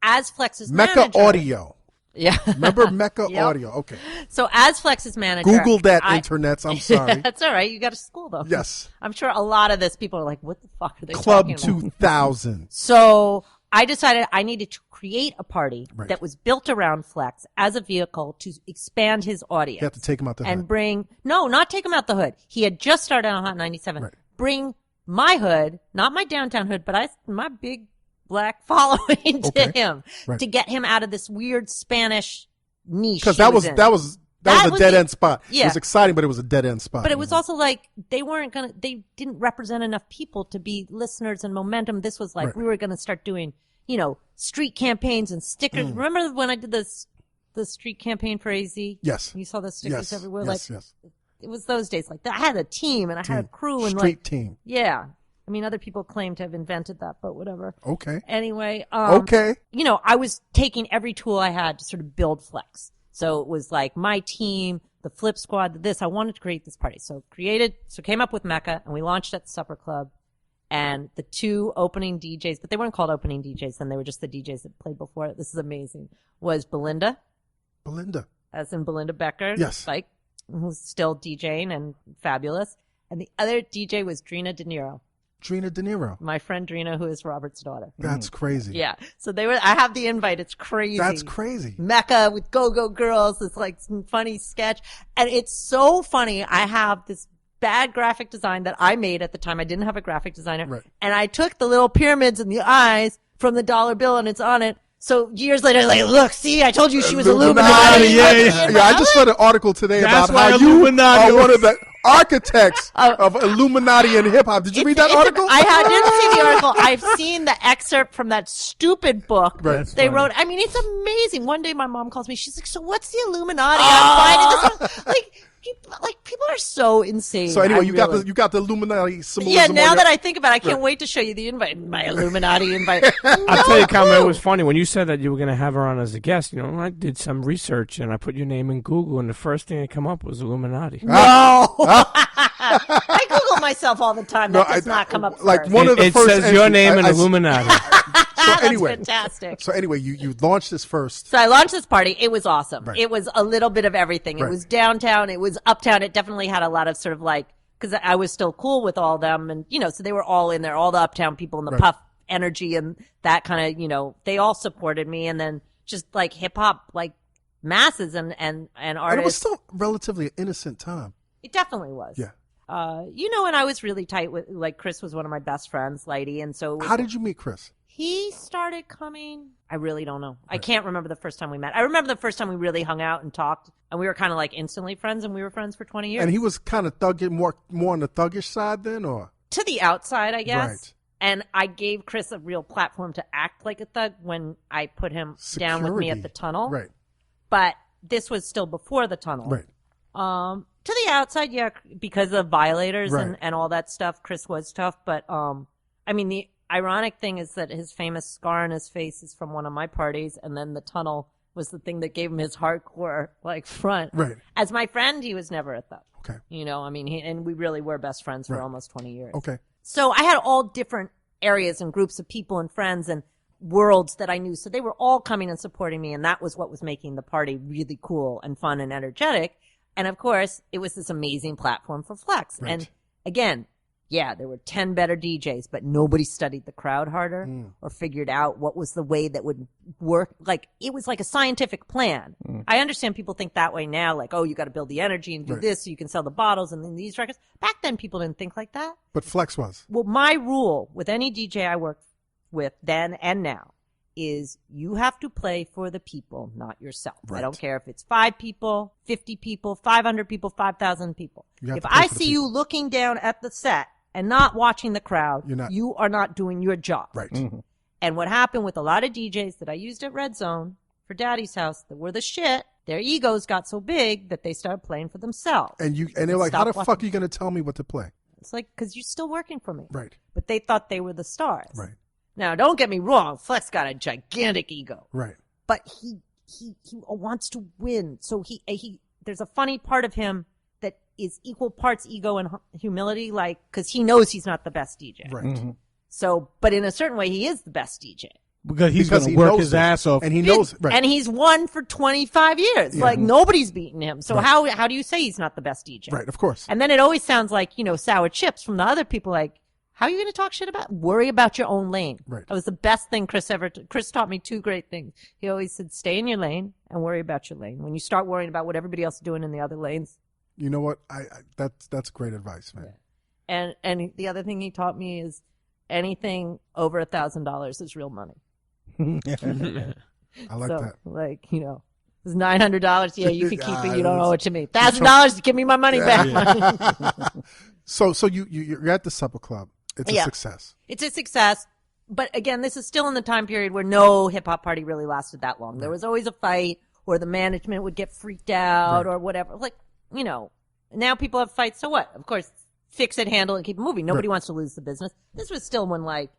as Flex's Mecca manager. Audio. Yeah. Remember Mecca Yep. Audio? Okay. So as Flex's manager. Google that, internets. I'm sorry. That's all right. You got to school though. Yes. I'm sure a lot of this people are like, what the fuck are they Club talking about? 2000. So I decided I needed to create a party Right. that was built around Flex as a vehicle to expand his audience. You have to take him out the and hood. not take him out the hood. He had just started on Hot 97. Right. Bring my hood, not my downtown hood, but my big black following to Okay. him Right. to get him out of this weird Spanish niche. Because he that was in. a dead end spot. Yeah. It was exciting, but it was a dead end spot. But it was also like they didn't represent enough people to be listeners and momentum. This was like Right. we were going to start doing, street campaigns and stickers. Remember when I did the street campaign for AZ? Yes. You saw the stickers Yes. everywhere. Yes. It was those days like that. I had a team and I had a crew and Street team. yeah. I mean, other people claim to have invented that, but whatever. Okay. Anyway, Okay. I was taking every tool I had to sort of build Flex. So it was like my team, the Flip Squad, this. I wanted to create this party. So came up with Mecca, and we launched at the Supper Club. And the two opening DJs, but they weren't called opening DJs then, they were just the DJs that played before. This is amazing. Was Belinda, as in Belinda Becker. Yes. Like, who's still DJing and fabulous. And the other DJ was Drina De Niro. Drina De Niro. My friend Drina, who is Robert's daughter. That's crazy. Yeah. So I have the invite. It's crazy. That's crazy. Mecca with Go-Go Girls. It's like some funny sketch. And it's so funny. I have this bad graphic design that I made at the time. I didn't have a graphic designer. Right. And I took the little pyramids in the eyes from the dollar bill and it's on it. So years later, like, look, see, I told you she was Illuminati. Yeah, I just read an article today That's about why how you Illuminati are one of the architects of Illuminati and hip hop. Did you read that article? I didn't see the article. I've seen the excerpt from that stupid book Right. they wrote. I mean, it's amazing. One day my mom calls me. She's like, so what's the Illuminati? I'm finding this. People are so insane. So anyway, I you really- got the Illuminati symbolism. Yeah, on now your- that I think about it, I can't wait to show you the invite. My Illuminati invite. I'll tell you, Carmen, it was funny when you said that you were going to have her on as a guest. I did some research and I put your name in Google, and the first thing that came up was Illuminati. No. I Google myself all the time. That does not come up like first. one of the It first says your entries- name in I- Illuminati. So That's anyway, fantastic. so anyway, you launched this first. So I launched this party. It was awesome. Right. It was a little bit of everything. It Right. was downtown. It was uptown. It definitely had a lot of sort of like, because I was still cool with all them. And, so they were all in there, all the uptown people and the Right. Puff energy and that kind of, they all supported me. And then just like hip hop, like masses and And it was artists. still relatively an innocent time. It definitely was. Yeah. And I was really tight with, like, Chris was one of my best friends, Lighty. And so How did you meet Chris? he started coming. I really don't know. I can't remember the first time we met. I remember the first time we really hung out and talked, and we were kind of like instantly friends, and we were friends for 20 years. And he was kind of thuggish, more on the thuggish side then, or to the outside, I guess. Right. And I gave Chris a real platform to act like a thug when I put him down with me at the tunnel. Right. But this was still before the tunnel. Right. To the outside, yeah, because of violators Right. and all that stuff, Chris was tough. But, ironic thing is that his famous scar on his face is from one of my parties, and then the tunnel was the thing that gave him his hardcore like front. Right. As my friend, he was never a thug. Okay. You know, I mean, and we really were best friends for almost 20 years. Okay. So I had all different areas and groups of people and friends and worlds that I knew. So they were all coming and supporting me, and that was what was making the party really cool and fun and energetic. And of course, it was this amazing platform for flex. Right. And again, yeah, there were 10 better DJs, but nobody studied the crowd harder or figured out what was the way that would work. Like, it was like a scientific plan. I understand people think that way now, like, oh, you got to build the energy and do this so you can sell the bottles and then these records. Back then, people didn't think like that. But flex was. Well, my rule with any DJ I worked with then and now is you have to play for the people, not yourself. Right. I don't care if it's 5 people, 50 people, 500 people, 5,000 people. You have If to play I for the see you people. looking down at the set and not watching the crowd, You're not. you are not doing your job. Right. And what happened with a lot of DJs that I used at Red Zone for Daddy's House that were the shit, their egos got so big that they started playing for themselves. And they're like, how Stop the fuck watching. are you going to tell me what to play? It's like, because you're still working for me. Right. But they thought they were the stars. Right. Now, don't get me wrong. Flex got a gigantic ego. Right. But he wants to win. So there's a funny part of him that is equal parts ego and humility, like, cause he knows he's not the best DJ. Right. So, but in a certain way, he is the best DJ. Because he's Because going he to work knows his it. ass off. And he knows it. Right. And he's won for 25 years. Yeah. Like, nobody's beaten him. So Right. how do you say he's not the best DJ? Right. Of course. And then it always sounds like, sour chips from the other people, like, how are you going to talk shit about? Worry about your own lane. Right. That was the best thing Chris taught me 2 great things. He always said, stay in your lane and worry about your lane. When you start worrying about what everybody else is doing in the other lanes. You know what? That's great advice, man. And the other thing he taught me is anything over $1,000 is real money. I like so, that. like, it's $900. Yeah, you can keep it. You don't that's- owe it to me. $1,000, give me my money back. So you're at the supper club. It's a Yeah. success. It's a success. But again, this is still in the time period where no hip hop party really lasted that long. There was always a fight, or the management would get freaked out, or whatever. Like, now people have fights. So what? Of course, fix it, handle it, keep it moving. Nobody wants to lose the business. This was still when, like,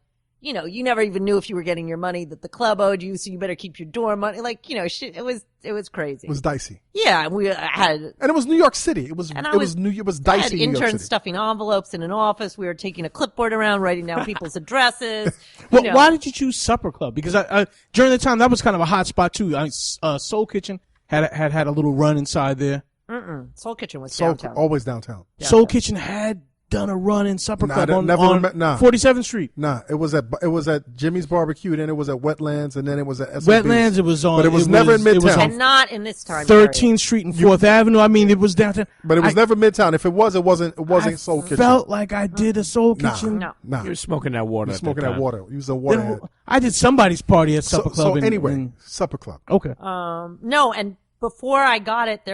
you never even knew if you were getting your money that the club owed you, so you better keep your dorm money. Like, shit, it was crazy. It was dicey. Yeah, and we had. And it was New York City. It was And it I was I had dicey in New York interns City. stuffing envelopes in an office. We were taking a clipboard around, writing down people's addresses. Well, why did you choose Supper Club? Because I during the time that was kind of a hot spot too. Soul Kitchen had a little run inside there. Soul Kitchen was So downtown. always downtown. Soul Kitchen had done a run in Supper Nah, Club that on never met- nah. 47th Street. Nah, it was at Jimmy's Barbecue, then it was at Wetlands, and then it was at SOB's. Wetlands, it was on. But it was never in It was Midtown. on And not in this time. 13th Street and 4th Avenue. I mean, it was downtown. But it was never Midtown. If it was, it wasn't Soul Kitchen. Felt like I did a Soul Nah. Kitchen. No. Nah. You were smoking that water. You at smoking that that time. water. You was a waterhead. I did somebody's party at Supper Club. So anyway, and- supper club. okay. No, and before I got it,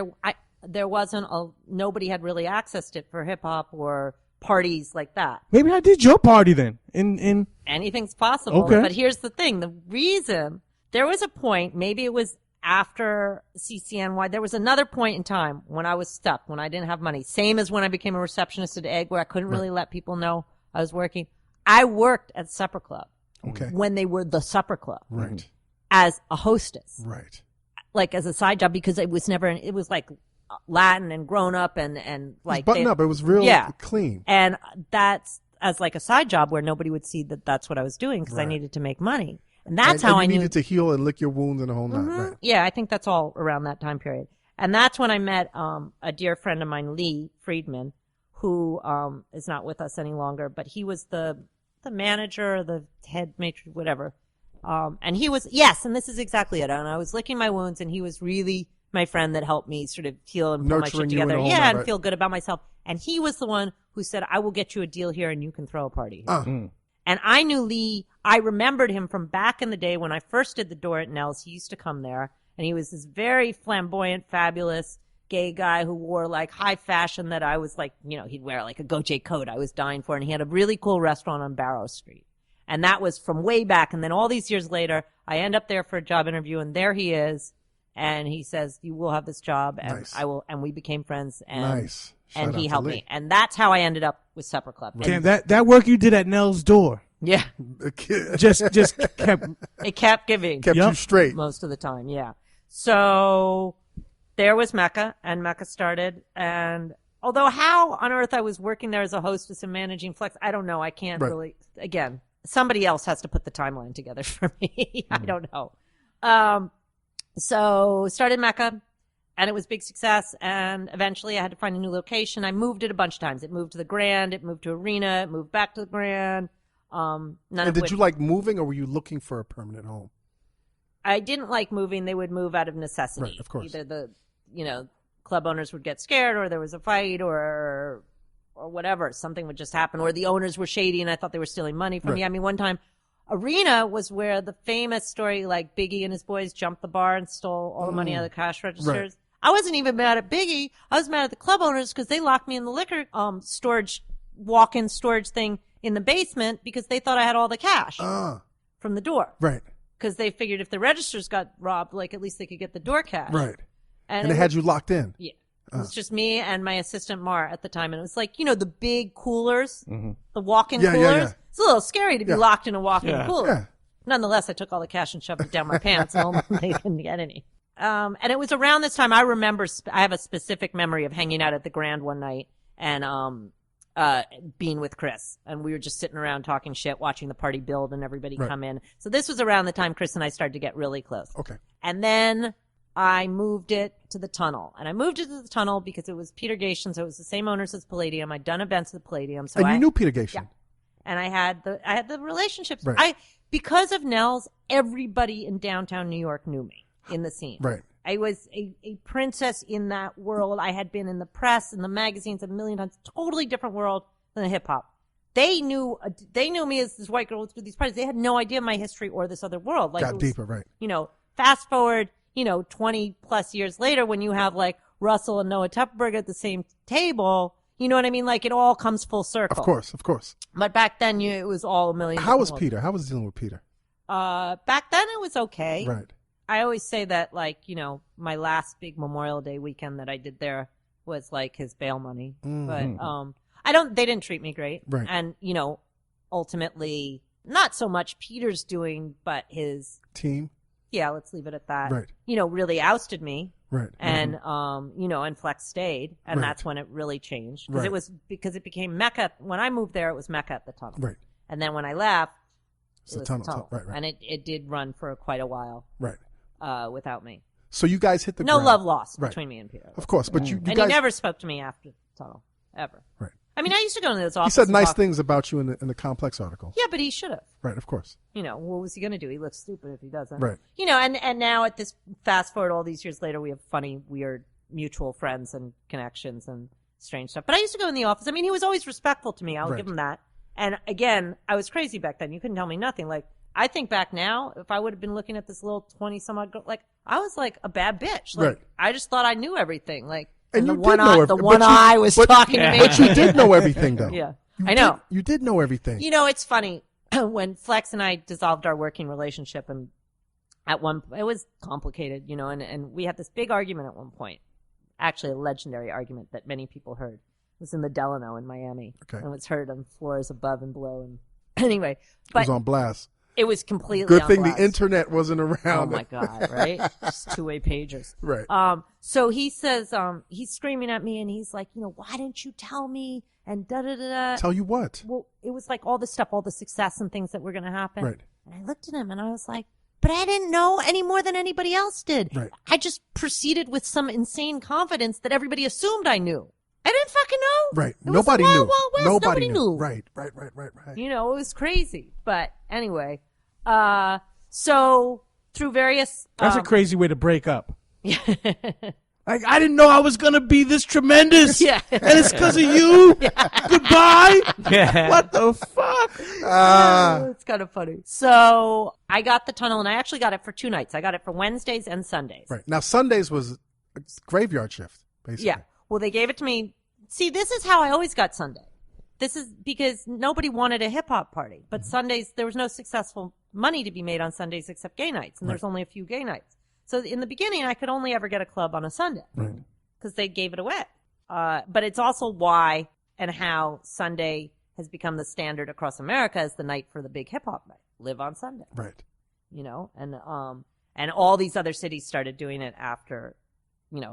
there wasn't nobody had really accessed it for hip hop or parties like that. Maybe I did your party then. In Anything's possible. Okay. But here's the thing. The reason there was a point, maybe it was after CCNY, there was another point in time when I was stuck, when I didn't have money. Same as when I became a receptionist at Egg, where I couldn't really let people know I was working. I worked at Supper Club Okay. when they were the Supper Club Right. as a hostess, Right. like as a side job, because it was never, it was like Latin and grown up and like It was buttoned up. It was real Yeah. clean. And that's as like a side job where nobody would see that that's what I was doing because I Right. needed to make money. And that's and how you I knew. needed to heal and lick your wounds and the whole nine. Right. Yeah, I think that's all around that time period. And that's when I met a dear friend of mine, Lee Friedman, who is not with us any longer, but he was the manager, the head matron, whatever. And he was, yes, and this is exactly it. And I was licking my wounds, and he was really my friend that helped me sort of heal and put my shit Nurturing you and together. the whole Yeah, nine, and right. feel good about myself. And he was the one who said, I will get you a deal here and you can throw a party here. And I knew Lee, I remembered him from back in the day when I first did the door at Nell's. He used to come there, and he was this very flamboyant, fabulous gay guy who wore like high fashion that I was like, he'd wear like a Goche coat I was dying for. And he had a really cool restaurant on Barrow Street. And that was from way back. And then all these years later, I end up there for a job interview, and there he is. And he says, you will have this job, and Nice. I will, and we became friends. And Nice. Shout and he out to helped Lee. me. And that's how I ended up with Supper Club. Damn, that work you did at Nell's door Yeah. just kept. It kept giving. Kept Yup. you straight. Most of the time, yeah. So there was Mecca, and Mecca started. And although how on earth I was working there as a hostess and managing Flex, I don't know. I can't Right. really, again, somebody else has to put the timeline together for me. I don't know. So started Mecca, and it was a big success. And eventually I had to find a new location. I moved it a bunch of times. It moved to the Grand, it moved to Arena, it moved back to the Grand. And did you like moving, or were you looking for a permanent home? I didn't like moving. They would move out of necessity. Right, of course. Either the, club owners would get scared, or there was a fight, or whatever. Something would just happen, or the owners were shady and I thought they were stealing money from me. Right. I mean, one time, Arena was where the famous story, like Biggie and his boys jumped the bar and stole all the money out of the cash registers. Right. I wasn't even mad at Biggie. I was mad at the club owners because they locked me in the liquor walk-in storage thing in the basement because they thought I had all the cash from the door. Right. Because they figured if the registers got robbed, like at least they could get the door cash. Right. And it they had you locked in. Yeah. It was just me and my assistant Mar at the time. And it was like, the big coolers, the walk-in Yeah, coolers. yeah. It's a little scary to be locked in a walk-in cooler. Yeah. Nonetheless, I took all the cash and shoved it down my pants and they didn't get any. And it was around this time I remember, I have a specific memory of hanging out at the Grand one night and, being with Chris, and we were just sitting around talking shit, watching the party build and everybody come in. So this was around the time Chris and I started to get really close. Okay. And then I moved it to the Tunnel, and I moved it to the Tunnel because it was Peter Gation, so it was the same owners as Palladium. I'd done events at the Palladium, so And you knew Peter Gation. Yeah. And I had the relationships. Right. Because of Nels, everybody in downtown New York knew me in the scene. Right. I was a princess in that world. I had been in the press and the magazines a million times. Totally different world than hip hop. They knew me as this white girl through these parties. They had no idea my history or this other world. Like Got deeper, right. Fast forward, 20 plus years later when you have like Russell and Noah Tepperberg at the same table, you know what I mean? Like it all comes full circle. Of course. But back then it was all a million. How was Peter? How was dealing with Peter? Back then it was okay. Right. I always say that, like, my last big Memorial Day weekend that I did there was like his bail money. Mm-hmm. But, they didn't treat me great. Right. And, ultimately, not so much Peter's doing, but his Team. Yeah, let's leave it at that. Right. Really ousted me. Right. And, and Flex stayed. And Right. that's when it really changed. Right. Because it became Mecca. When I moved there, it was Mecca at the Tunnel. Right. And then when I left, It's it the was Tunnel. the Tunnel. Right. And it did run for quite a while. Right. Without me. So you guys hit the No ground. love lost Right. between me and Peter. Of course, but you And guys. he never spoke to me after the Tunnel. Ever. Right. I mean, I used to go into his He office. said and nice talk. things about you in the Complex article. Yeah, but he should have. Right. Of course. What was he going to do? He looks stupid if he doesn't. Right. And now at this, fast forward all these years later, we have funny, weird, mutual friends and connections and strange stuff. But I used to go in the office. I mean, he was always respectful to me. I'll Right. give him that. And again, I was crazy back then. You couldn't tell me nothing. Like, I think back now, if I would have been looking at this little 20-some-odd girl, like, I was like a bad bitch. Like, Right. I just thought I knew everything. Like, And the you one did know eye, everything, the one but you- eye was but- talking to me. But you did know everything, though. Yeah. You I know. did- you did know everything. It's funny when Flex and I dissolved our working relationship, and it was complicated, and we had this big argument at one point, actually a legendary argument that many people heard. It was in the Delano in Miami. Okay. And it was heard on floors above and below. And anyway, It but was on blast. it was completely Good on thing blast. the internet wasn't around. Oh my God, right? Just two-way pagers. Right. So he says, he's screaming at me and he's like, why didn't you tell me? And da-da-da-da. Tell you what. Well, it was like all this stuff, all the success and things that were going to happen. Right. And I looked at him and I was like, but I didn't know any more than anybody else did. Right. I just proceeded with some insane confidence that everybody assumed I knew. I didn't fucking know. Right. It was Nobody the knew. Wild, Wild West. Nobody knew. Right. It was crazy. But anyway, so through various, That's a crazy way to break up. Like, I didn't know I was going to be this tremendous. Yeah. And it's because of you. Goodbye. Yeah. What the fuck? it's kind of funny. So I got the Tunnel and I actually got it for 2 nights. I got it for Wednesdays and Sundays. Right. Now, Sundays was a graveyard shift, basically. Yeah. Well, they gave it to me. See, this is how I always got Sunday. This is because nobody wanted a hip hop party, but Sundays, there was no successful money to be made on Sundays except gay nights. And there's only a few gay nights. So in the beginning, I could only ever get a club on a Sunday Right. because they gave it away. but it's also why and how Sunday has become the standard across America as the night for the big hip hop night. Live on Sunday. Right. And all these other cities started doing it after,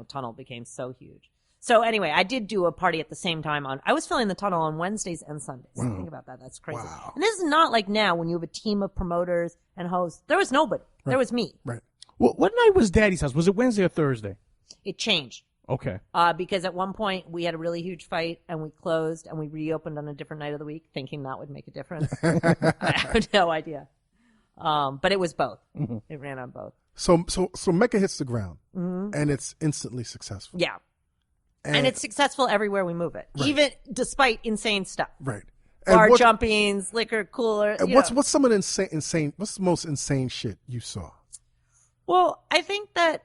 Tunnel became so huge. So anyway, I did do a party at the same time I was filling the Tunnel on Wednesdays and Sundays. Wow. Think about that. That's crazy. Wow. And this is not like now when you have a team of promoters and hosts. There was nobody. Right. There was me. Right. Well, what night was Daddy's house? Was it Wednesday or Thursday? It changed. Okay. Because at one point we had a really huge fight and we closed and we reopened on a different night of the week thinking that would make a difference. I have no idea. But it was both. Mm-hmm. It ran on both. So Mecca hits the ground and it's instantly successful. Yeah. And it's successful everywhere we move it, right. even despite insane stuff. Right. Bar jumpings, liquor cooler. And what's some of the insane? What's the most insane shit you saw? Well, I think that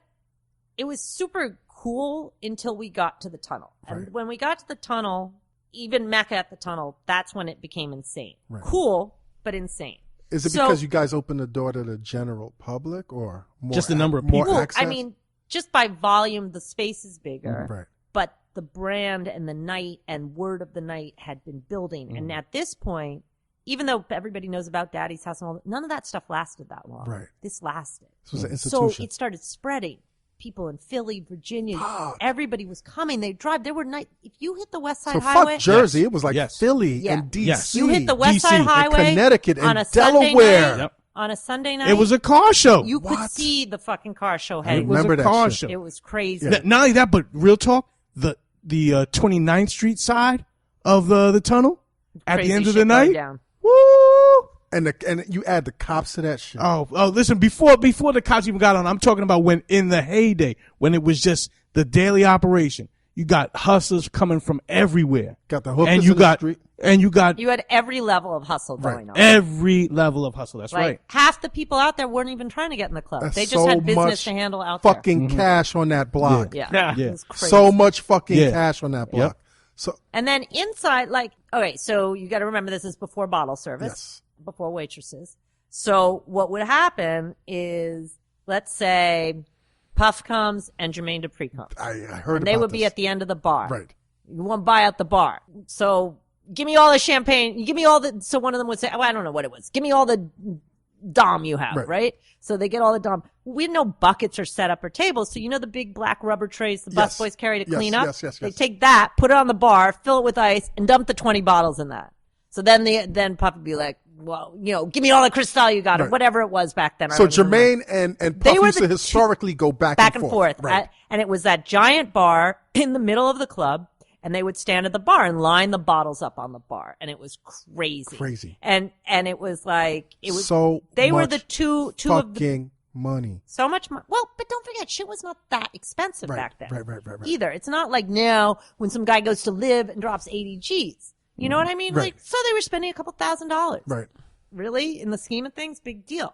it was super cool until we got to the Tunnel. And Right. when we got to the Tunnel, even Mecca at the Tunnel, that's when it became insane. Right. Cool, but insane. Is it because you guys opened the door to the general public, or more Just the number of more people? access? I mean, just by volume, the space is bigger. Right. But the brand and the night and word of the night had been building. And at this point, even though everybody knows about Daddy's house and all that, none of that stuff lasted that long. Right. This lasted. This was an institution. So it started spreading. People in Philly, Virginia, Fuck. everybody was coming. They drive. There were night. If you hit the West Side So Highway, fuck Jersey. Yes. It was like Yes. Philly Yeah. and DC. Yes. you hit the West Side DC, and Highway, Connecticut on and a Sunday Delaware. night, Yep. on a Sunday night. It was a car show. You could What? see the fucking car show I heading. It was remember a that car shit. show. It was crazy. Yeah. Not only that, but real talk, the 29th Street side of the tunnel at Crazy the end of shit the going night. down. Woo! And you add the cops to that shit. Oh, listen, before the cops even got on, I'm talking about when in the heyday, when it was just the daily operation. You got hustlers coming from everywhere. Got the hookers and you in the got street. and you got You had every level of hustle going on. every level of hustle. That's Like, right. half the people out there weren't even trying to get in the club. That's They just so had business much to handle out fucking cash on that block. there. Yeah. It was crazy. So much fucking Yeah. cash on that block. Yep. So And then inside, okay, so you got to remember this is before bottle service, yes. before waitresses. So what would happen is, let's say, Puff comes and Jermaine Dupri comes. I heard And about they would be this. at the end of the bar. Right. You want to buy out the bar. So give me all the champagne. Give me all so one of them would say, I don't know what it was. Give me all the Dom you have, Right. right? So they get all the Dom. We had no buckets or set up or tables. So you know the big black rubber trays the Yes. busboys carry to Yes, clean up? yes, yes, They yes. take that, put it on the bar, fill it with ice, and dump the 20 bottles in that. So then Puff would be like, well, give me all the Cristal you got, or Right. whatever it was back then. I So don't even remember. Jermaine and They Puff were used the to historically go back and forth. Right. And it was that giant bar in the middle of the club, and they would stand at the bar and line the bottles up on the bar, and it was crazy. Crazy. And it was like so they were much the two of the fucking money. so much money. Well, but don't forget, shit was not that expensive Right, back then. right. Either. It's not like now when some guy goes to live and drops 80 G's. You know what I mean? Right. Like, so they were spending a couple $1,000s. Right. Really? In the scheme of things, big deal.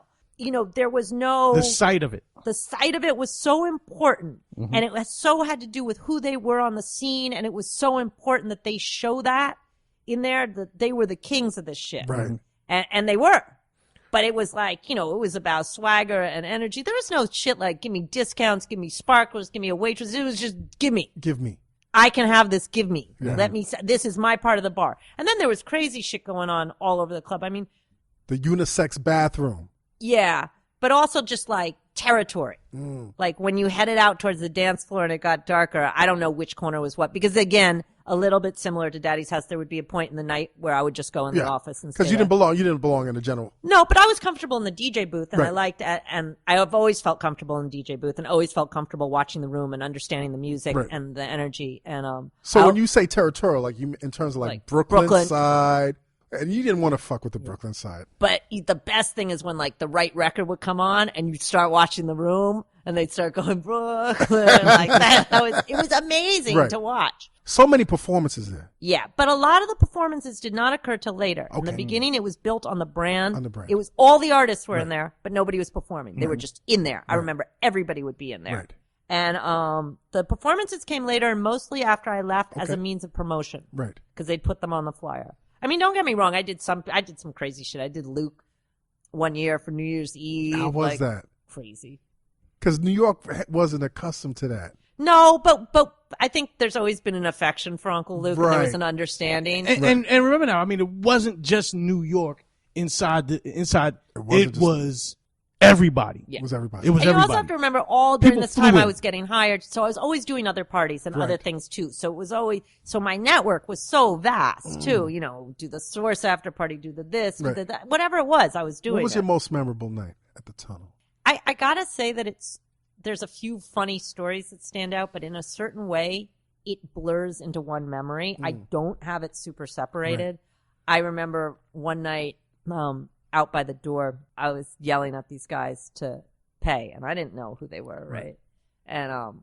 There was no... The sight of it. The sight of it was so important, Mm-hmm. and it was so had to do with who they were on the scene, and it was so important that they show that in there, that they were the kings of this shit. Right. And they were. But it was like, it was about swagger and energy. There was no shit like, give me discounts, give me sparklers, give me a waitress. It was just, give me. Give me. I can have this, give me. Yeah. Let me, this is my part of the bar. And then there was crazy shit going on all over the club. I mean, The unisex bathroom. yeah, but also just like territory. Like when you headed out towards the dance floor and it got darker, I don't know which corner was what. Because again, a little bit similar to Daddy's house, there would be a point in the night where I would just go in the office and Because stay you there. didn't belong in the general. No, but I was comfortable in the DJ booth, and I Right. liked it, and I have always felt comfortable in the DJ booth, and always felt comfortable watching the room and understanding the music Right. and the energy. And So when you say territorial, like you in terms of like Brooklyn Brooklyn. side, and you didn't want to fuck with the Brooklyn side. but the best thing is when like the right record would come on, and you'd start watching the room, and they'd start going Brooklyn like that. It was amazing Right. to watch. So many performances there. Yeah, but a lot of the performances did not occur till later. In the Okay. beginning, it was built on the brand. On the brand. It was all the artists were in there, but nobody was performing. They were just in there. I remember everybody would be in there. Right. And the performances came later, and mostly after I left as Okay. a means of promotion, Right. because they'd put them on the flyer. I mean, don't get me wrong. I did some crazy shit. I did Luke one year for New Year's Eve. How was like, that? Crazy. Because New York wasn't accustomed to that. No, but I think there's always been an affection for Uncle Luke, and there was Right. an understanding. And remember now, I mean, it wasn't just New York inside. It was everybody. Yeah. It was everybody. It was And you also everybody. have to remember all during People this time flew I in. was getting hired, so I was always doing other parties and other Right. things too. So it was always, so my network was so vast too, do the Source after party, do the this, do Right. the that, whatever it was, I was doing What was it. your most memorable night at the tunnel? I gotta say that there's a few funny stories that stand out, but in a certain way, it blurs into one memory. I don't have it super separated. I remember one night, out by the door, I was yelling at these guys to pay, and I didn't know who they were, right? And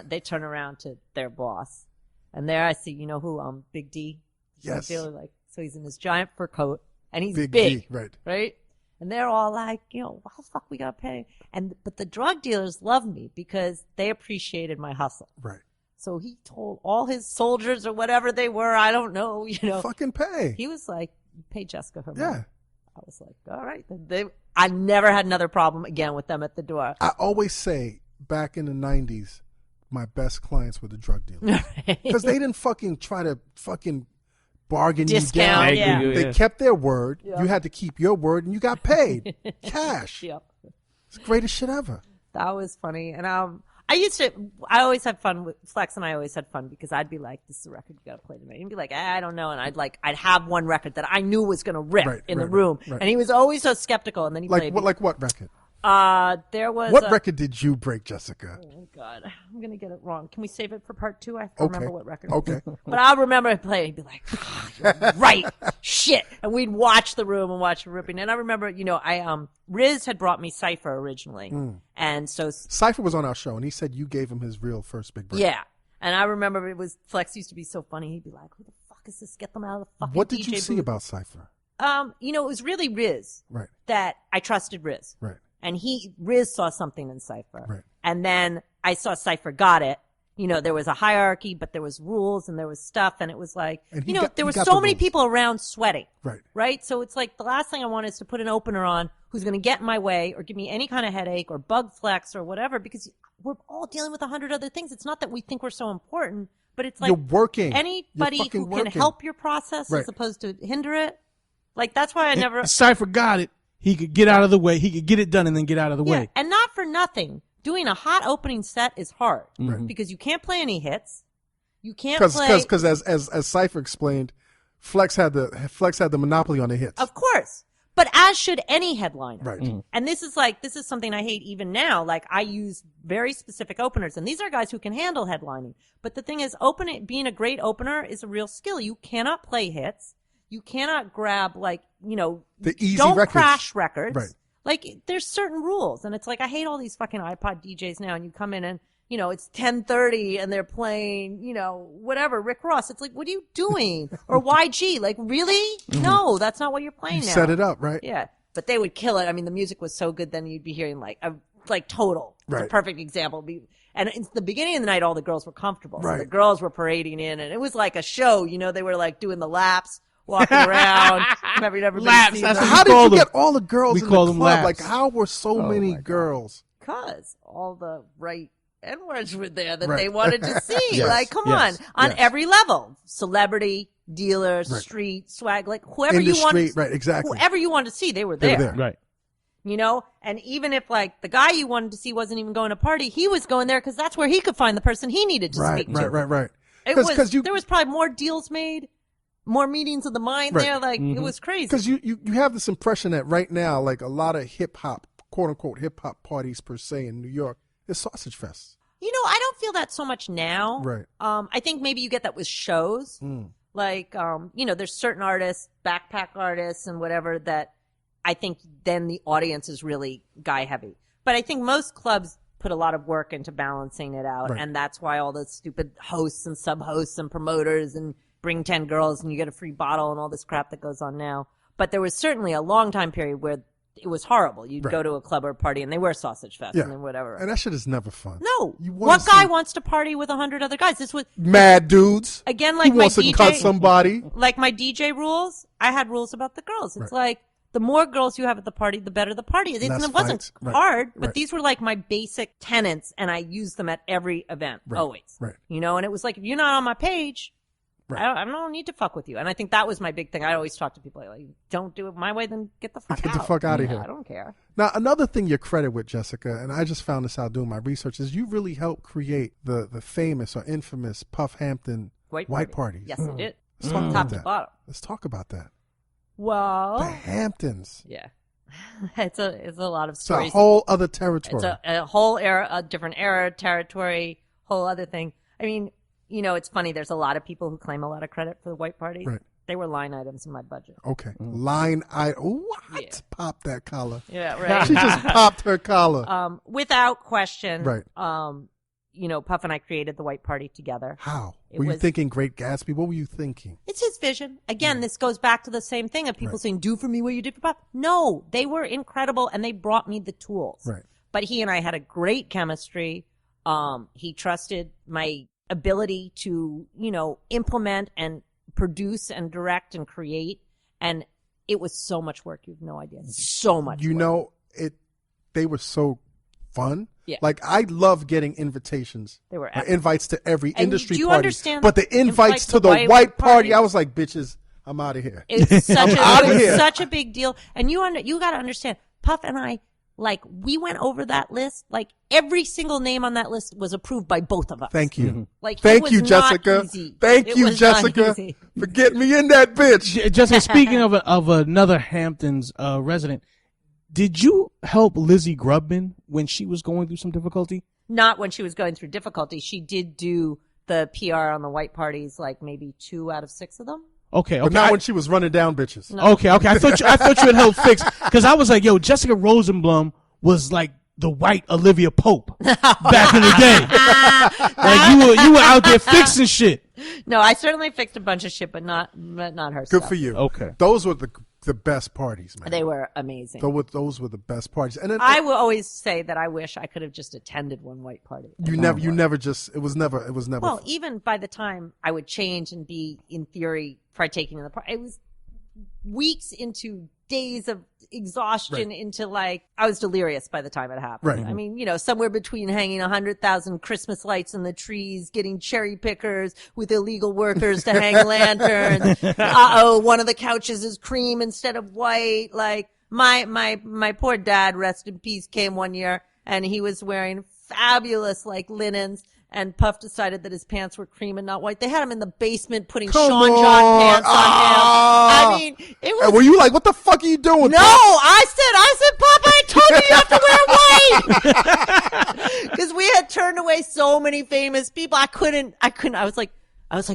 they turn around to their boss, and there I see, you know who? Big D. Yes. I feel like, so he's in his giant fur coat, and he's Big big, D, right. right? And they're all like, how the fuck we gotta pay? But the drug dealers loved me because they appreciated my hustle. Right. So he told all his soldiers or whatever they were, I don't know, Fucking pay. he was like, pay Jessica her money. Yeah. I was like, all right. Then I never had another problem again with them at the door. I always say back in the 90s, my best clients were the drug dealers. Because they didn't fucking try to fucking bargain Discount, you down. yeah. They kept their word. You had to keep your word, and you got paid. Cash. Yep. It's the greatest shit ever. That was funny. And I always had fun with Flex, and I always had fun because I'd be like, this is a record you got to play tonight. He'd be like, I don't know. And I'd have one record that I knew was going to rip in the room. Right. And he was always so skeptical. And then he played. Like what record? There was What record did you break, Jessica? Oh God, I'm gonna get it wrong. Can we save it for part 2? I have to Okay. remember what record. Okay. But I'll remember it playing. He'd be like, you're right, shit. And we'd watch the room and watch ripping. And I remember, Riz had brought me Cypher originally. And so, Cypher was on our show, and he said you gave him his real first big break. yeah. And I remember Flex used to be so funny. He'd be like, who the fuck is this? Get them out of the fucking What did DJ you see booth. about Cypher? It was really Riz Right. that I trusted Riz. Right. And Riz saw something in Cypher. Right. And then I saw Cypher got it. There was a hierarchy, but there was rules and there was stuff. And it was like, And he there got were the so many rules. people around sweating. Right. Right. So it's like the last thing I want is to put an opener on who's going to get in my way or give me any kind of headache or bug flex or whatever, because we're all dealing with 100 other things. It's not that we think we're so important, but it's like You're working. anybody You're fucking who can working. help your process Right. as opposed to hinder it. Like, that's why I never. If Cypher got it, he could get out of the way. He could get it done and then get out of the Yeah, way. and not for nothing. Doing a hot opening set is hard Mm-hmm. because you can't play any hits. You can't play. Because as Cypher explained, Flex had the monopoly on the hits. Of course. But as should any headliner. Right. And this is something I hate even now. Like, I use very specific openers, and these are guys who can handle headlining. But the thing is, being a great opener is a real skill. You cannot play hits. You cannot grab, The easy don't records. crash records. Right. Like, there's certain rules. And it's like, I hate all these fucking iPod DJs now, and you come in and, it's 10:30 and they're playing, whatever, Rick Ross. It's like, what are you doing? Or YG. Like, really? No, that's not what you're playing You now. set it up, right? Yeah. But they would kill it. I mean, the music was so good, then you'd be hearing like Total. It's a Right. perfect example. And in the beginning of the night, all the girls were comfortable. So Right. the girls were parading in, and it was like a show. They were like doing the laps, walking around. Everybody Laps, seen that's them. what How did call you them. get all the girls We in call the them club? laps. Like, how were so many girls? Because all the right N-words were there that Right. they wanted to see. Yes, Like, come yes, on yes. every level. Celebrity, dealer, Right. street, swag, like whoever In the you wanted, street, right, exactly. whoever you wanted to see, they were They there. were there. Right. And even if like the guy you wanted to see wasn't even going to party, he was going there because that's where he could find the person he needed to Right, speak to. right. There was probably more deals made, more meetings of the mind Right. there. Like, it was crazy. Because you have this impression that right now, like a lot of hip hop, quote unquote hip hop parties per se in New York, is sausage fests. I don't feel that so much now. Right. I think maybe you get that with shows. Like, there's certain artists, backpack artists and whatever that I think then the audience is really guy heavy. But I think most clubs put a lot of work into balancing it out. Right. And that's why all the stupid hosts and sub-hosts and promoters and bring 10 girls and you get a free bottle and all this crap that goes on now. But there was certainly a long time period where it was horrible. You'd Right. go to a club or a party and they were sausage fest Yeah. and whatever. And that shit is never fun. No. You wanna What guy see wants to party with 100 other guys? This was mad dudes? again Who like my wants to cut DJ somebody? like my DJ rules. I had rules about the girls. It's Right. like the more girls you have at the party, the better the party is. Less It wasn't fights. Right. hard, but Right. these were like my basic tenets, and I used them at every event, always. Right. You know, and it was like, if you're not on my page, Right. I don't need to fuck with you. And I think that was my big thing. I always talk to people like, don't do it my way, then get the fuck out. Get the fuck out of here. I don't care. Now, another thing you're credited with, Jessica, and I just found this out doing my research, is you really helped create the famous or infamous Puff Hampton white parties. Yes, I did. Let's talk about Top to that. bottom. Let's talk about that. Well, The Hamptons. yeah, it's a lot of It's a stories. whole other territory. It's a whole era, a different era, territory, whole other thing. I mean, you know, it's funny. There's a lot of people who claim a lot of credit for the white parties. Right. They were line items in my budget. Okay. Line item. What? Yeah. Pop that collar. Yeah, right. She just popped her collar. Without question. Right. You know, Puff and I created the white party together. How? It Were you was- thinking Great Gatsby? What were you thinking? It's his vision. Again, this goes back to the same thing of people Right. saying, do for me what you did for Puff. No, they were incredible and they brought me the tools. Right. But he and I had a great chemistry. He trusted my ability to, you know, implement and produce and direct and create. And it was so much work. You have no idea. So much You work. know, they were so fun. Yeah. Like, I love getting invitations. They were or epic. invites to every And industry do you party. understand But the the invites to the white party, I was like, bitches, I'm out of here. It's such outta it was here. such a big deal. And you got to understand, Puff and I, like, we went over that list. Like, every single name on that list was approved by both of us. Thank you. Like, it Thank was you, not Jessica. easy. Thank It you, was not Jessica, easy. for getting me in that bitch. Jessica, speaking of another Hamptons resident, did you help Lizzie Grubman when she was going through some difficulty? Not when she was going through difficulty. She did do the PR on the white parties, like maybe 2 out of 6 of them. Okay, But not when she was running down bitches. No. Okay. I thought you had helped fix, because I was like, yo, Jessica Rosenblum was like the white Olivia Pope back in the day. Like you were out there fixing shit. No, I certainly fixed a bunch of shit, but not her Good stuff. for you. Okay. Those were the best parties, man. They were amazing. Those were the best parties. And then I will always say that I wish I could have just attended one white party. you never just, it was never. Well, even by the time I would change and be, in theory, partaking in the party, it was weeks into days of exhaustion, Right. into like, I was delirious by the time it happened. Right. I mean, you know, somewhere between hanging 100,000 Christmas lights in the trees, getting cherry pickers with illegal workers to hang lanterns. One of the couches is cream instead of white. Like, my poor dad, rest in peace, came one year and he was wearing fabulous like linens, and Puff decided that his pants were cream and not white. They had him in the basement putting Come Sean on. John pants on him. Ah. I mean, it was. And were you like, what the fuck are you doing? No, Pop? I said, Papa, I told you you have to wear white. Because we had turned away so many famous people. I couldn't. I was like,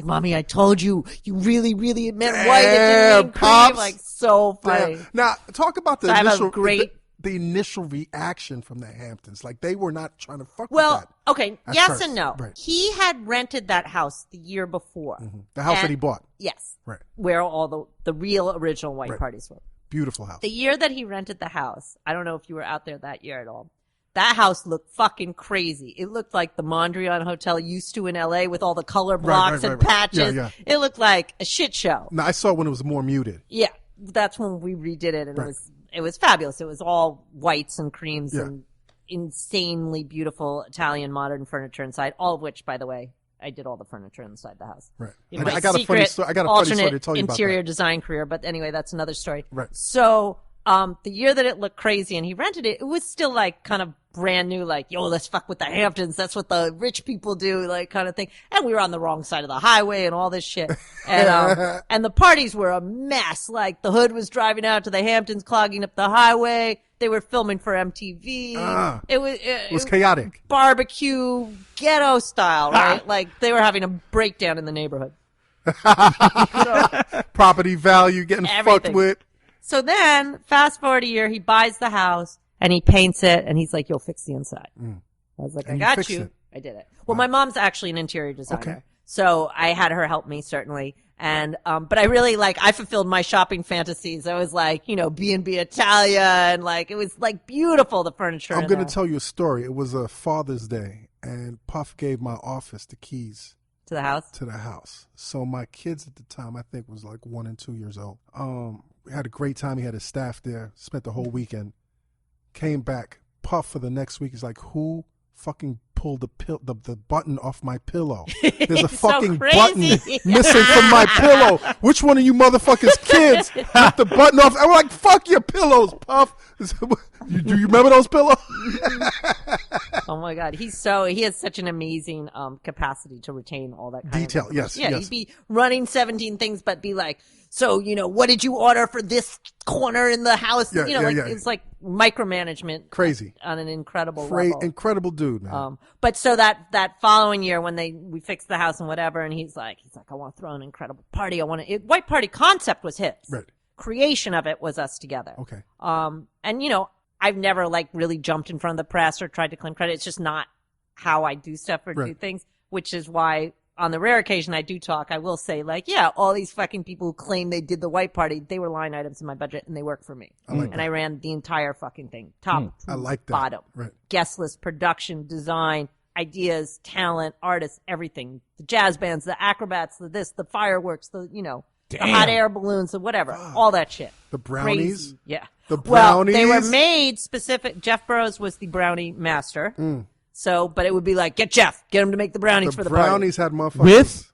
Mommy, I told you, you really, really meant white. It didn't mean cream. Pops. Like, so funny. Damn. Now, talk about the So I have a initial great- the initial reaction from the Hamptons. Like, they were not trying to fuck with Well, that. okay, at yes first. and no. Right. He had rented that house the year before. The house that And- he bought. Yes. Right. Where all the real original white Right. parties were. Beautiful house. The year that he rented the house, I don't know if you were out there that year at all. That house looked fucking crazy. It looked like the Mondrian Hotel used to in LA with all the color blocks and right. patches. Yeah. It looked like a shit show. No, I saw it when it was more muted. Yeah. That's when we redid it, and Right. it was fabulous. It was all whites and creams Yeah. and insanely beautiful Italian modern furniture inside, all of which, by the way, I did all the furniture inside the house. Right. In I my got a funny secret story. I got a funny story to alternate tell you about interior that. design career, but anyway, that's another story. Right. So, the year that it looked crazy and he rented it, it was still like kind of brand new, like, yo, let's fuck with the Hamptons. That's what the rich people do, like kind of thing. And we were on the wrong side of the highway and all this shit. And, and the parties were a mess. Like, the hood was driving out to the Hamptons, clogging up the highway. They were filming for MTV. It was chaotic. Barbecue, ghetto style, right? Like, they were having a breakdown in the neighborhood. Property value getting fucked Everything. with. So then, fast forward a year, he buys the house and he paints it, and he's like, "You'll fix the inside." I was like, And "I you got fixed you." it. I did it. Well, my mom's actually an interior designer, Okay. so I had her help me certainly. And but I really I fulfilled my shopping fantasies. I was like, B&B Italia, and like it was like beautiful, the furniture. I'm in going there. to tell you a story. It was a Father's Day, and Puff gave my office the keys to the house. to the house. So my kids at the time, I think, was like 1 and 2 years old. We had a great time. He had his staff there. Spent the whole weekend. Came back. Puff for the next week. He's like, who fucking pulled the button off my pillow? There's a fucking button missing from my pillow. Which one of you motherfuckers kids ripped the button off? I'm like, fuck your pillows, Puff. Do you remember those pillows? Oh my God, he has such an amazing capacity to retain all that kind detail. Of Yes, yeah, yes. he'd be running 17 things, but be like, so what did you order for this corner in the house? Yeah, it's like micromanagement. Crazy on an incredible level. Incredible dude, man. But so that following year when we fixed the house and whatever, and he's like, I want to throw an incredible party. White Party concept was his. Right. Creation of it was us together. Okay. And I've never really jumped in front of the press or tried to claim credit. It's just not how I do stuff or do things, which is why on the rare occasion I do talk, I will say all these fucking people who claim they did the White Party, they were line items in my budget and they work for me. I ran the entire fucking thing. Top, I like that. bottom, right. Guest list, production, design, ideas, talent, artists, everything. The jazz bands, the acrobats, the fireworks, the hot air balloons, the whatever, all that shit. The brownies? Crazy. Yeah. The brownies? Well, they were made specific. Jeff Burrows was the brownie master. So, but it would be like, get Jeff, get him to make the brownies for the party. Brownies had motherfuckers. With?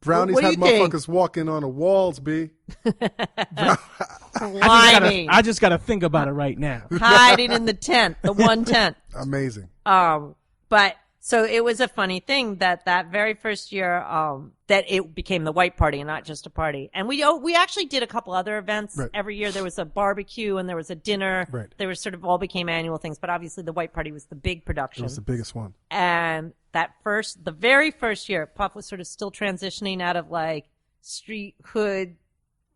Brownies What do had you think? motherfuckers walking on the walls, B. Climbing, I just gotta think about it right now. hiding in the tent, the one tent. Amazing. But so it was a funny thing that very first year, that it became the White Party and not just a party. And we actually did a couple other events. Right. Every year there was a barbecue and there was a dinner. Right. They were sort of all became annual things, but obviously the White Party was the big production. It was the biggest one. And the very first year, Puff was sort of still transitioning out of street hood,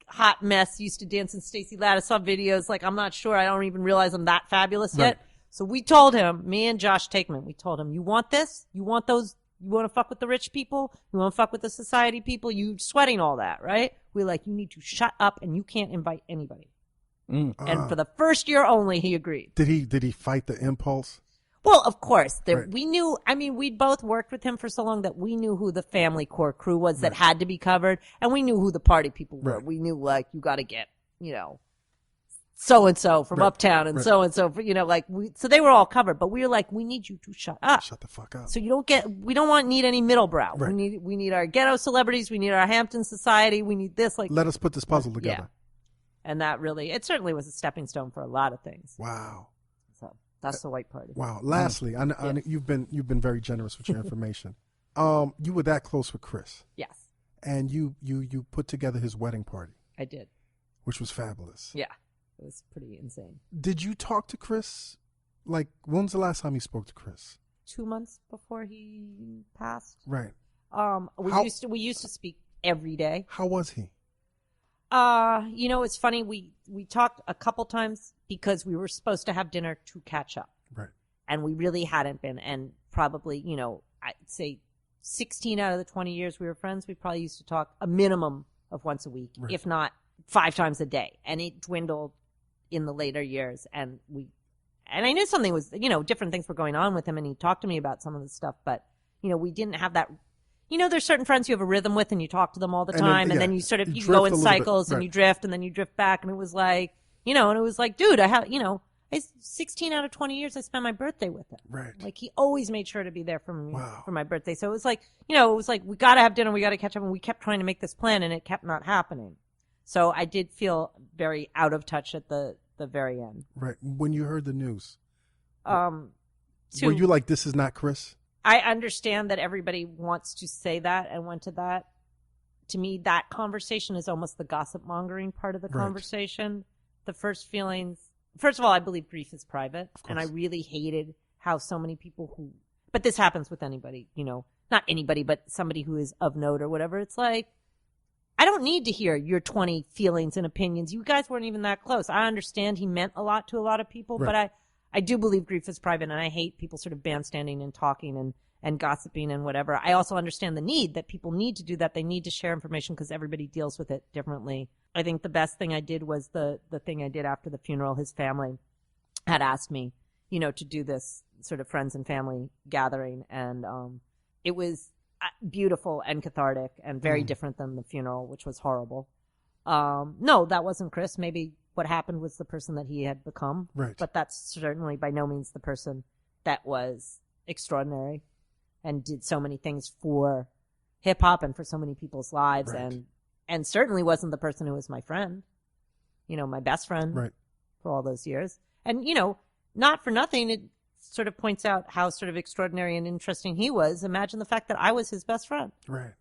hot mess, used to dance in Stacey Lattice, saw videos, I'm not sure, I don't even realize I'm that fabulous yet. Right. So we told him, me and Josh Takeman, we told him, you want this? You want those? You want to fuck with the rich people? You want to fuck with the society people? You sweating all that, right? We're like, you need to shut up and you can't invite anybody. And for the first year only, he agreed. Did he fight the impulse? Well, of course. Right. We knew, we'd both worked with him for so long that we knew who the family core crew was that had to be covered, and we knew who the party people were. Right. We knew, you got to get, so-and-so from uptown and so-and-so, so they were all covered, but we were like, we need you to shut up. Shut the fuck up. So we don't need any middle brow. Right. We need our ghetto celebrities. We need our Hampton society. We need this, Let us put this puzzle together. Yeah. And that it certainly was a stepping stone for a lot of things. Wow. So that's the White Party. Wow. Lastly, I know you've been very generous with your information. You were that close with Chris. Yes, And you put together his wedding party, I did. which was fabulous. Yeah. It was pretty insane. Did you talk to Chris? When was the last time you spoke to Chris? 2 months before he passed. Right. We used to speak every day. How was he? It's funny. We talked a couple times because we were supposed to have dinner to catch up. Right. And we really hadn't been. And probably, I'd say 16 out of the 20 years we were friends, we probably used to talk a minimum of once a week, Right. if not 5 times a day. And it dwindled in the later years. And I knew something was, different things were going on with him, and he talked to me about some of the stuff, but, we didn't have that. There's certain friends you have a rhythm with and you talk to them all the time, and then you sort of, you go in cycles and you drift and then you drift back, and it was like, and it was like, dude, I have, 16 out of 20 years I spent my birthday with him. Right. He always made sure to be there for me Wow. for my birthday. So it was like, we got to have dinner, we got to catch up, and we kept trying to make this plan, and it kept not happening. So I did feel very out of touch at the very end. Right. When you heard the news, Were you like, this is not Chris? I understand that everybody wants to say that and went to that. To me, that conversation is almost the gossip mongering part of the Right. conversation. The first feelings, first of all, I believe grief is private, and I really hated how so many people but this happens with anybody, not anybody, but somebody who is of note or whatever. It's like, I don't need to hear your 20 feelings and opinions. You guys weren't even that close. I understand he meant a lot to a lot of people, Right. but I do believe grief is private, and I hate people sort of bandstanding and talking and gossiping and whatever. I also understand the need that people need to do that. They need to share information because everybody deals with it differently. I think the best thing I did was the thing I did after the funeral. His family had asked me, to do this sort of friends and family gathering, and it was beautiful and cathartic and very different than the funeral, which was horrible. No, that wasn't Chris. Maybe what happened was the person that he had become. Right. But that's certainly by no means the person that was extraordinary and did so many things for hip hop and for so many people's lives. Right. And certainly wasn't the person who was my friend, my best friend Right. for all those years. And, not for nothing, it sort of points out how sort of extraordinary and interesting he was. Imagine the fact that I was his best friend. Right.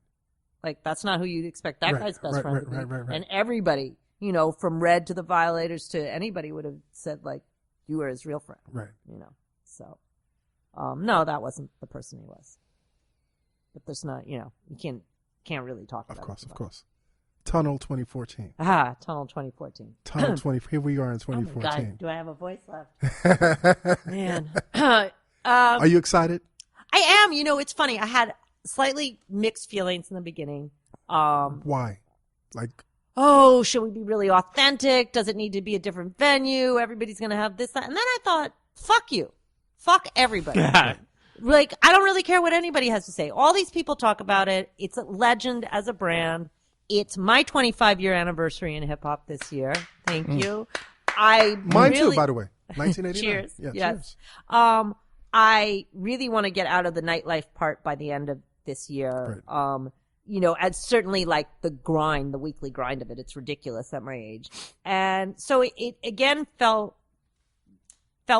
Like, that's not who you'd expect that Right, guy's best right, friend right, to be. right, right, right. And everybody, from Red to the Violators to anybody would have said, like, you were his real friend. Right. So, no, that wasn't the person he was. But there's not, you can't really talk about it. Of course. Tunnel 2014. Tunnel 2014. Tunnel 20. Here we are in Oh my 2014. God, do I have a voice left? Man. Are you excited? I am. It's funny. I had slightly mixed feelings in the beginning. Why? Like, oh, should we be really authentic? Does it need to be a different venue? Everybody's going to have this, that. And then I thought, fuck you. Fuck everybody. Like, I don't really care what anybody has to say. All these people talk about it. It's a legend as a brand. It's my 25-year anniversary in hip hop this year. Thank you. Mine too, by the way. 1989. Cheers. Yeah, yes. cheers. I really want to get out of the nightlife part by the end of this year. Right. As certainly like the weekly grind of it. It's ridiculous at my age. And so it again felt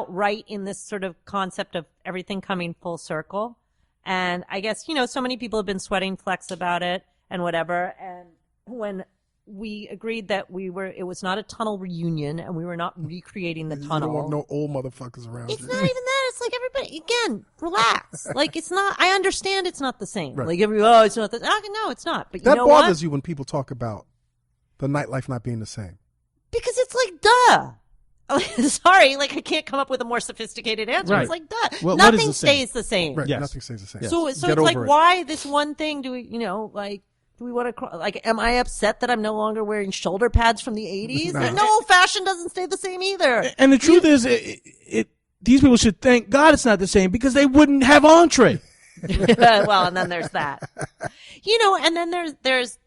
right in this sort of concept of everything coming full circle. And I guess, so many people have been sweating Flex about it and whatever. And when we agreed that it was not a tunnel reunion and we were not recreating the tunnel. You don't want no old motherfuckers around It's you. not even that. It's like everybody, again, relax. Like, it's not, I understand it's not the same. Right. Like, it's not the same. No, it's not. But That you know what? bothers you when people talk about the nightlife not being the same. Because it's like, duh. Sorry, like, I can't come up with a more sophisticated answer. Right. It's like, duh. Well, what is Nothing the same? stays the same. Right. Yes. Nothing stays the same. So Get it's like, over it. why this one thing do we, do we want to, like, am I upset that I'm no longer wearing shoulder pads from the 80s? No. No, fashion doesn't stay the same either. And the truth is, these people should thank God it's not the same because they wouldn't have entree. Well, and then there's that. And then there's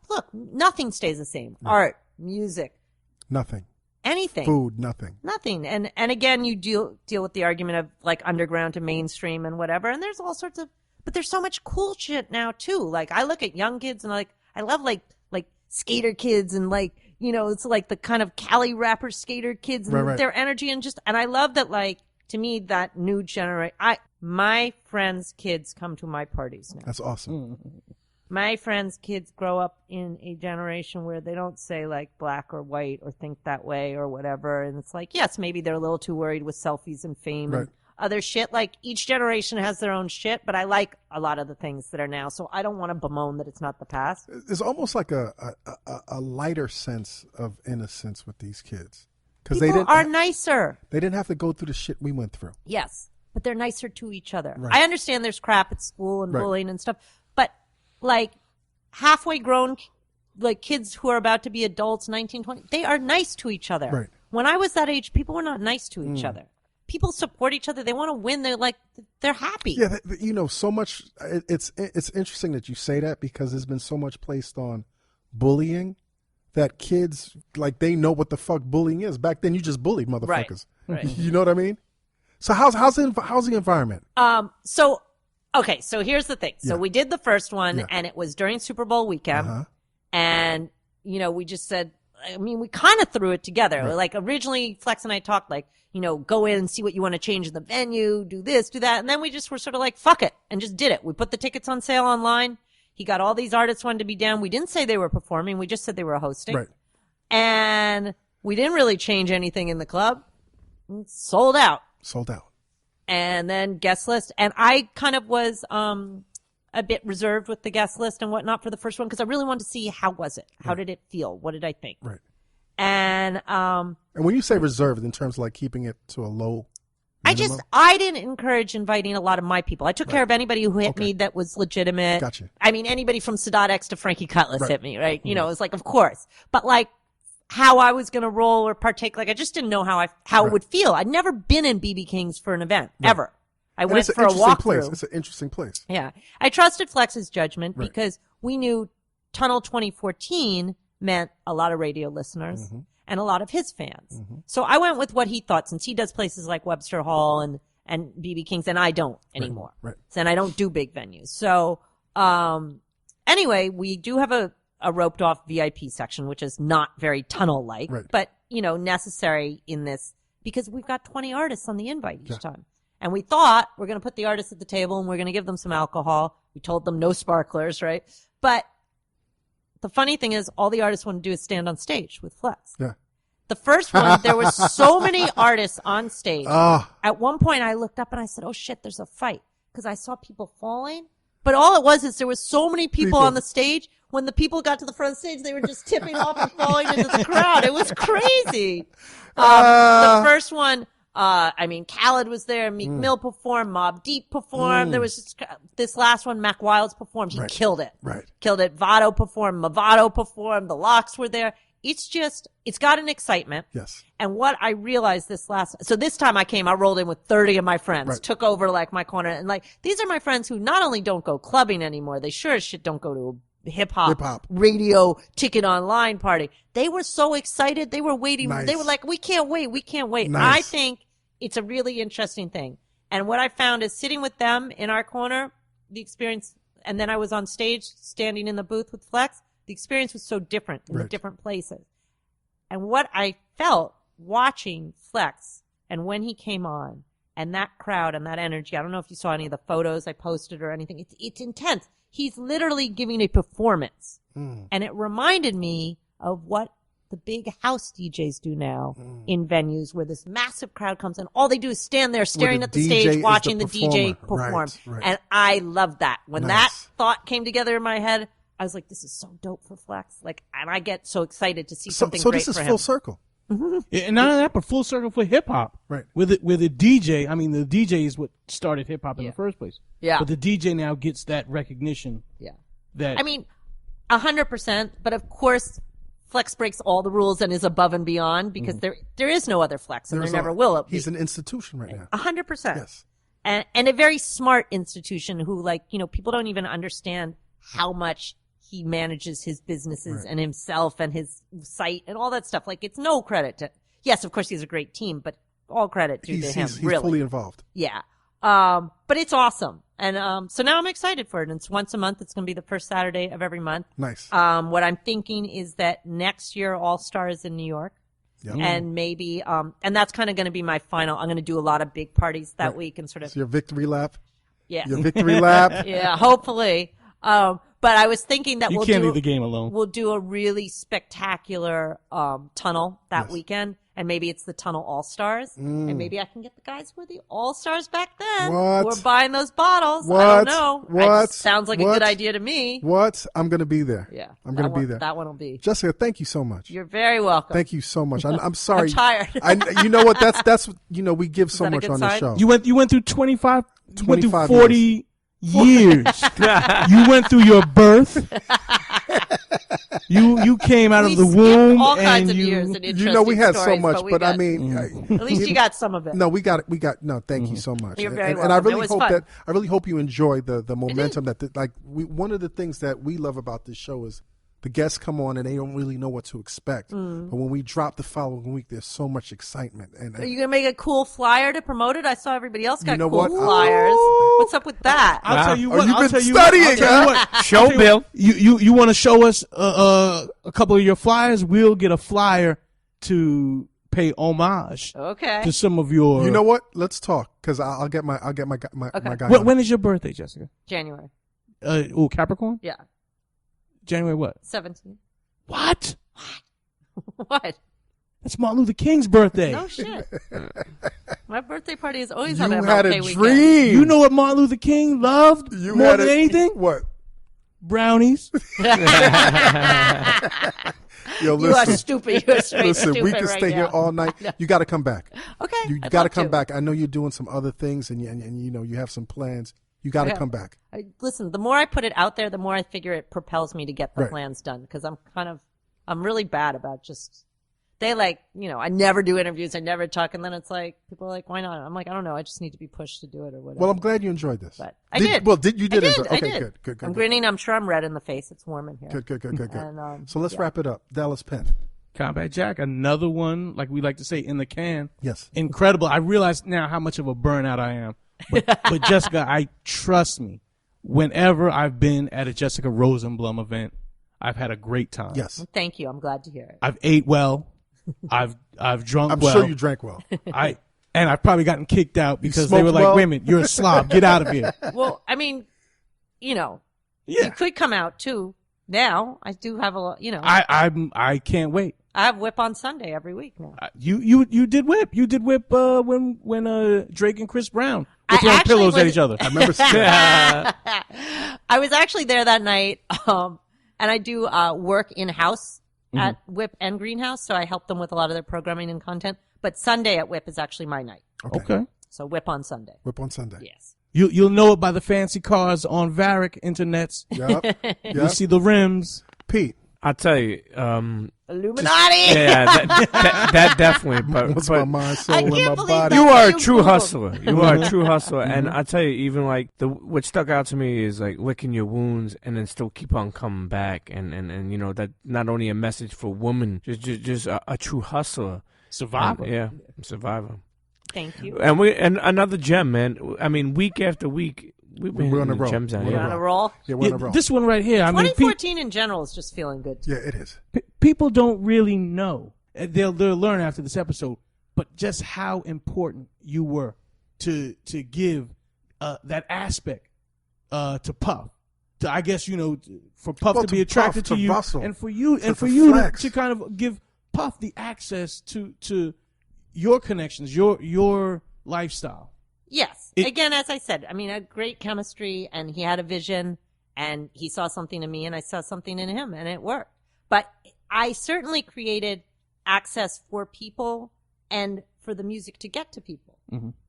look, nothing stays the same. No. Art, music, Nothing. anything. Food, nothing. Nothing. And again, you deal with the argument of like underground to mainstream and whatever. And there's all sorts of, but there's so much cool shit now too. Like I look at young kids and I love like skater kids and like, it's like the kind of Cali rapper skater kids and Right. their energy and I love that, like, to me, that new generation, my friends' kids come to my parties now. That's awesome. My friends' kids grow up in a generation where they don't say like black or white or think that way or whatever. And it's like, yes, maybe they're a little too worried with selfies and fame Right. and other shit. Like each generation has their own shit, but I like a lot of the things that are now. So I don't want to bemoan that it's not the past. It's almost like a lighter sense of innocence with these kids. Because People are nicer. They didn't have to go through the shit we went through. Yes, but they're nicer to each other. Right. I understand there's crap at school and Right. bullying and stuff, but like halfway grown, like kids who are about to be adults, 19, 20, they are nice to each other. Right. When I was that age, people were not nice to each other. People support each other. They want to win. They're happy. Yeah, so much. It's interesting that you say that because there's been so much placed on bullying that kids, like, they know what the fuck bullying is. Back then, you just bullied motherfuckers. Right. You know what I mean? So how's the environment? So here's the thing. So Yeah. we did the first one, Yeah. and it was during Super Bowl weekend, Uh-huh. and we just said, we kind of threw it together. Right. Like originally, Flex and I talked like, go in and see what you want to change in the venue, do this, do that, and then we just were sort of like, fuck it, and just did it. We put the tickets on sale online. He got all these artists wanted to be down. We didn't say they were performing. We just said they were hosting. Right. And we didn't really change anything in the club. Sold out. Sold out. And then guest list. And I kind of was a bit reserved with the guest list and whatnot for the first one because I really wanted to see how was it? How did it feel? What did I think? Right. And when you say reserved in terms of like keeping it to a low minimum? I didn't encourage inviting a lot of my people. I took care of anybody who hit me that was legitimate. Gotcha. I mean, anybody from Sadat X to Frankie Cutlass Right. hit me, right? It was like, of course. But like, how I was going to roll or partake, like, I just didn't know how it would feel. I'd never been in BB King's for an event, ever. I And went it's an for a interesting walkthrough. place. It's an interesting place. Yeah. I trusted Flex's judgment Right. because we knew Tunnel 2014 meant a lot of radio listeners and a lot of his fans. So I went with what he thought, since he does places like Webster Hall and BB King's, and I don't anymore. Right. And I don't do big venues. So, anyway, we do have a roped off VIP section, which is not very tunnel-like, but, necessary in this because we've got 20 artists on the invite each time. And we thought we're going to put the artists at the table and we're going to give them some alcohol. We told them no sparklers, right? But the funny thing is all the artists want to do is stand on stage with Flex. Yeah. The first one, there were so many artists on stage. At one point I looked up and I said, oh shit, there's a fight. Because I saw people falling. But all it was is there were so many people on the stage. When the people got to the front stage, they were just tipping off and falling into the crowd. It was crazy. The first one, Khaled was there, Meek Mill performed, Mobb Deep performed. There was just, this last one, Mac Wilds performed. He killed it. Killed it. Vado performed, Movado performed, the Locks were there. It's got an excitement. Yes. And what I realized so this time I rolled in with 30 of my friends, took over like my corner. And like, these are my friends who not only don't go clubbing anymore, they sure as shit don't go to a hip-hop radio ticket online party. They were so excited. They were waiting. Nice. They were like, we can't wait. Nice. I think it's a really interesting thing. And what I found is sitting with them in our corner, the experience, and then I was on stage standing in the booth with Flex. The experience was so different in the different places. And what I felt watching Flex and when he came on and that crowd and that energy, I don't know if you saw any of the photos I posted or anything. It's intense. He's literally giving a performance. And it reminded me of what the big house DJs do now in venues where this massive crowd comes and all they do is stand there staring at the stage, watching the DJ perform. And I love that. When that thought came together in my head, I was like, this is so dope for Flex. Like, and I get so excited to see something great for him. So this is full circle. Yeah, and not only that, but full circle for hip hop. Right. With the DJ, the DJ is what started hip hop in the first place. Yeah. But the DJ now gets that recognition. Yeah. That 100%. But of course, Flex breaks all the rules and is above and beyond because there is no other Flex and there never will be. He's an institution right now. 100%. Yes. And a very smart institution who people don't even understand how much he manages his businesses and himself and his site and all that stuff. Like, it's no credit to, yes, of course he has a great team, but all credit to him, he's really. fully involved. Yeah. But it's awesome. And, so now I'm excited for it. And it's once a month. It's going to be the first Saturday of every month. Nice. What I'm thinking is that next year All Stars in New York. Yep. And maybe, and that's kind of going to be my final. I'm going to do a lot of big parties that week and sort of. So your victory lap? Yeah. Your victory lap? Yeah, hopefully. But I was thinking that you can't leave the game alone. We'll do a really spectacular tunnel that weekend, and maybe it's the Tunnel All Stars, and maybe I can get the guys who were the All Stars back then. What? We're buying those bottles. What? I don't know. What? Sounds like a good idea to me. What? I'm going to be there. Yeah, I'm going to be there. That one will be. Jessica, thank you so much. You're very welcome. Thank you so much. I'm sorry. I'm tired. You know what? That's we give so much on the show. You went through 25 went through 40 years. You went through your birth. You came out of the womb. All kinds of years and interesting we had stories, so much, but at least you got some of it. No, we got. No, thank you so much. You're very welcome. And I really hope you enjoy the momentum one of the things that we love about this show is the guests come on and they don't really know what to expect. But when we drop the following week, there's so much excitement. And are you gonna make a cool flyer to promote it? I saw everybody else got cool flyers. What's up with that? I'll tell you what. You've been studying, huh? Show Bill. You want to show us a couple of your flyers? We'll get a flyer to pay homage. Okay. To some of your. You know what? Let's talk because I'll get my guy. When is your birthday, Jessica? January. Capricorn. Yeah. January what? 17th. What? What? That's Martin Luther King's birthday. No shit. My birthday party is always You on MLK had a weekend. dream. You know what Martin Luther King loved more than anything? What? Brownies. Yo, listen. You are stupid. You're straight Listen, stupid we can right stay here now. all night. No. You got to come back. Okay. You I'd got to love come back. I know you're doing some other things, and you have some plans. You got to come back. Listen, the more I put it out there, the more I figure it propels me to get the plans done. Because I'm really bad about just they I never do interviews. I never talk. And then it's like, people are like, why not? I'm like, I don't know. I just need to be pushed to do it or whatever. Well, I'm glad you enjoyed this. But I did. Well, you did I enjoy did. Okay, I did. good. I'm grinning. I'm sure I'm red in the face. It's warm in here. Good. And, So let's wrap it up. Dallas Penn. Combat Jack, another one, like we like to say, in the can. Yes. Incredible. I realize now how much of a burnout I am. But Jessica, trust me, whenever I've been at a Jessica Rosenblum event, I've had a great time. Yes. Well, thank you. I'm glad to hear it. I've ate well. I've drunk well. I'm sure you drank well. And I've probably gotten kicked out because they smoked were like, well? wait a minute, you're a slob. Get out of here. Well, I mean, Yeah. you could come out too. Now I do have a lot. I can't wait. I have whip on Sunday every week now. You did whip. You did whip when Drake and Chris Brown were I throwing actually pillows at was- each other. I remember seeing that. I was actually there that night, and I do work in house at Whip and Greenhouse, so I help them with a lot of their programming and content. But Sunday at Whip is actually my night, Okay. so Whip on Sunday. Whip on Sunday. Yes. You'll know it by the fancy cars on Varick internets. Yep. You see the rims. Pete. I'll tell you. Illuminati. Yeah, that definitely. What's But my mind, I soul, and can't my believe body? that. you are a You true Googled. hustler. You are a true hustler, and I tell you, even like what stuck out to me is like licking your wounds and then still keep on coming back, and that not only a message for women, just a true hustler, Survivor. yeah, survivor. Thank you. And another gem, man. I mean, week after week, we've been We're on hitting a roll. gems out We're here. On a roll. Yeah, we're Yeah, on a roll. this one right here. I mean, 2014 in general is just feeling good. Yeah, it is. people don't really know. They'll learn after this episode, but just how important you were to give that aspect to Puff. I guess for Puff Well, to be to attracted Puff, to to you, Russell, and for you to to flex. kind of give Puff the access to your connections, your lifestyle. Yes. Again, as I said, I mean, a great chemistry, and he had a vision, and he saw something in me, and I saw something in him, and it worked. But I certainly created access for people and for the music to get to people,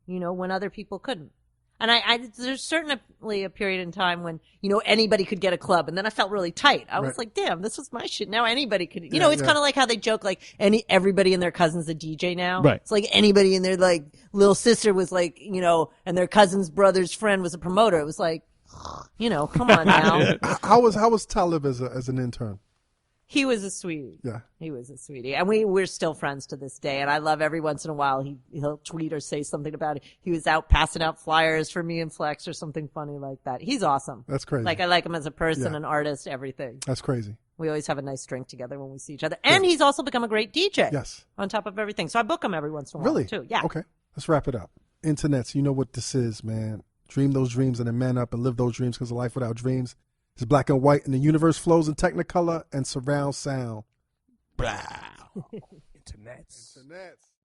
when other people couldn't. And there's certainly a period in time when, anybody could get a club, and then I felt really tight. I was Right. like, damn, this was my shit. Now anybody could, it's Yeah. kind of like how they joke, like everybody and their cousin's a DJ now. Right. It's like anybody and their like little sister was like, and their cousin's brother's friend was a promoter. It was like, come on now. How was Talib as an intern? He was a sweetie. Yeah. He was a sweetie. And we're still friends to this day. And I love every once in a while he'll tweet or say something about it. He was out passing out flyers for me and Flex or something funny like that. He's awesome. That's crazy. Like I like him as a person, Yeah. an artist, everything. That's crazy. We always have a nice drink together when we see each other. And he's also become a great DJ. Yes. On top of everything. So I book him every once in a while Really? too. Yeah. Okay. Let's wrap it up. Internets, you know what this is, man. Dream those dreams and then man up and live those dreams, because a life without dreams is black and white, and the universe flows in Technicolor and surround sound. Internets. Internets.